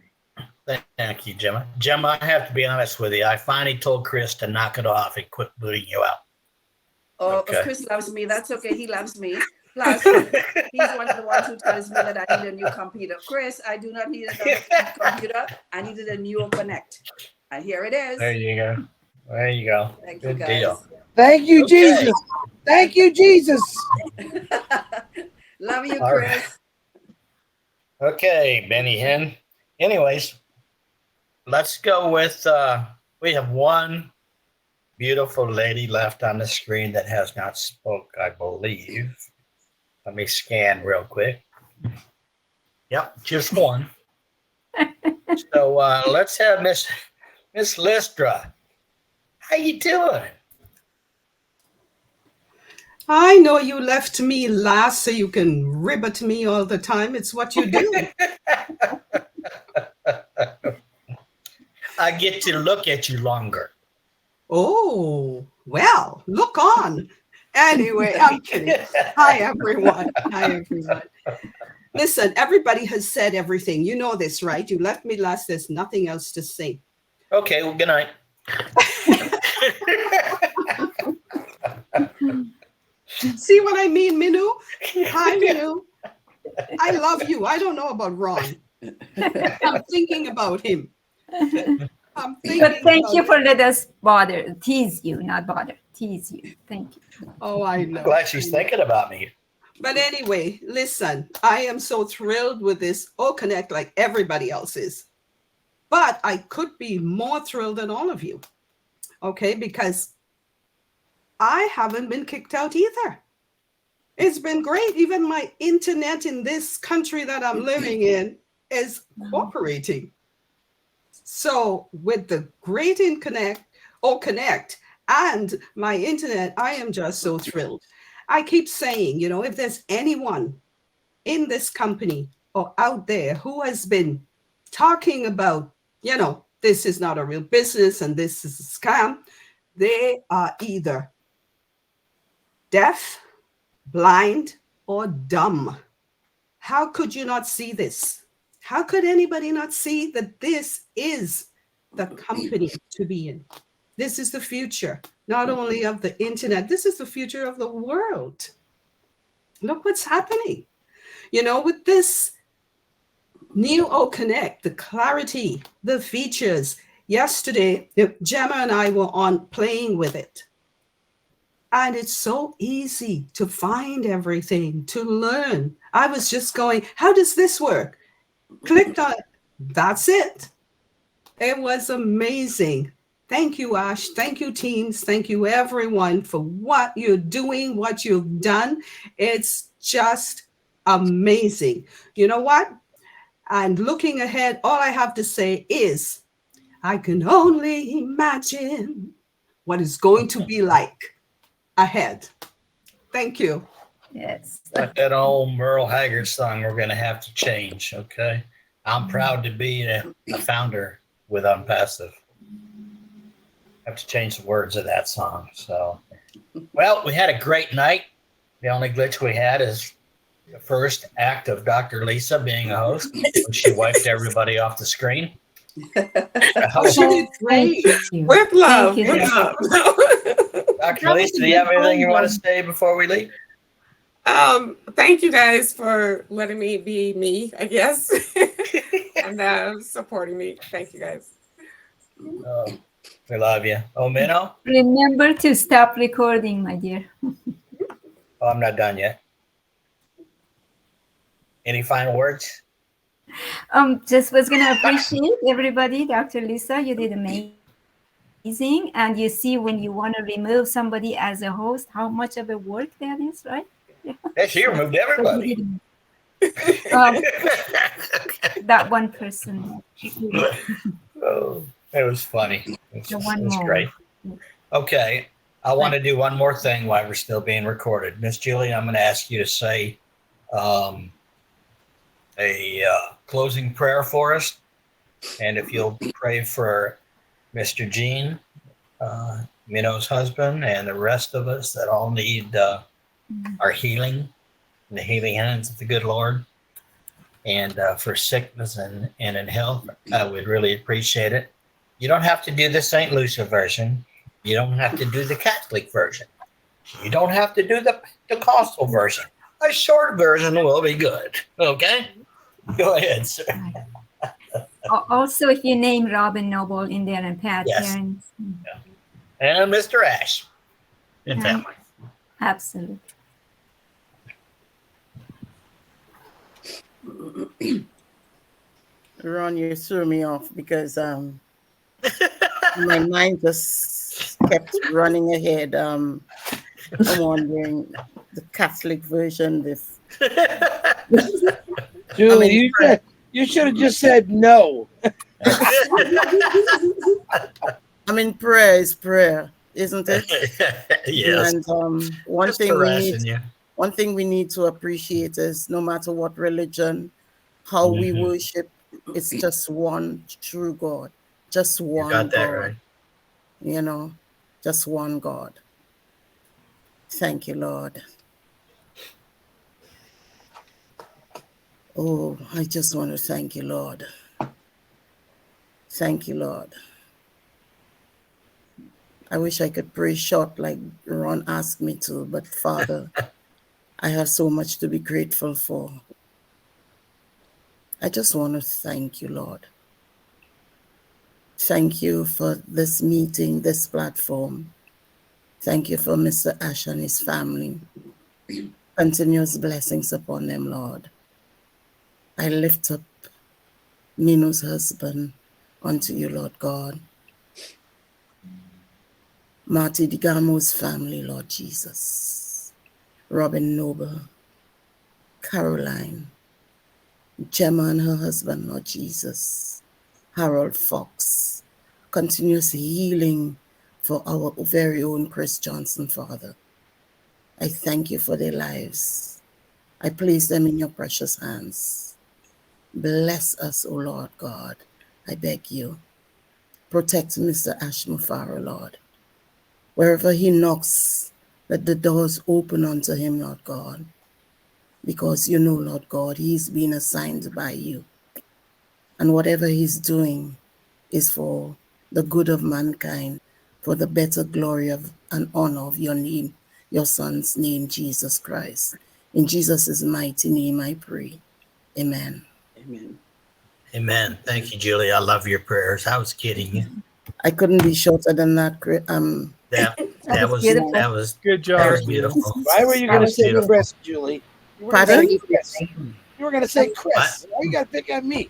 Thank you, Gemma. Gemma, I have to be honest with you. I finally told Chris to knock it off and quit booting you out. Oh, Okay. if Chris loves me. That's okay. He loves me. Plus, he's one of the ones who tells me that I need a new computer. Chris, I do not need another computer. I needed a new Connect. And here it is. There you go. There you go. Thank you, Good guys. deal. Thank you, Okay. Jesus. Thank you, Jesus. Love you, All Chris. right. Okay, Benny Hinn. Anyways, let's go with, we have one beautiful lady left on the screen that has not spoke, I believe. Let me scan real quick. Yep, just one. So let's have Miss Lystra. How you doing? I know you left me last so you can rib at me all the time. It's what you do. I get to look at you longer. Oh, well, look on. Anyway, I'm kidding. Hi, everyone. Hi, everyone. Listen, everybody has said everything. You know this, right? You left me last. There's nothing else to say. Okay, well, good night. See what I mean, Minu? Hi, Minu. I love you. I don't know about Ron. I'm thinking about him. I'm thinking But thank about you him. for letting us tease you, not bother, tease you. Thank you. Oh, I know. I'm glad she's thinking about me. But anyway, listen, I am so thrilled with this OConnect like everybody else is. But I could be more thrilled than all of you. Okay, because I haven't been kicked out either. It's been great. Even my internet in this country that I'm living in is cooperating. So with the great OConnect and my internet, I am just so thrilled. I keep saying, you know, if there's anyone in this company or out there who has been talking about, you know, this is not a real business and this is a scam, they are either deaf, blind, or dumb. How could you not see this? How could anybody not see that this is the company to be in? This is the future, not only of the internet, this is the future of the world. Look what's happening. You know, with this new OConnect, the clarity, the features. Yesterday, Gemma and I were on playing with it. And it's so easy to find everything, to learn. I was just going, how does this work? Clicked on it. That's it. It was amazing. Thank you, Ash. Thank you, teams. Thank you, everyone, for what you're doing, what you've done. It's just amazing. You know what? And looking ahead, all I have to say is, I can only imagine what it's going to be like ahead. Thank you. Yes. Like that old Merle Haggard song, we're going to have to change, okay? I'm proud to be a founder with Unpassive. I have to change the words of that song. So, well, we had a great night. The only glitch we had is the first act of Dr. Lisa being a host when she wiped everybody off the screen. She did great. With love. Thank you, With Dr. love. Dr. Lisa, do you have anything you want to say before we leave? Thank you guys for letting me be me, I guess, and supporting me. Thank you guys. Oh, we love you. Oh, Minnow? Remember to stop recording, my dear. Oh, I'm not done yet. Any final words? Just was gonna appreciate everybody, Dr. Lisa. You did amazing, and you see when you want to remove somebody as a host, how much of a work that is, right? Yeah, she removed everybody. That one person. Oh, it was funny. It The was, one it was more. great. Okay, I want to do one more thing while we're still being recorded. Miss Julie, I'm going to ask you to say a closing prayer for us. And if you'll pray for Mr. Gene, Minnow's husband, and the rest of us that all need our healing in the healing hands of the good Lord. And for sickness and in health, I would really appreciate it. You don't have to do the St. Lucia version. You don't have to do the Catholic version. You don't have to do the Pentecostal version. A short version will be good. Okay? Go ahead, sir. Also, if you name Robin Noble in there and Pat Yes. Cairns. And Mr. Ash and family. Absolutely. Ron, you threw me off because my mind just kept running ahead. I'm wondering the Catholic version. Julie, you should have just said no. I mean, prayer is prayer, isn't it? Yes. And one Just thing harassing you. one thing we need to appreciate is no matter what religion, how we Mhm. worship, it's just one true God, just one got that God. right. You know, just one God. Thank you, Lord. Oh, I just want to thank you, Lord. Thank you, Lord. I wish I could pray short like Ron asked me to, but Father, I have so much to be grateful for. I just want to thank you, Lord. Thank you for this meeting, this platform. Thank you for Mr. Ash and his family. Continuous blessings upon them, Lord. I lift up Minnow's husband unto you, Lord God. Marty DeGamo's family, Lord Jesus. Robin Noble, Caroline, Gemma and her husband, Lord Jesus. Harold Fox. Continuous healing for our very own Chris Johnson, Father. I thank you for their lives. I place them in your precious hands. Bless us, O Lord God. I beg you. Protect Mr. Ash Mufara, Lord. Wherever he knocks, let the doors open unto him, Lord God. Because you know, Lord God, he's been assigned by you. And whatever he's doing is for the good of mankind, for the better glory of and honor of your name, your son's name, Jesus Christ. In Jesus' mighty name I pray. Amen. Amen. Amen. Thank you, Julie. I love your prayers. I was kidding you. I couldn't be shorter than that. That was beautiful. that was Good That was job. beautiful. Why were you That going to was say beautiful. Chris, Julie? You were going to Pardon? say Chris. You were going to say Chris. Why you got to pick on me?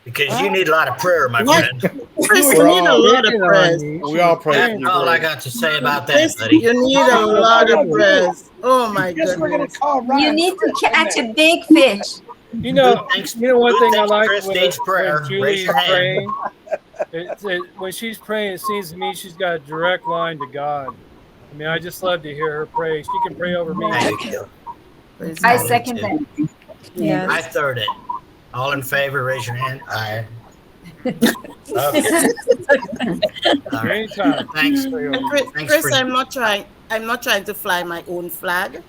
Because you need a lot of prayer, my What? friend. Chris, We're you need a all lot of picking on prayers. you. We all pray for That's you, all I Chris. got to say about that, Chris, buddy. you need a lot of prayers. Oh my Guess we're going goodness. to call Ryan. You need to Chris, catch isn't a big fish. You know, Thanks. you know one Good thing I thanks, like Chris when, needs prayer. when Raise Julie's your hand. praying. When she's praying, it seems to me she's got a direct line to God. I mean, I just love to hear her pray. She can pray over me. Thank you. Praise I God. second that. Yes. I third it. All in favor, raise your hand. Aye. Okay. All right. Anytime. Thanks. Chris, Thanks Chris, for I'm not trying to fly my own flag,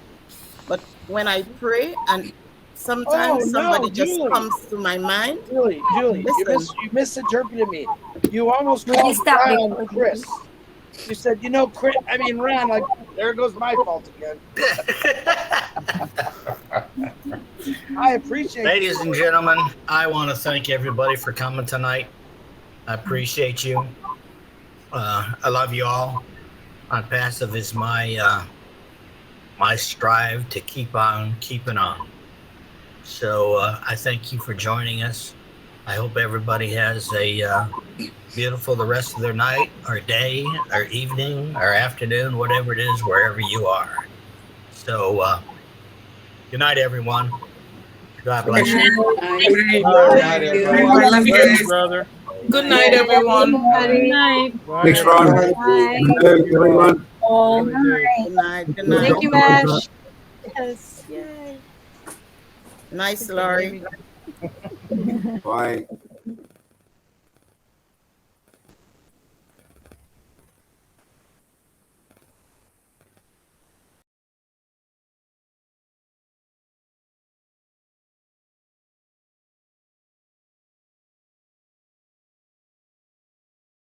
but when I pray and Sometimes Oh, somebody no, just Julie. comes to my mind. Julie, Listen. you misinterpreted me. You almost Would you called stop Ron recording, Chris. You said, Ron, like, there goes my fault again. I appreciate Ladies and gentlemen, I want to thank everybody for coming tonight. I appreciate you. I love you all. On Passive is my my strive to keep on keeping on. So I thank you for joining us. I hope everybody has a beautiful the rest of their night or day or evening or afternoon, whatever it is, wherever you are. So good night, everyone. God bless you. I love you guys, brother. Good night, everyone. Good night. Thanks, Ron. Bye. Good night, everyone. Good night. Good night. Thank you, Ash. Yes. Yay. Nice, Laurie. Bye.